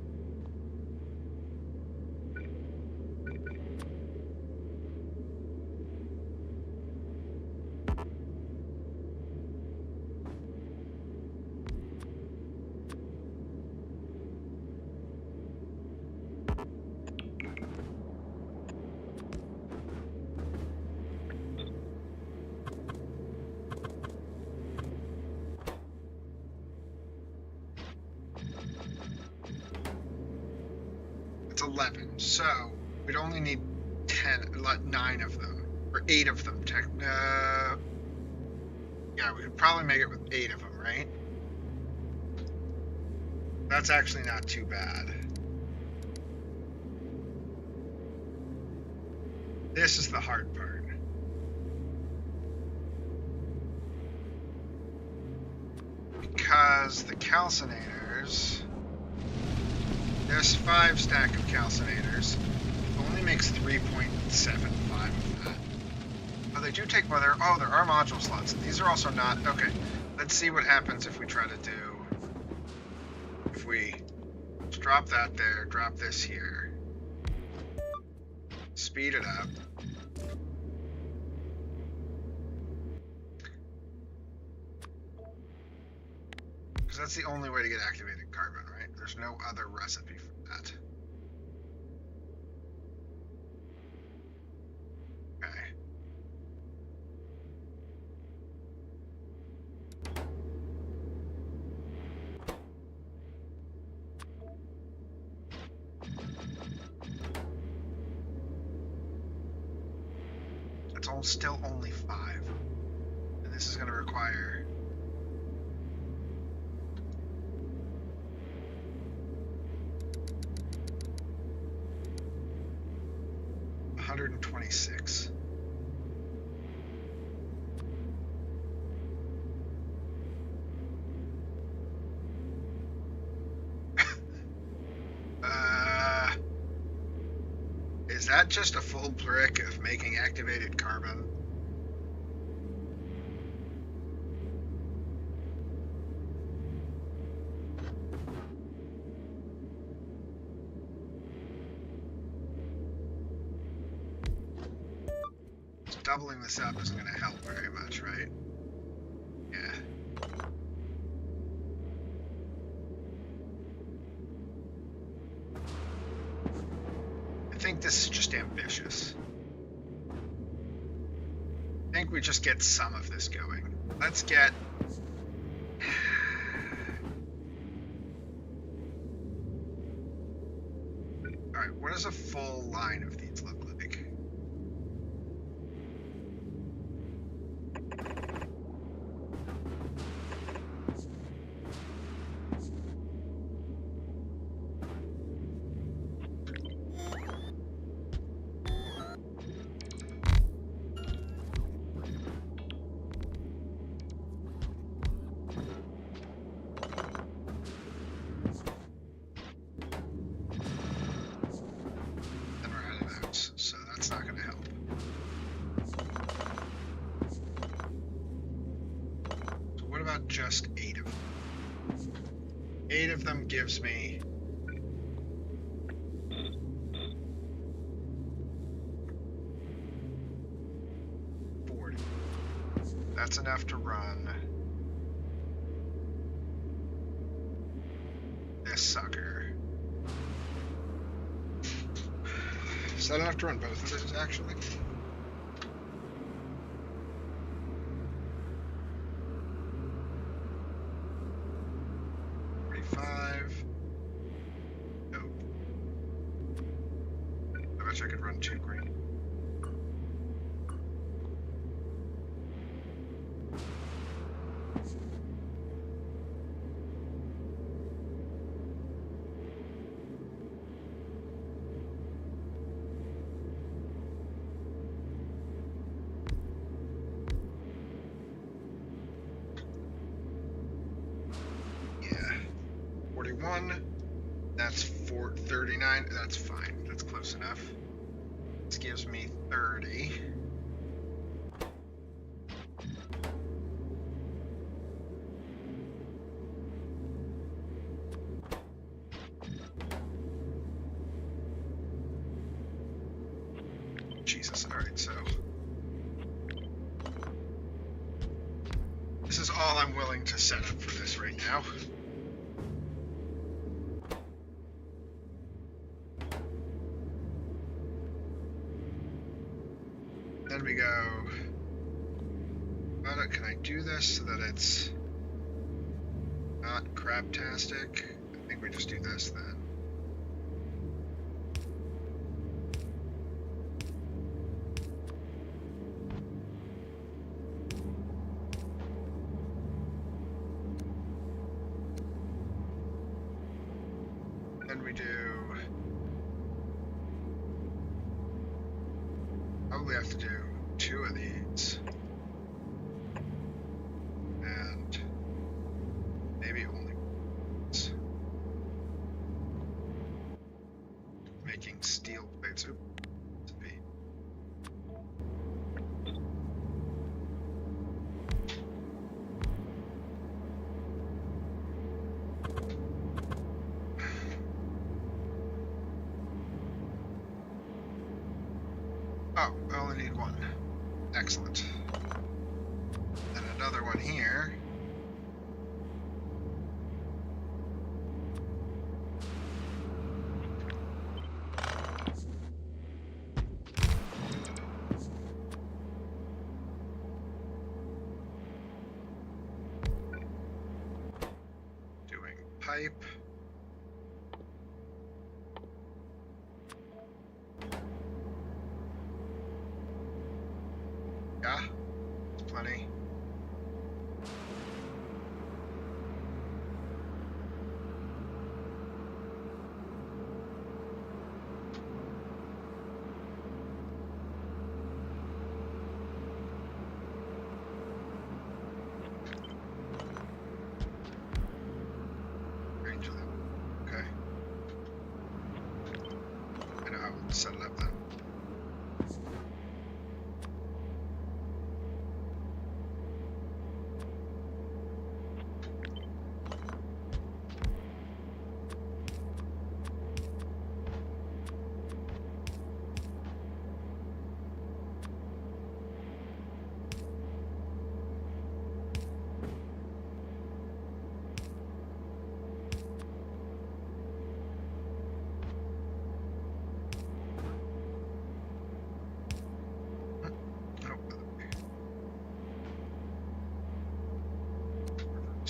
It's 11, so we'd only need 9 of them, or 8 of them. Yeah, we could probably make it with 8 of them, right? That's actually not too bad. This is the hard part. Because the calcinators, there's 5 stack of calcinators, only makes 3.75 of that. Oh, they do take weather. Oh, there are module slots. These are also not... Okay, let's see what happens if we try to do... If we drop that there, drop this here. Speed it up. Because that's the only way to get activated carbon, right? There's no other recipe for that. Okay. It's all still only 5. And this is going to require... $126. Is that just a full brick of making activated carbon? Doubling this up isn't going to help very much, right? Yeah. I think this is just ambitious. I think we just get some of this going. Let's get... Alright, what does a full line of these look like? Just 8 of them. 8 of them gives me $40. That's enough to run this sucker. Is that enough to run both of those, actually? Nope. I bet you I could run 2 green. That's 439. That's fine. That's close enough. This gives me 30. Jesus. All right. So this is all I'm willing to set up for this right now. Then we go, can I do this so that it's not craptastic? I think we just do this then. Then we do... Probably have to do 2 of these. And maybe only once. Making steel plates. Oops. Oh, I only need one. Excellent. And another one here. Doing pipe. Yeah, it's plenty. Range of them. Okay. I know how we'll set it up then.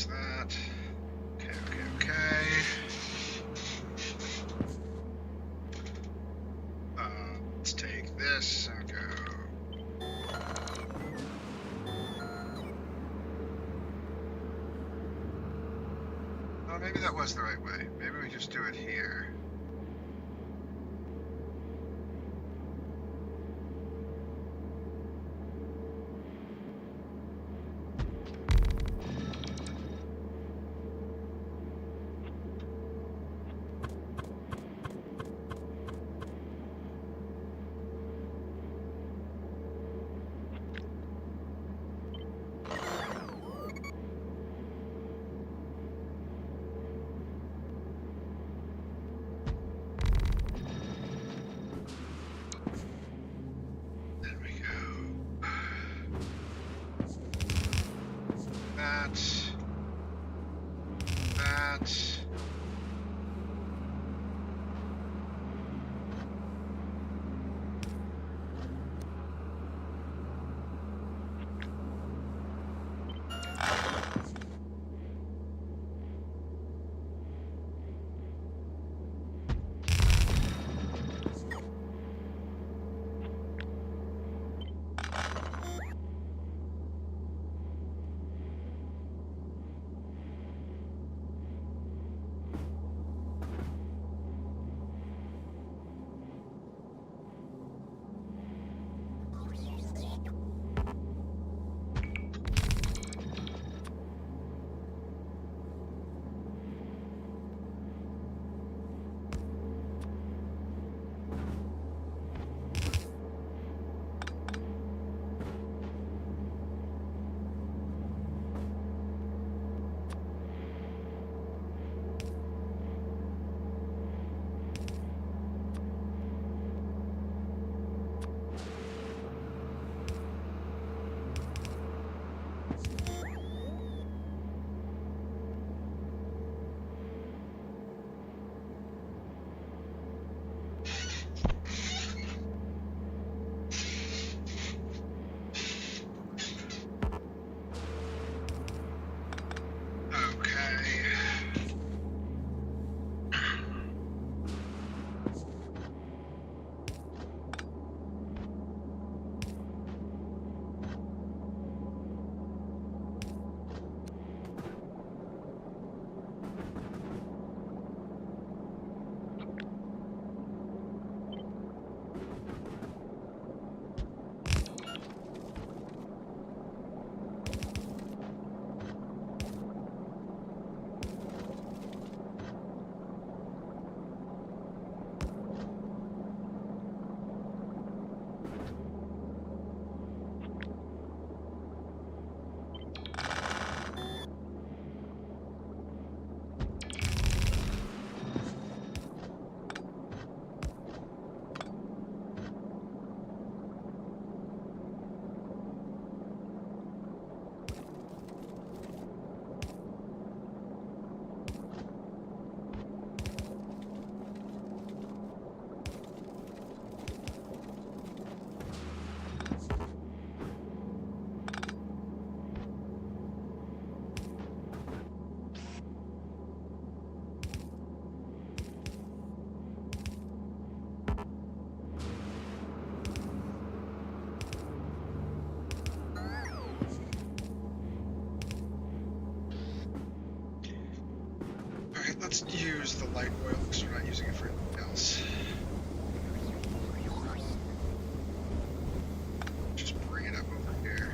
That. Okay. Let's take this and go. Oh, maybe that was the right way. Maybe we just do it here. That. let's use the light oil because we're not using it for anything else. Just bring it up over here.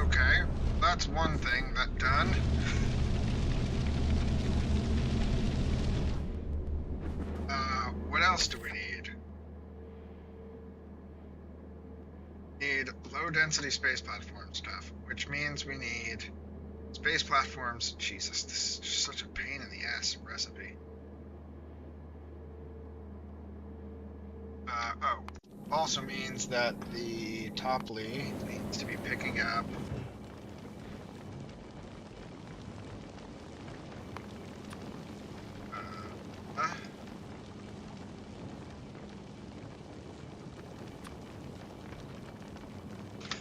Okay, that's one thing that done. What else do we need? Need low density space platform stuff, which means we need space platforms. Jesus, this is just such a pain in the ass recipe. Oh, also means that the Topley needs to be picking up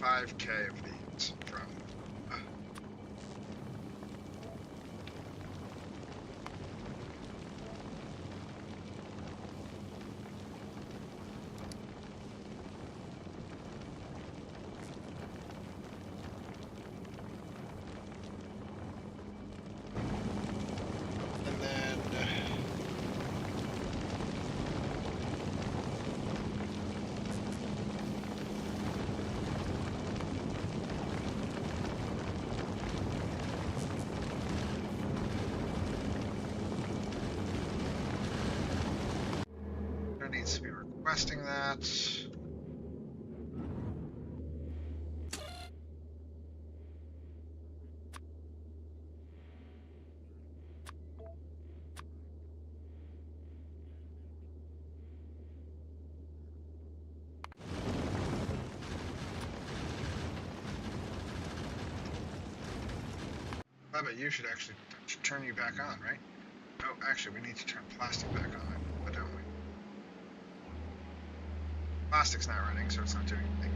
5K of these from and then there needs to be requesting that. I bet you should actually turn you back on, right? Oh, actually, we need to turn plastic back on, but don't we? Plastic's not running, so it's not doing anything.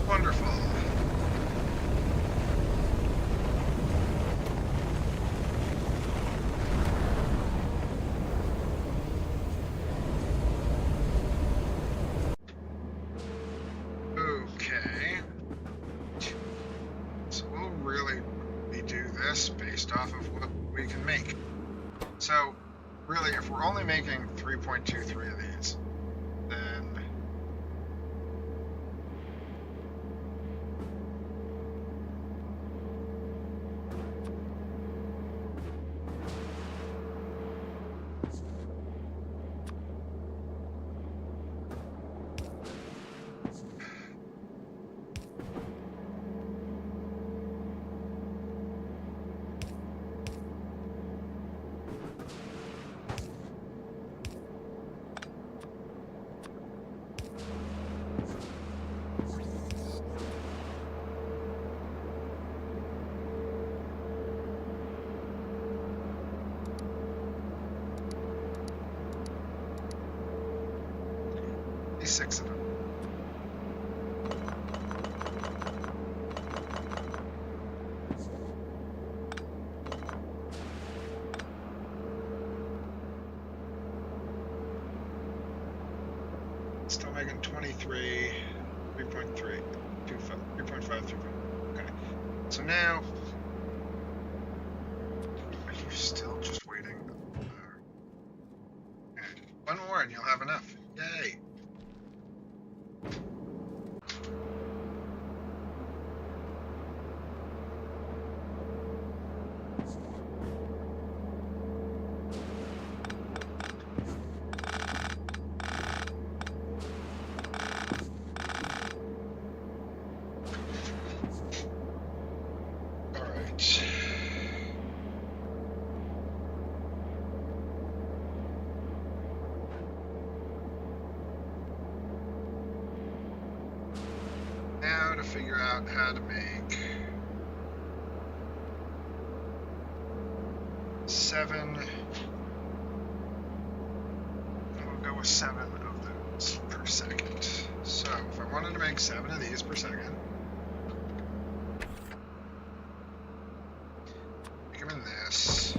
Wonderful. Okay. So we'll really redo this based off of what we can make. So, really, if we're only making 3.23 of these, then 6 of them. Still making 23, 3.3, 3.5, 3.5. Okay. So now, are you still just waiting? Okay. One more and you'll have enough. Yay. Now to figure out how to make 7. We'll go with 7 of those per second. So if I wanted to make 7 of these per second, make them in this.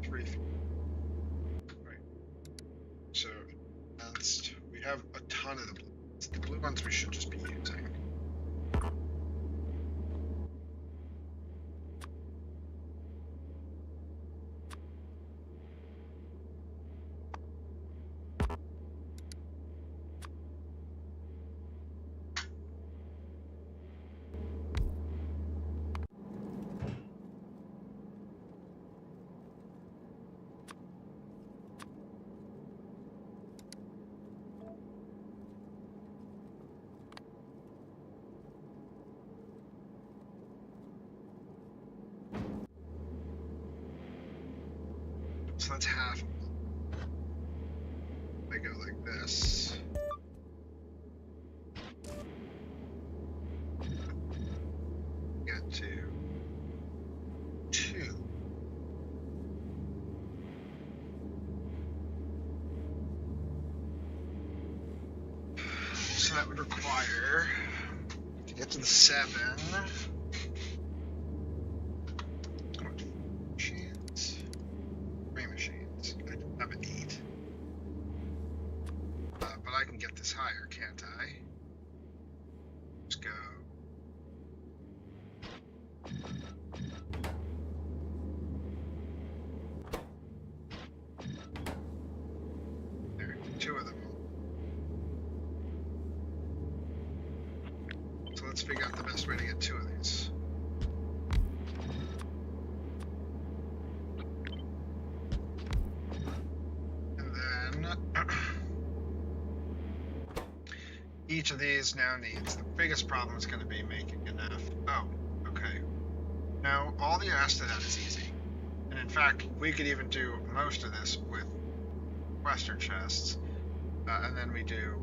Right. So we have a ton of the blue ones. The blue ones we should just be using. So that's half of them. They go like this. Get to 2. So that would require, to get to the 7, machines. 3 machines. I don't have an 8. But I can get this higher, can't I? Let's go. There, 2 of them. So let's figure out the best way to get 2 of these. And then each of these now needs, the biggest problem is going to be making enough. Oh, okay. Now, all the rest of that is easy. And in fact, we could even do most of this with Western chests. And then we do...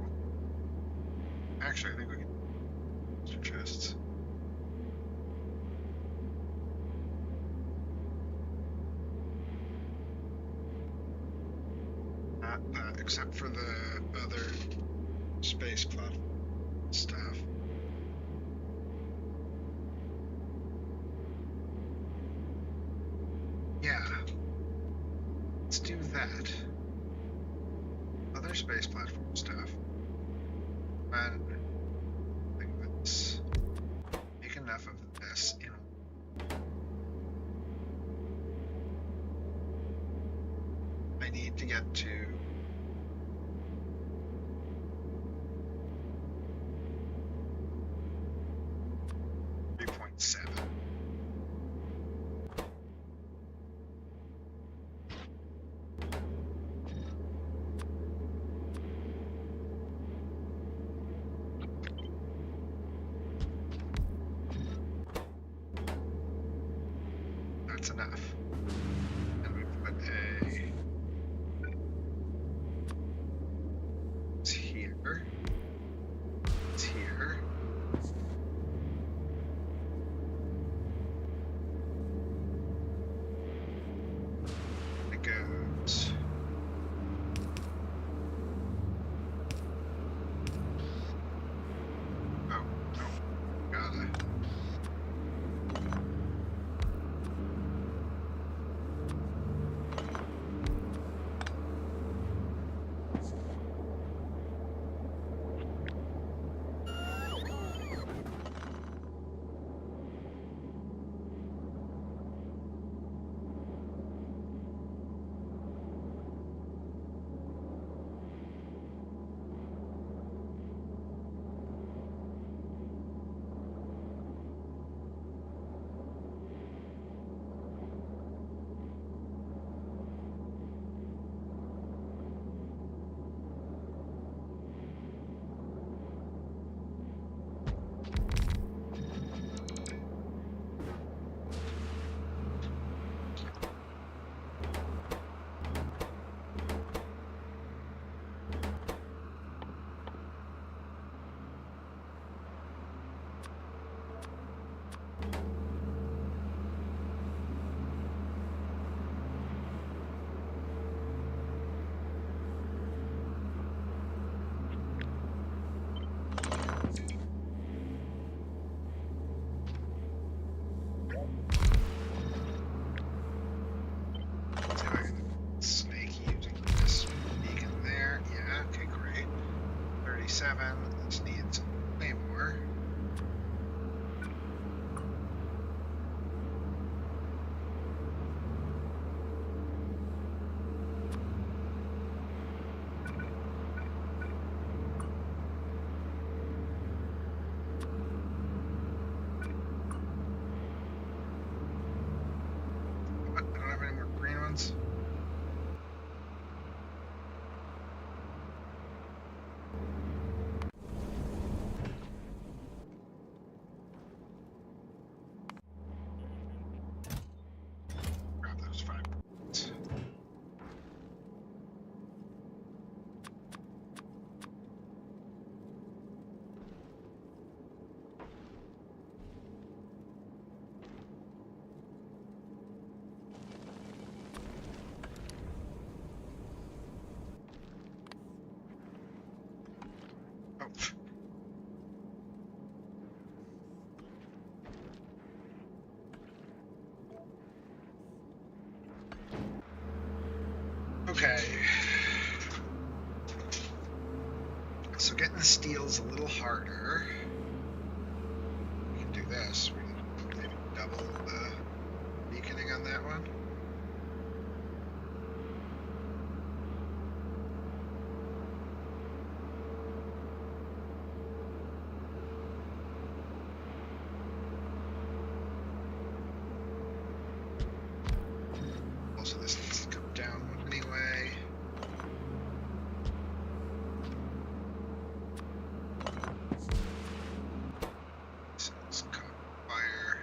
Actually, I think we can do Western chests. Except for the other space platform stuff. Yeah. Let's do that. Other space platform stuff. And let's make enough of this in. I need to get to 7. That's enough. And we put a... It's here. It's here. It goes... Oh, no. Gotta... See if I can snake using this beacon there. Yeah, okay, great. 37. This needs way more. What? I don't have any more green ones. Grab those 5 points. Oh. Okay. So getting the steel's a little harder. We can do this. We can maybe double the beaconing on that one. Also, this needs to come down one anyway. So it's caught fire.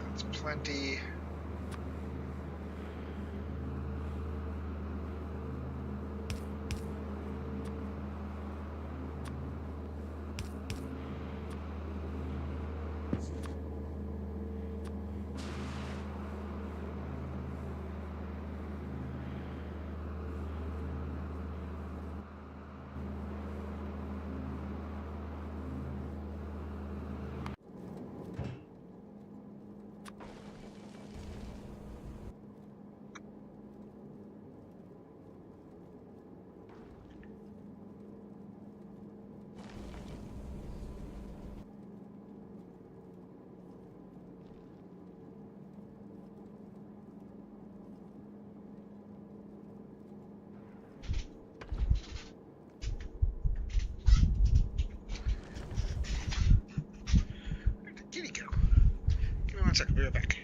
That's plenty. second, we'll be right back.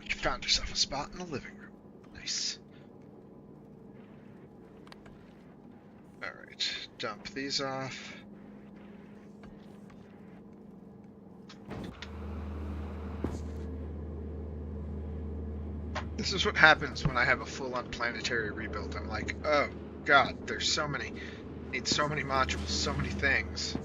You found yourself a spot in the living room. Nice. Alright, dump these off. This is what happens when I have a full-on planetary rebuild. I'm like, oh god, there's so many. Need so many modules, so many things.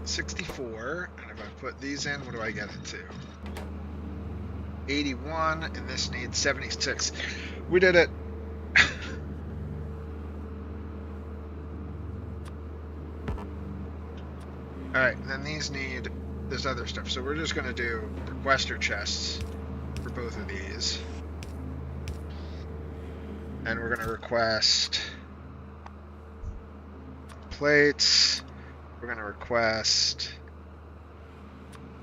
$64, and if I put these in, what do I get it to? 81, and this needs 76. We did it! Alright, and then these need this other stuff, so we're just going to do requester chests for both of these. And we're going to request plates. We're going to request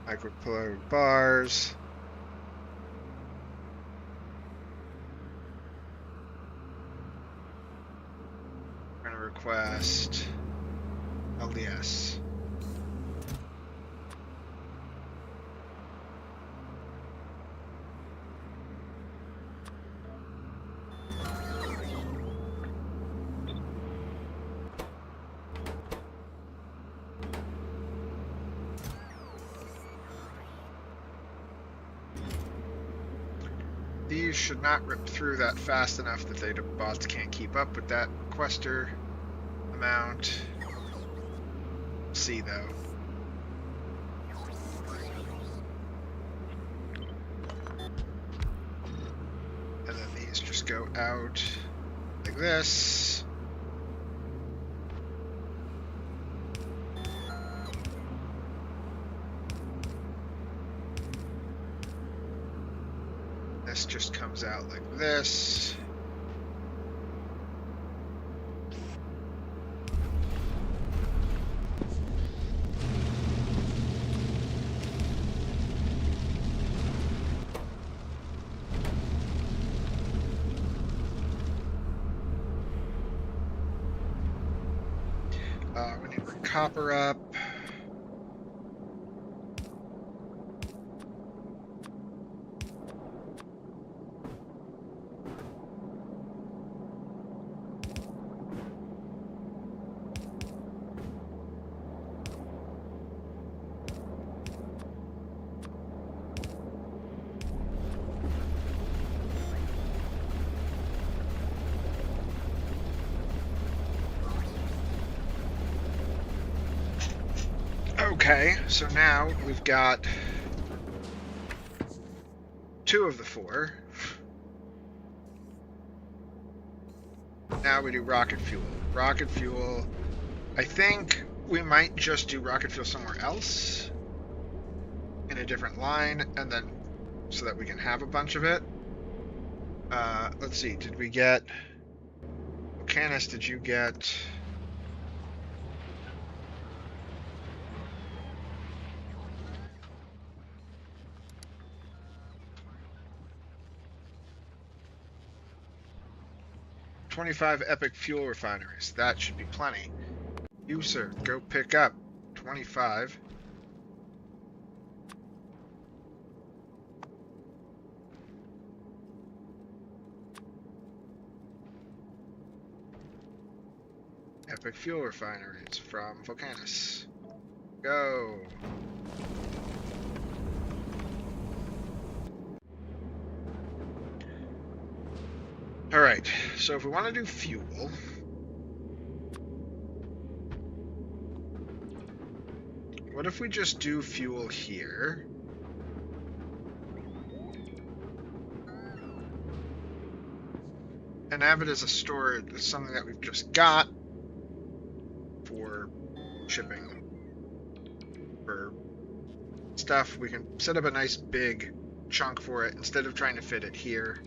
microplug bars. We're going to request LDS. These should not rip through that fast enough that the bots can't keep up with that quester amount. See though. And then these just go out like this. This just comes out like this. We need to bring copper up. Okay, so now we've got 2 of the 4. Now we do rocket fuel. Rocket fuel, I think we might just do rocket fuel somewhere else in a different line, and then so that we can have a bunch of it. Let's see, did we get... Canis, did you get... $25 epic fuel refineries. That should be plenty. You, sir, go pick up 25. Epic fuel refineries from Volcanus. Go! Alright, so if we want to do fuel, what if we just do fuel here? And have it as a storage, as something that we've just got for shipping. For stuff, we can set up a nice big chunk for it instead of trying to fit it here.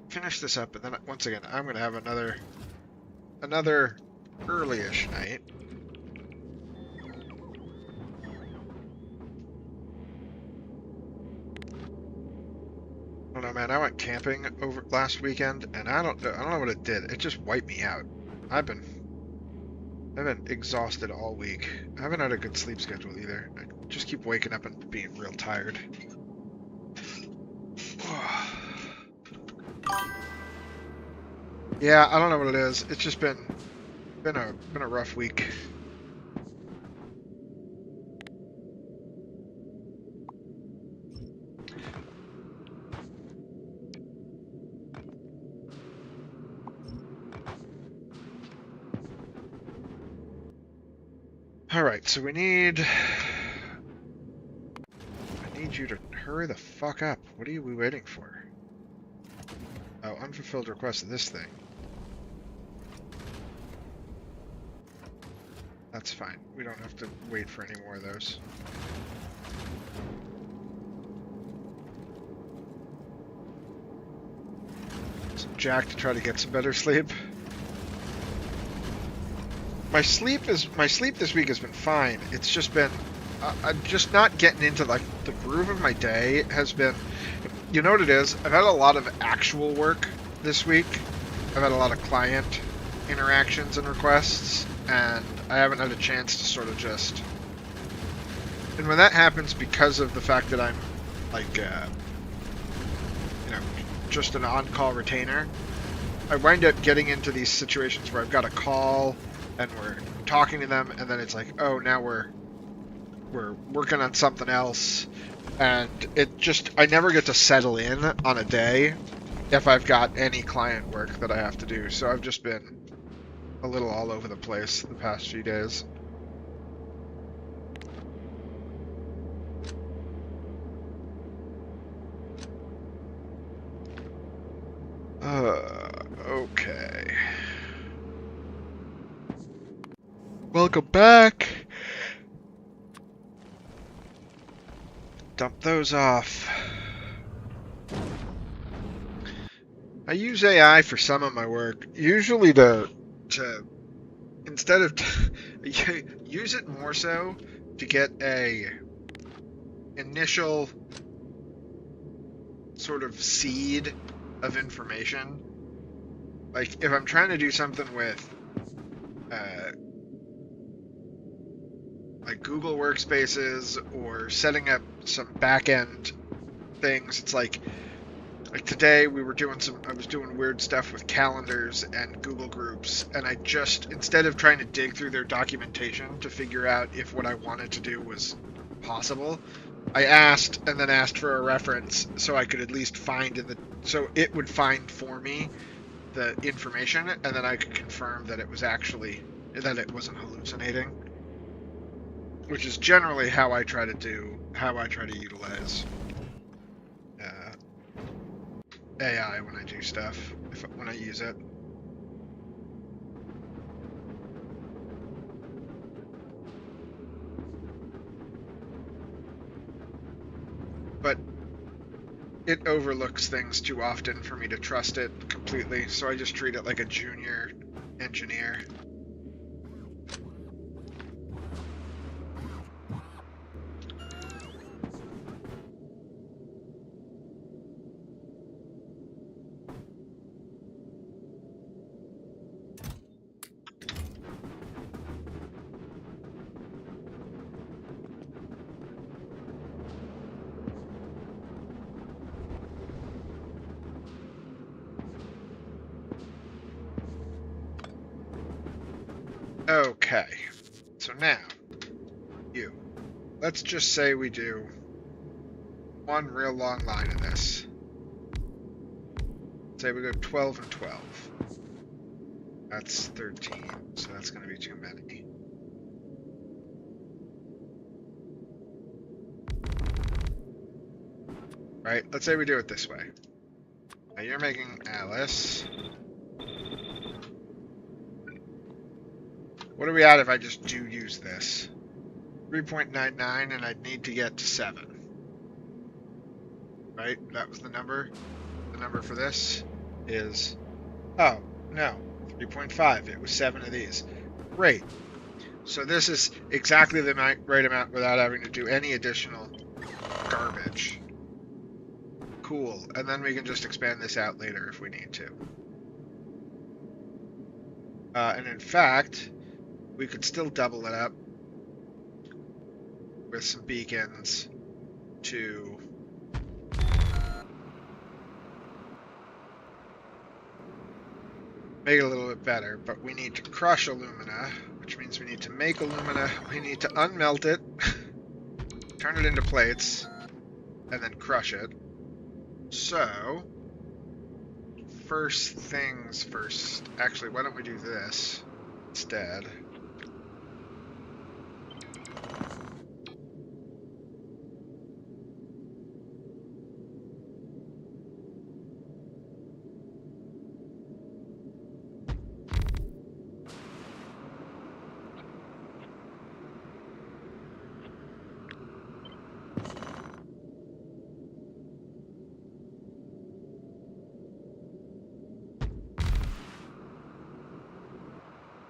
Finish this up, and then once again, I'm going to have another early-ish night. I don't know, man. I went camping over last weekend, and I don't know what it did. It just wiped me out. I've been exhausted all week. I haven't had a good sleep schedule either. I just keep waking up and being real tired. Yeah, I don't know what it is. It's just been a rough week. All right, so I need you to hurry the fuck up. What are we waiting for? Oh, unfulfilled request of this thing. That's fine. We don't have to wait for any more of those. Some Jack to try to get some better sleep. My sleep this week has been fine. It's just been I'm just not getting into like the groove of my day has been. You know what it is? I've had a lot of actual work this week. I've had a lot of client interactions and requests, and I haven't had a chance to sort of just... And when that happens, because of the fact that I'm, like, just an on-call retainer, I wind up getting into these situations where I've got a call, and we're talking to them, and then it's like, oh, now we're working on something else, and I never get to settle in on a day if I've got any client work that I have to do, so I've just been a little all over the place the past few days. Okay. Welcome back! Dump those off. I use AI for some of my work, usually to instead of use it more so to get a initial sort of seed of information. Like if I'm trying to do something with like Google Workspaces or setting up some back-end things, it's like today we were doing I was doing weird stuff with calendars and Google Groups, and I just, instead of trying to dig through their documentation to figure out if what I wanted to do was possible, I asked and then asked for a reference so I could at least find so it would find for me the information, and then I could confirm that it wasn't hallucinating, which is generally how I try to utilize AI when I do stuff, when I use it. But it overlooks things too often for me to trust it completely, so I just treat it like a junior engineer. Okay, so now, let's just say we do one real long line of this. Say we go 12 and 12. That's 13, so that's going to be too many. Right, let's say we do it this way. Now you're making Alice. What are we at if I just do use this? 3.99, and I'd need to get to 7. Right? That was the number. The number for this is... Oh, no. 3.5. It was 7 of these. Great. So this is exactly the right amount without having to do any additional garbage. Cool. And then we can just expand this out later if we need to. And in fact, we could still double it up with some beacons to make it a little bit better, but we need to crush alumina, which means we need to make alumina, we need to unmelt it, turn it into plates, and then crush it. So, first things first. Actually, why don't we do this instead?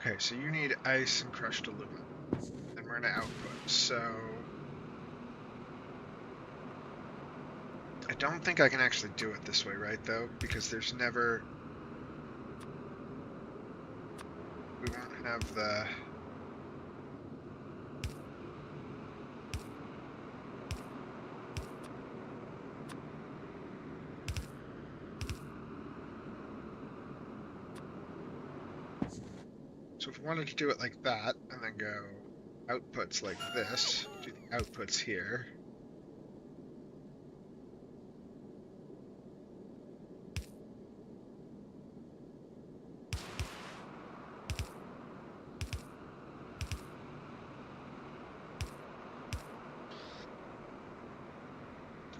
Okay, so you need ice and crushed aluminum. Then we're going to output. So I don't think I can actually do it this way, right, though? Because there's never... We won't have the... So if we wanted to do it like that, and then go outputs like this, do the outputs here.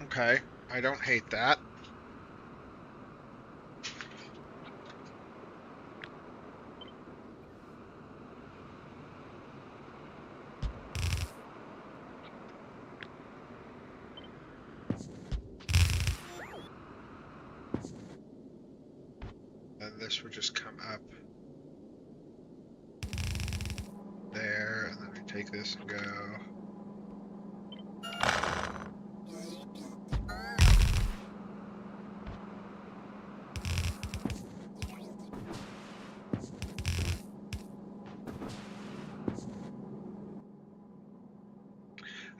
Okay, I don't hate that. And this would just come up there, and then we take this and go...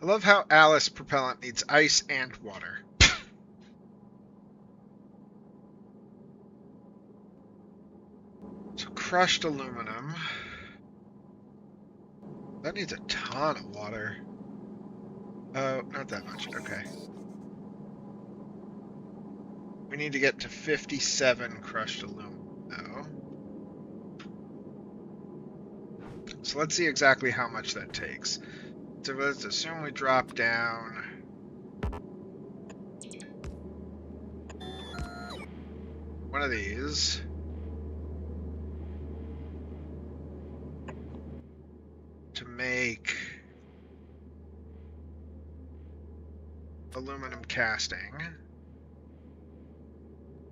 I love how Alice propellant needs ice and water. So crushed aluminum. That needs a ton of water. Oh, not that much. Okay. We need to get to 57 crushed aluminum, though. So let's see exactly how much that takes. So let's assume we drop down one of these. To make aluminum casting.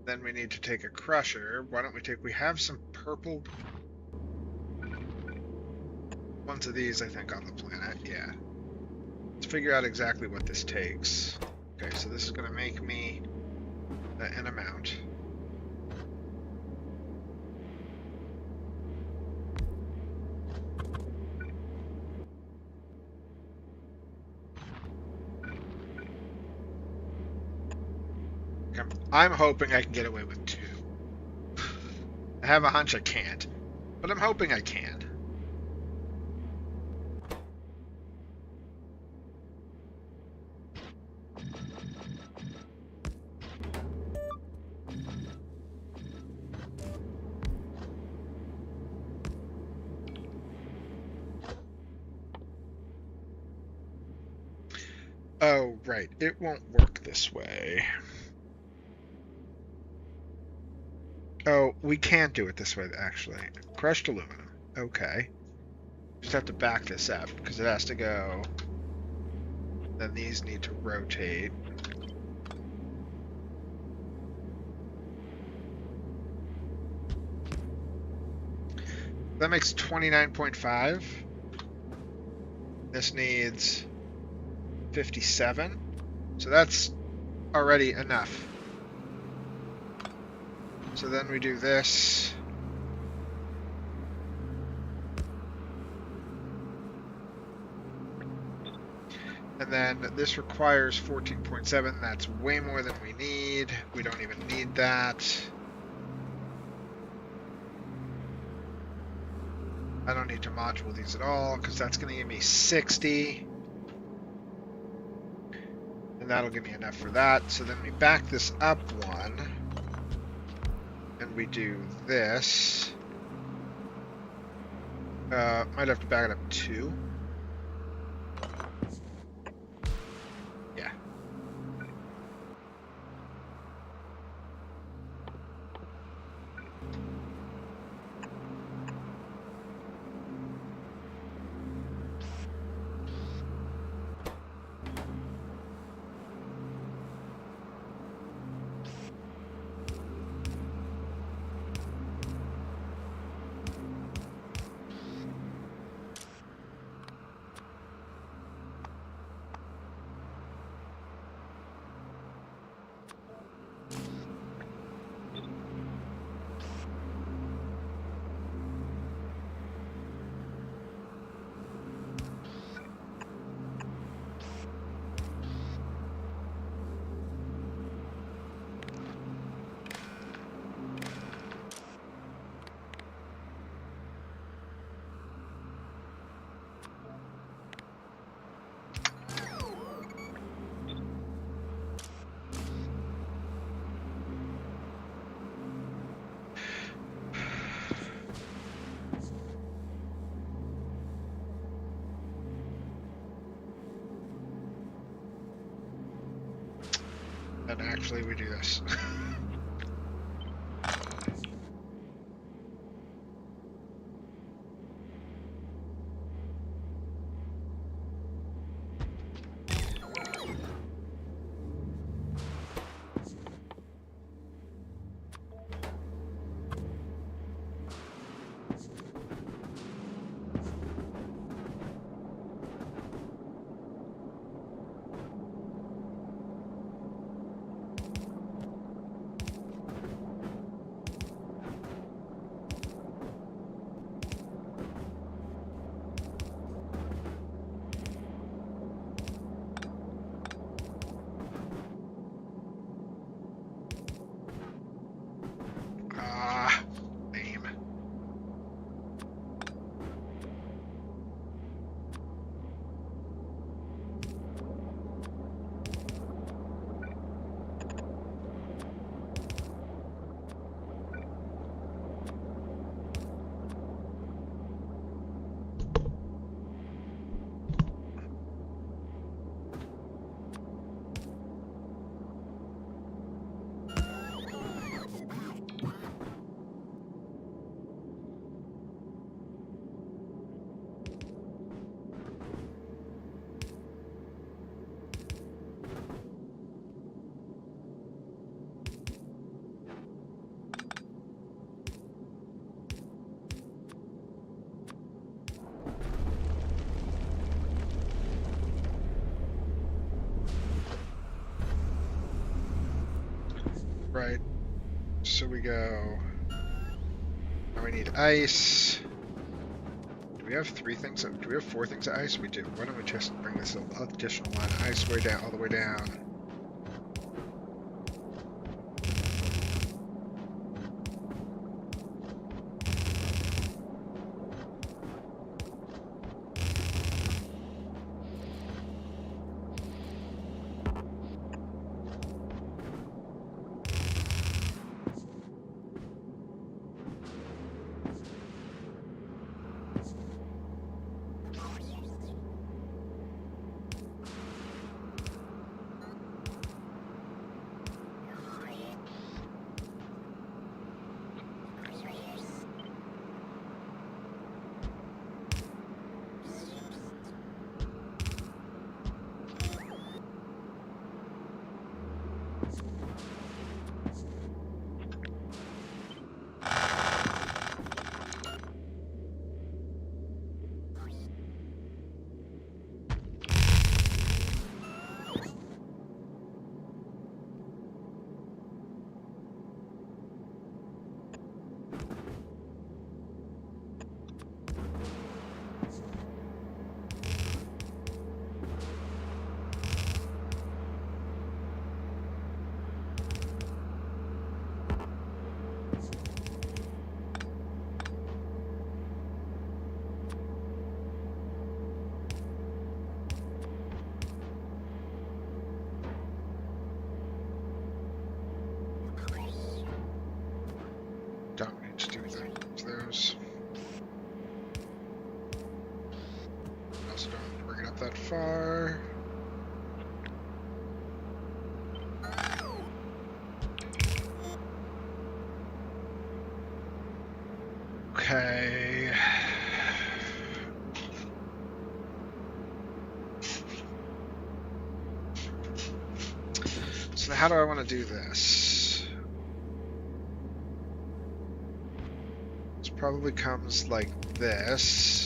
Then we need to take a crusher. Why don't we have some purple ones of these, I think, on the planet. Yeah. Let's figure out exactly what this takes. Okay, so this is going to make me an amount. I'm hoping I can get away with 2. I have a hunch I can't, but I'm hoping I can. Oh, right. It won't work this way. Oh, we can do it this way, actually. Crushed aluminum. Okay. Just have to back this up, because it has to go. Then these need to rotate. That makes 29.5. This needs 57. So that's already enough. So then we do this. And then this requires 14.7. That's way more than we need. We don't even need that. I don't need to module these at all because that's going to give me 60. And that'll give me enough for that. So then we back this up 1. And we do this. Might have to back it up 2. Yeah. And actually we do this. Right. So we go. Now we need ice. Do we have 3 things? Do we have 4 things of ice? We do. Why don't we just bring this additional line of ice way down, all the way down? Don't need to do those. Also don't bring it up that far. Okay. So how do I want to do this? This probably comes like this.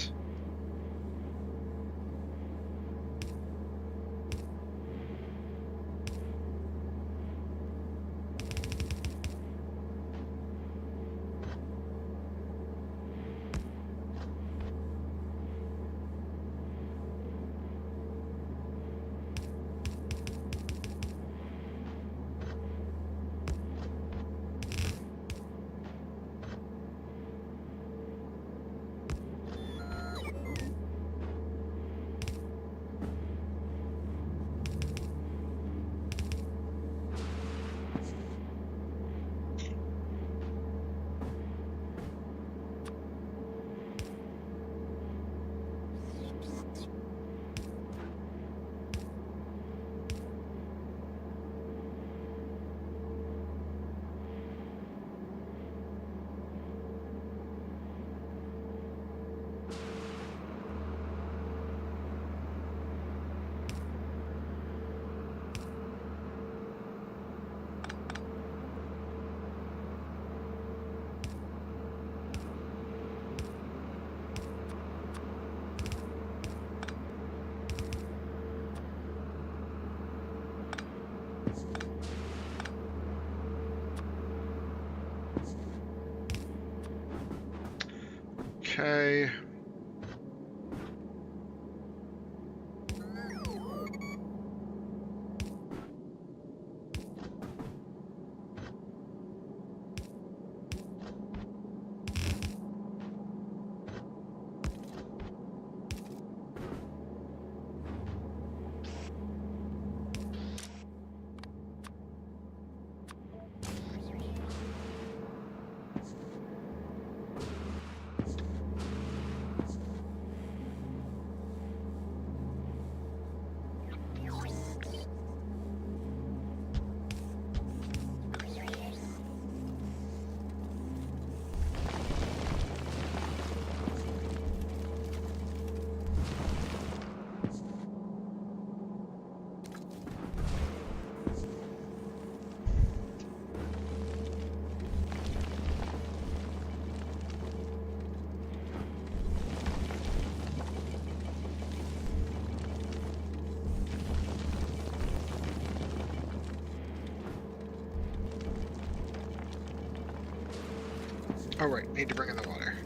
Okay. Oh, right. Need to bring in the water.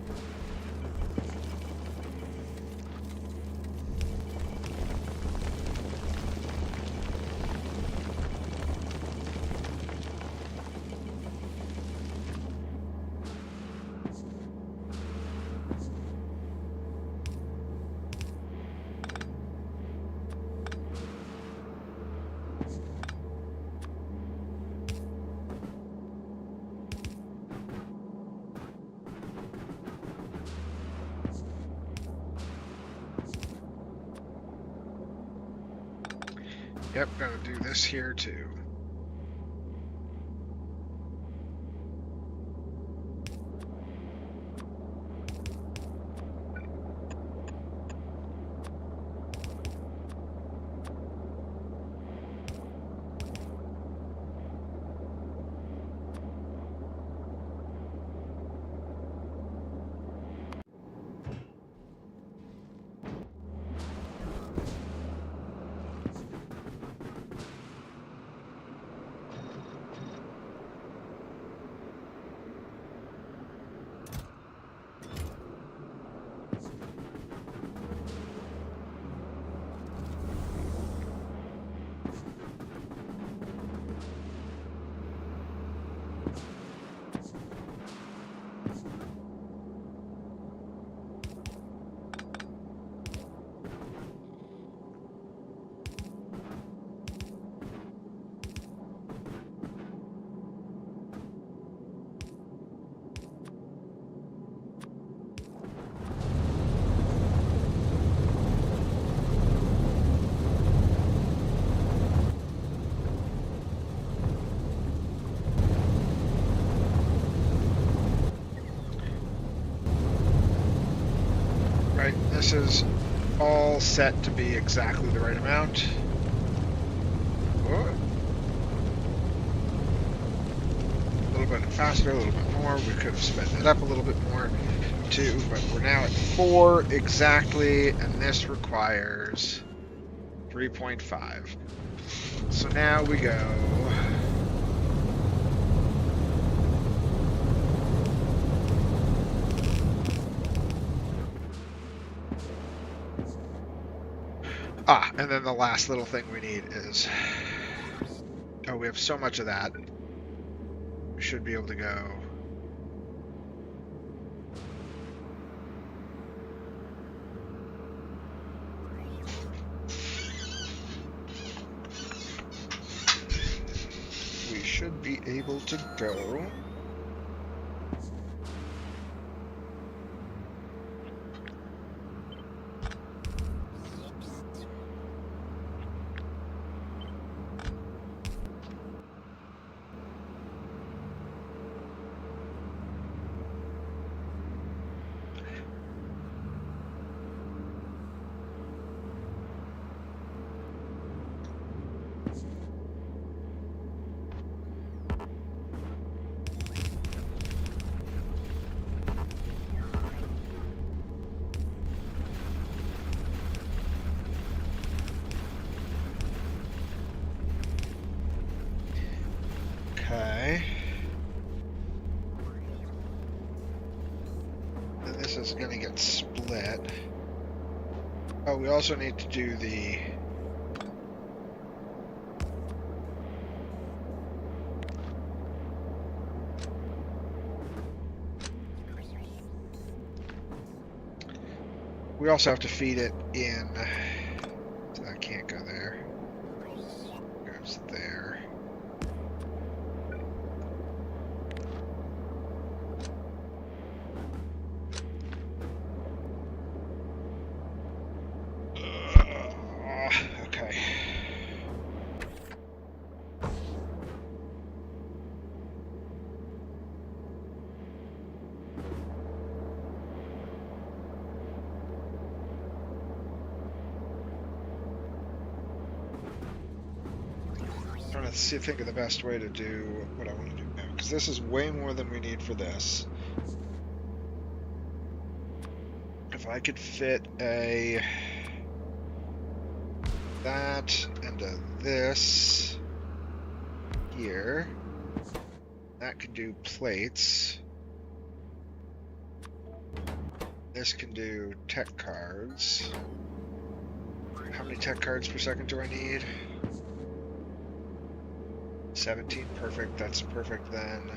Yep, gotta do this here too. Right, this is all set to be exactly the right amount. Whoa. A little bit faster, a little bit more. We could have sped it up a little bit more too, but we're now at 4 exactly, and this requires 3.5. So now we go. Ah, and then the last little thing we need is... Oh, we have so much of that. We should be able to go... We should be able to go... Okay. And this is going to get split. Oh, we also need to do the... We also have to feed it in... So that can't go there. Goes there. Okay. Trying to think of the best way to do what I want to do now, because this is way more than we need for this. If I could fit a... that into this here, that could do plates. this can do tech cards. How many tech cards per second do I need? 17, perfect. That's perfect then.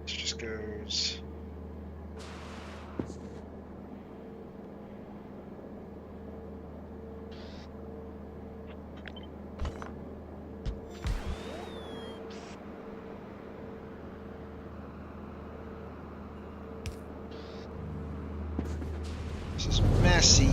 This just goes. This is messy.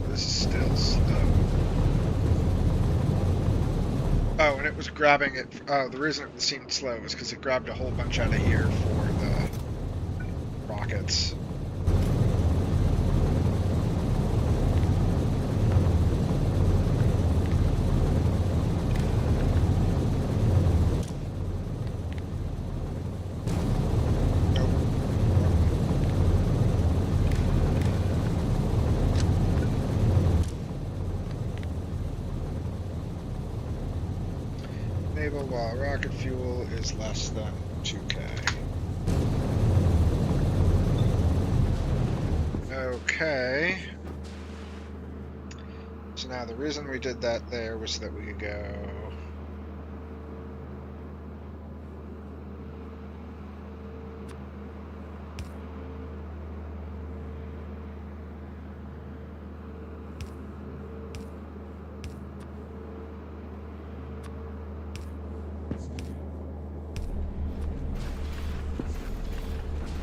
This is still slow. Oh, and it was grabbing it. Oh, the reason it seemed slow was because it grabbed a whole bunch out of here for the rockets. Enable while rocket fuel is less than 2K. Okay. So now the reason we did that there was so that we could go.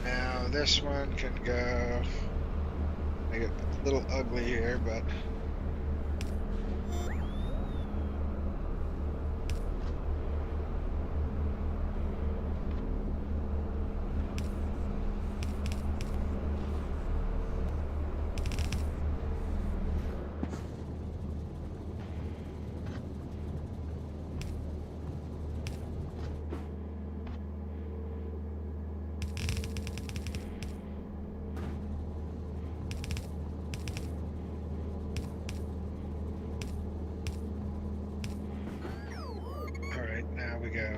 Now this one can go. Make it a little ugly here, but. Now we go.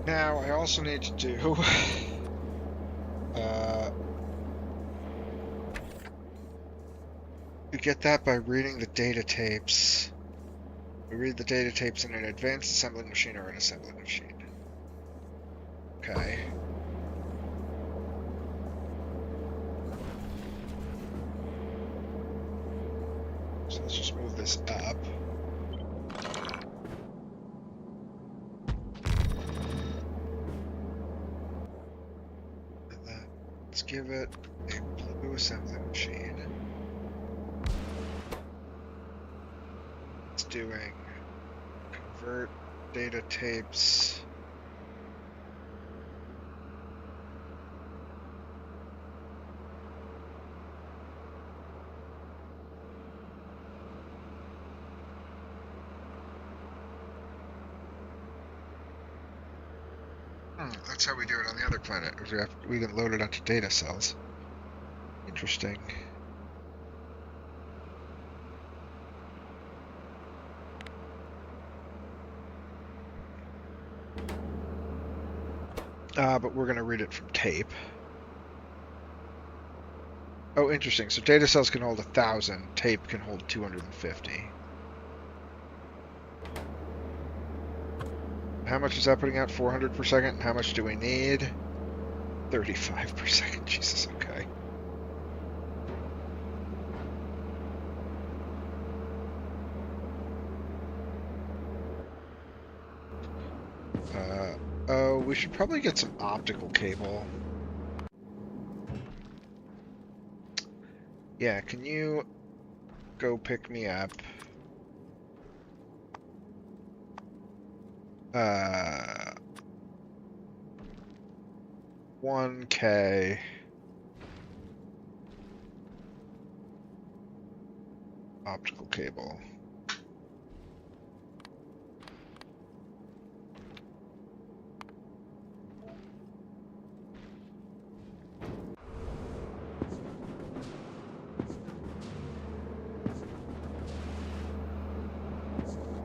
Now I also need to do you get that by reading the data tapes. We read the data tapes in an advanced assembling machine or an assembling machine. Okay. So let's just move this up. Let's give it a blue assembly machine. It's doing convert data tapes. That's how we do it on the other planet. We can load it onto data cells. Interesting. But we're going to read it from tape. Oh, interesting. So data cells can hold 1,000. Tape can hold 250. How much is that putting out? 400 per second? How much do we need? 35 per second. Jesus, okay. Oh, we should probably get some optical cable. Yeah, can you go pick me up? 1K. Optical cable.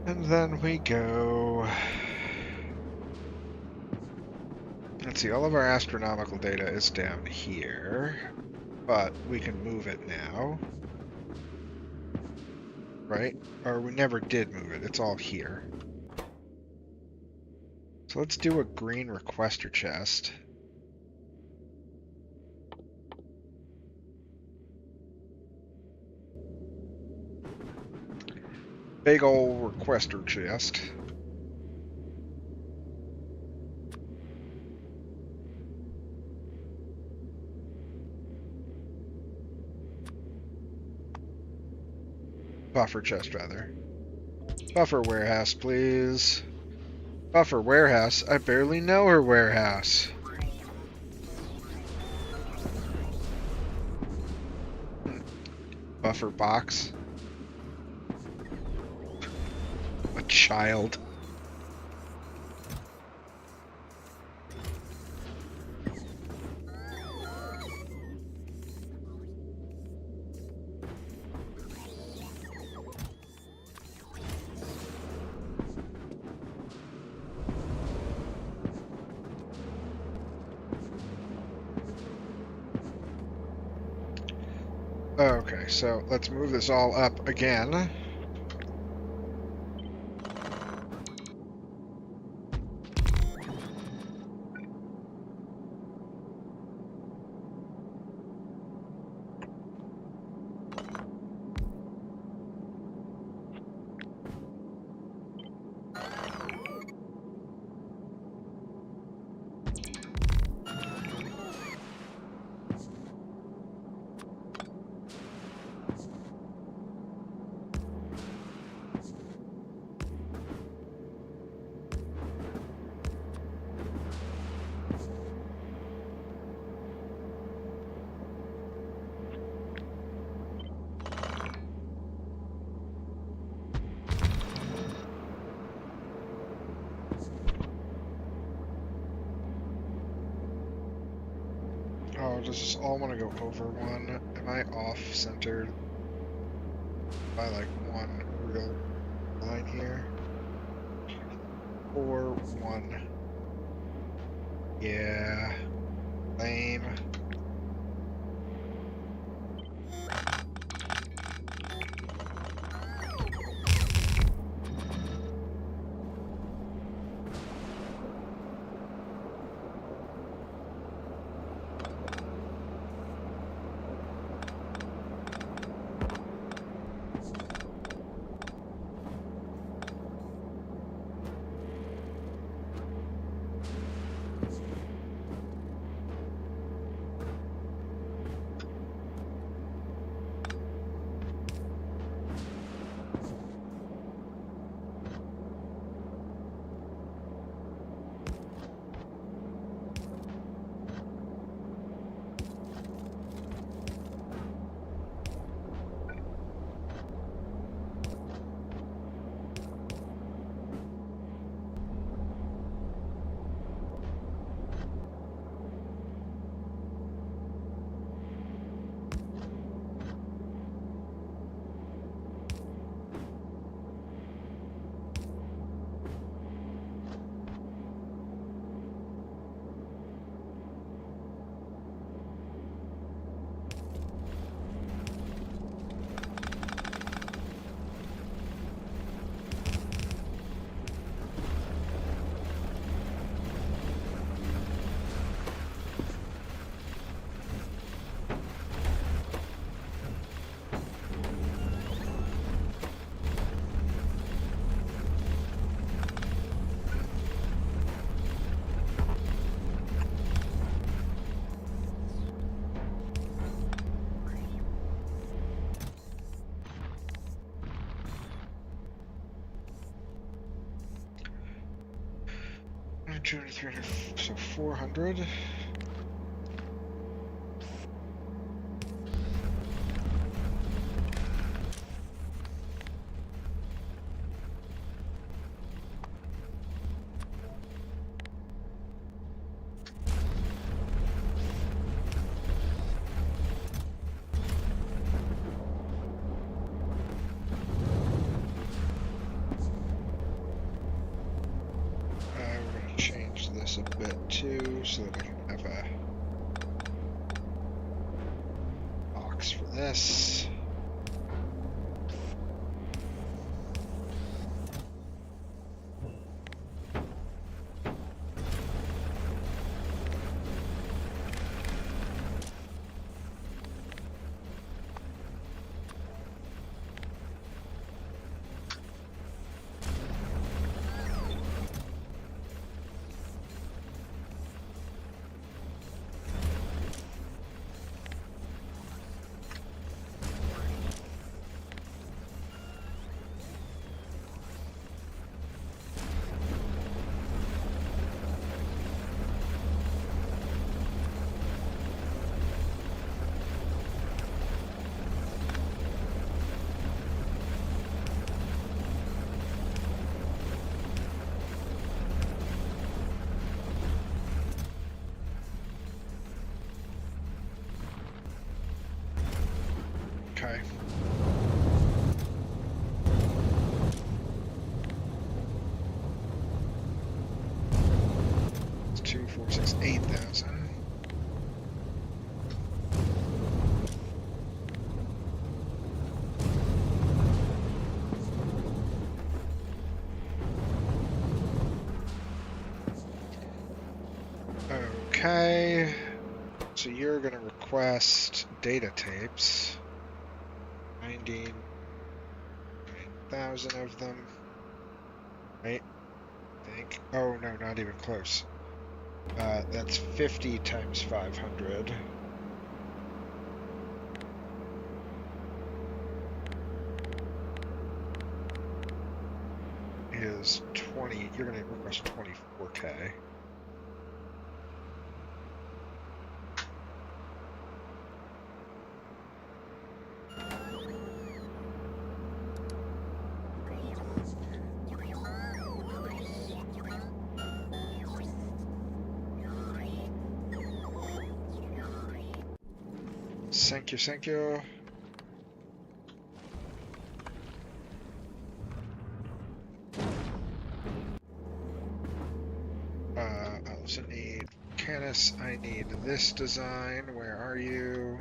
And then we go... Let's see, all of our astronomical data is down here, but we can move it now. Right? Or we never did move it, it's all here. So let's do a green requester chest. Big ol' requester chest. Buffer chest, rather. Buffer warehouse, please. Buffer warehouse? I barely know her warehouse. Buffer box. A child. Okay, so let's move this all up again. Oh, does this all want to go over one? Am I off-centered by like one real line here? Or one? Yeah. Lame. 200, 300, so 400. We're going to change this a bit too, so that we can have a box for this. Okay. It's 2, 4, 6, 8,000. Okay. So you're going to request data tapes. 9,000 of them. Right? I think. Oh, no, not even close. That's 50 times 500. Is 20. You're going to request 24K. Thank you, thank you. I also need Canis. I need this design. Where are you?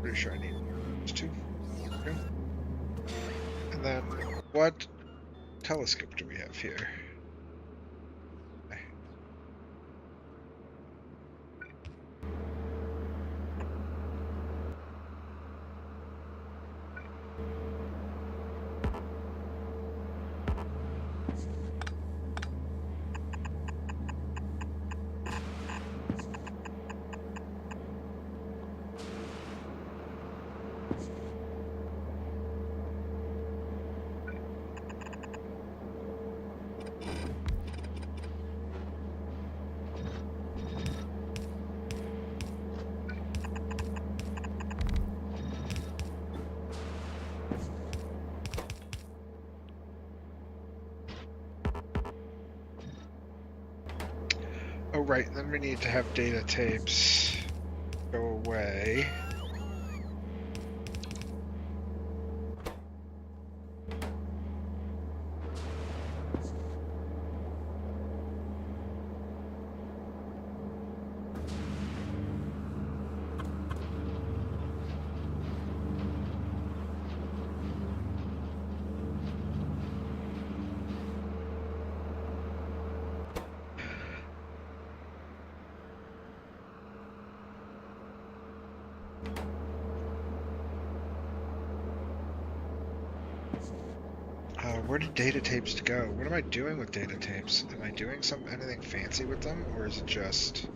Pretty sure I need those two. Okay. And then, what telescope do we have here? Okay. Oh, right, then we need to have data tapes go away. Where did data tapes go? What am I doing with data tapes? Am I doing anything fancy with them, or is it just,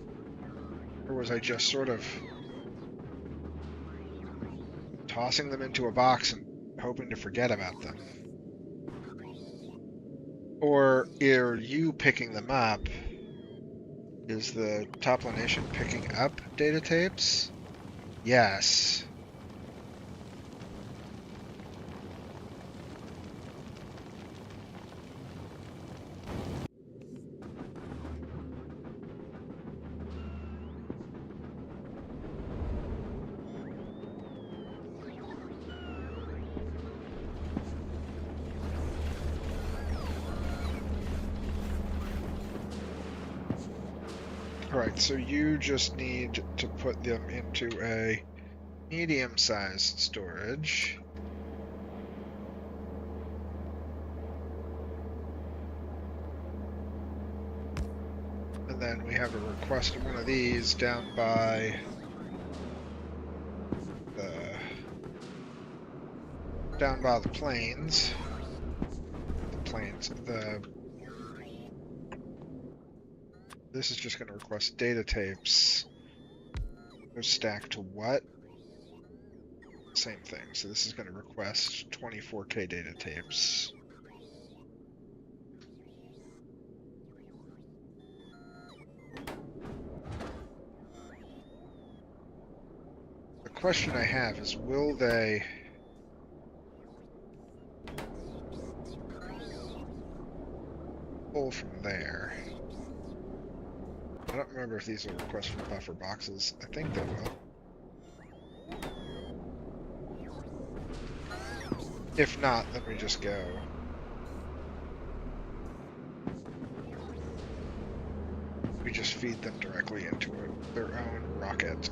or was I just sort of tossing them into a box and hoping to forget about them? Or are you picking them up? Is the Topla Nation picking up data tapes? Yes. Alright, so you just need to put them into a medium-sized storage. And then we have a request of one of these down by the plains. This is just going to request data tapes. Those stack to what? Same thing. So this is going to request 24K data tapes. The question I have is, will they... pull from there? I don't remember if these will request from buffer boxes. I think they will. If not, then we just go. We just feed them directly into their own rocket.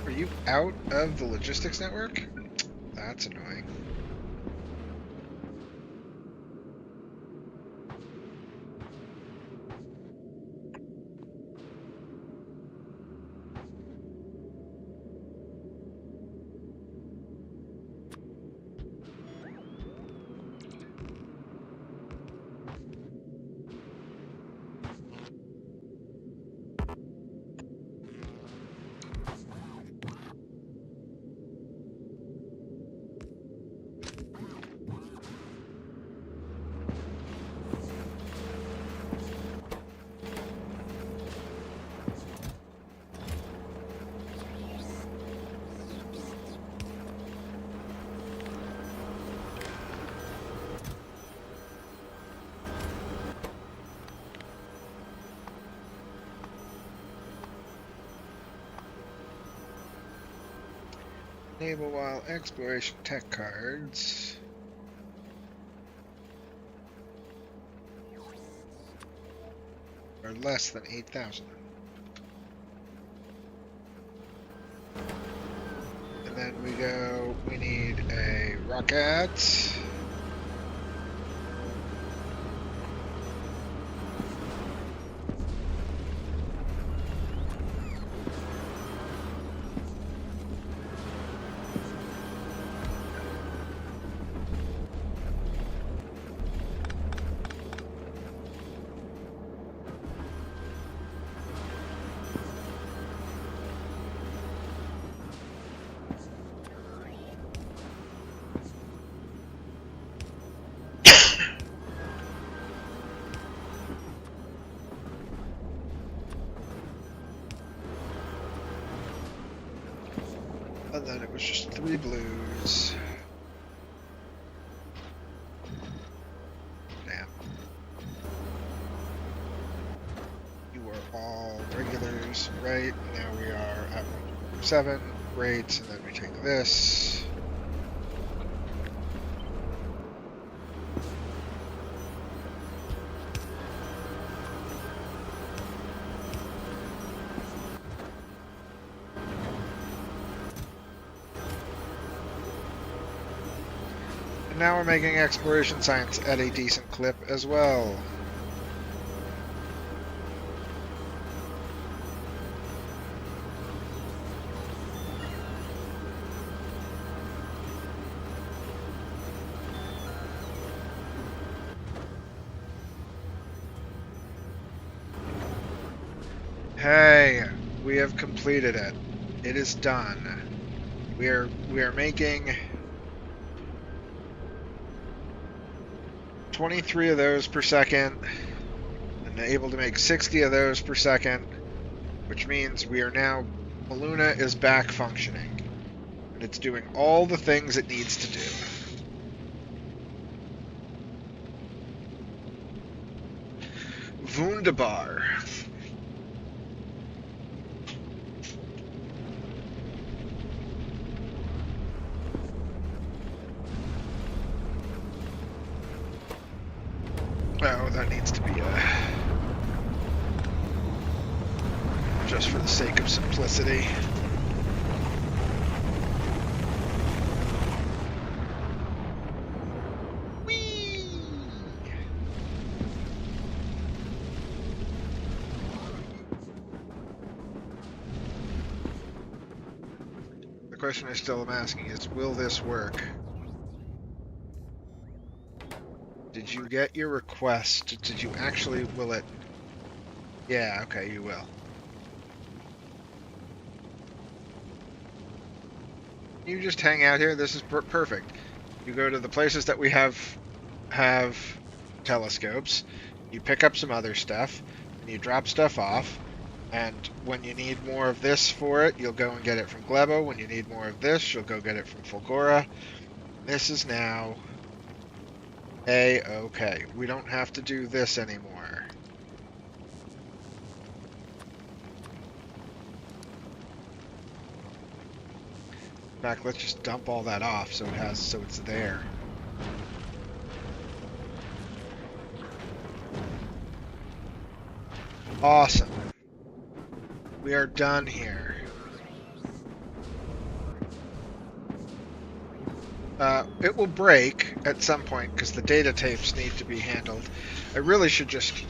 Are you out of the logistics network? That's annoying. Enable while exploration tech cards. Are less than 8,000. then we need a rocket. And then it was just 3 blues. Damn. You were all regulars, right? Now we are at 1.7. Great. And then we take this. Now we're making exploration science at a decent clip as well. Hey, we have completed it. It is done. We are making 23 of those per second, and able to make 60 of those per second, which means we are now, Muluna is back functioning, and it's doing all the things it needs to do. Wunderbar. Oh, that needs to be just for the sake of simplicity. Whee! The question I still am asking is, will this work? Did you get your request? Did you actually, will it? Yeah, okay, you will. You just hang out here. This is perfect. You go to the places that we have telescopes. You pick up some other stuff, and you drop stuff off. And when you need more of this for it, you'll go and get it from Glebo. When you need more of this, you'll go get it from Fulgora. This is now okay. We don't have to do this anymore. In fact, let's just dump all that off so it's there. Awesome. We are done here. It will break at some point because the data tapes need to be handled. I really should just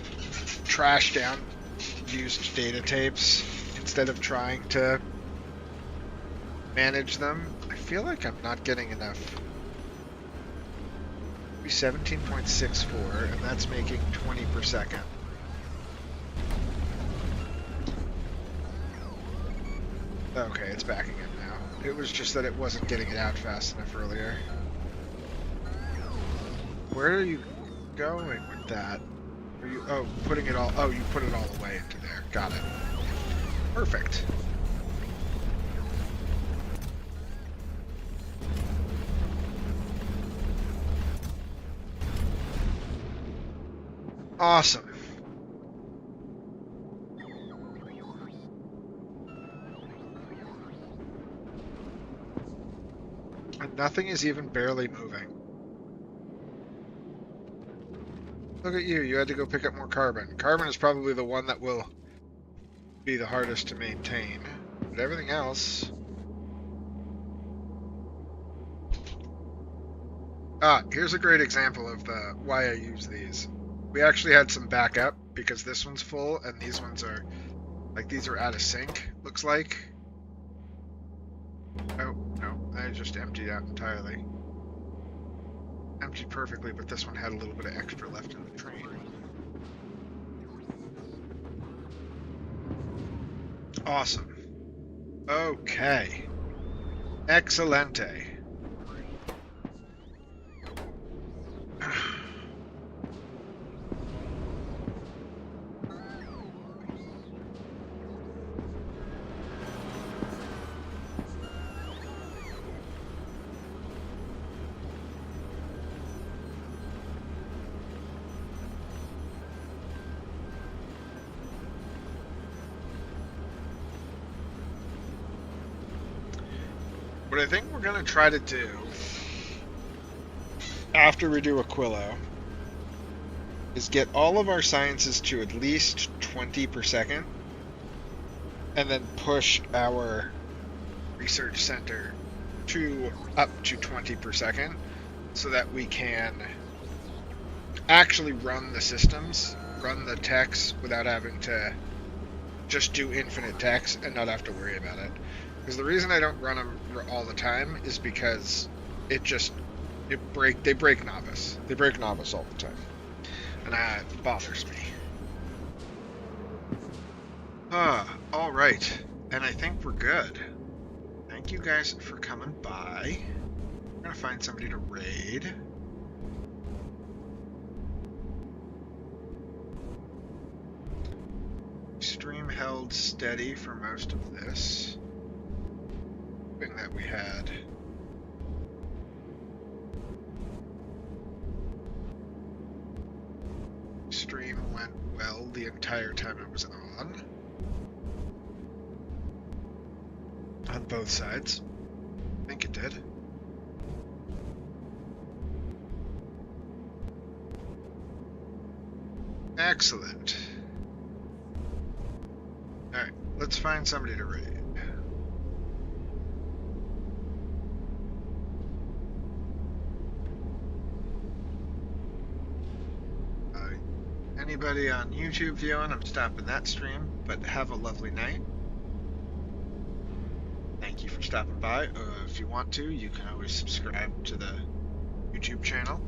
trash down used data tapes instead of trying to manage them. I feel like I'm not getting enough. 17.64, and that's making 20 per second. Okay, it's backing up now. It was just that it wasn't getting it out fast enough earlier. Where are you going with that? Are you, putting it all, you put it all the way into there. Got it. Perfect. Awesome. And nothing is even barely moving. Look at you, you had to go pick up more carbon. Carbon is probably the one that will be the hardest to maintain. But everything else... Here's a great example of why I use these. We actually had some backup because this one's full and these ones are these are out of sync, looks like. Oh, no, I just emptied out entirely. Emptied perfectly, but this one had a little bit of extra left in the train. Awesome. Okay. Excelente. What I think we're going to try to do after we do Aquilo is get all of our sciences to at least 20 per second and then push our research center up to 20 per second so that we can actually run the systems, run the techs without having to just do infinite techs and not have to worry about it. Because the reason I don't run them all the time is because they break novice. They break novice all the time. And that bothers me. Alright. And I think we're good. Thank you guys for coming by. I'm gonna find somebody to raid. Stream held steady for most of this. That we had. Stream went well the entire time it was on both sides. I think it did. Excellent. Alright, let's find somebody to raid. Anybody on YouTube viewing, I'm stopping that stream, but have a lovely night. Thank you for stopping by. If you want to, you can always subscribe to the YouTube channel.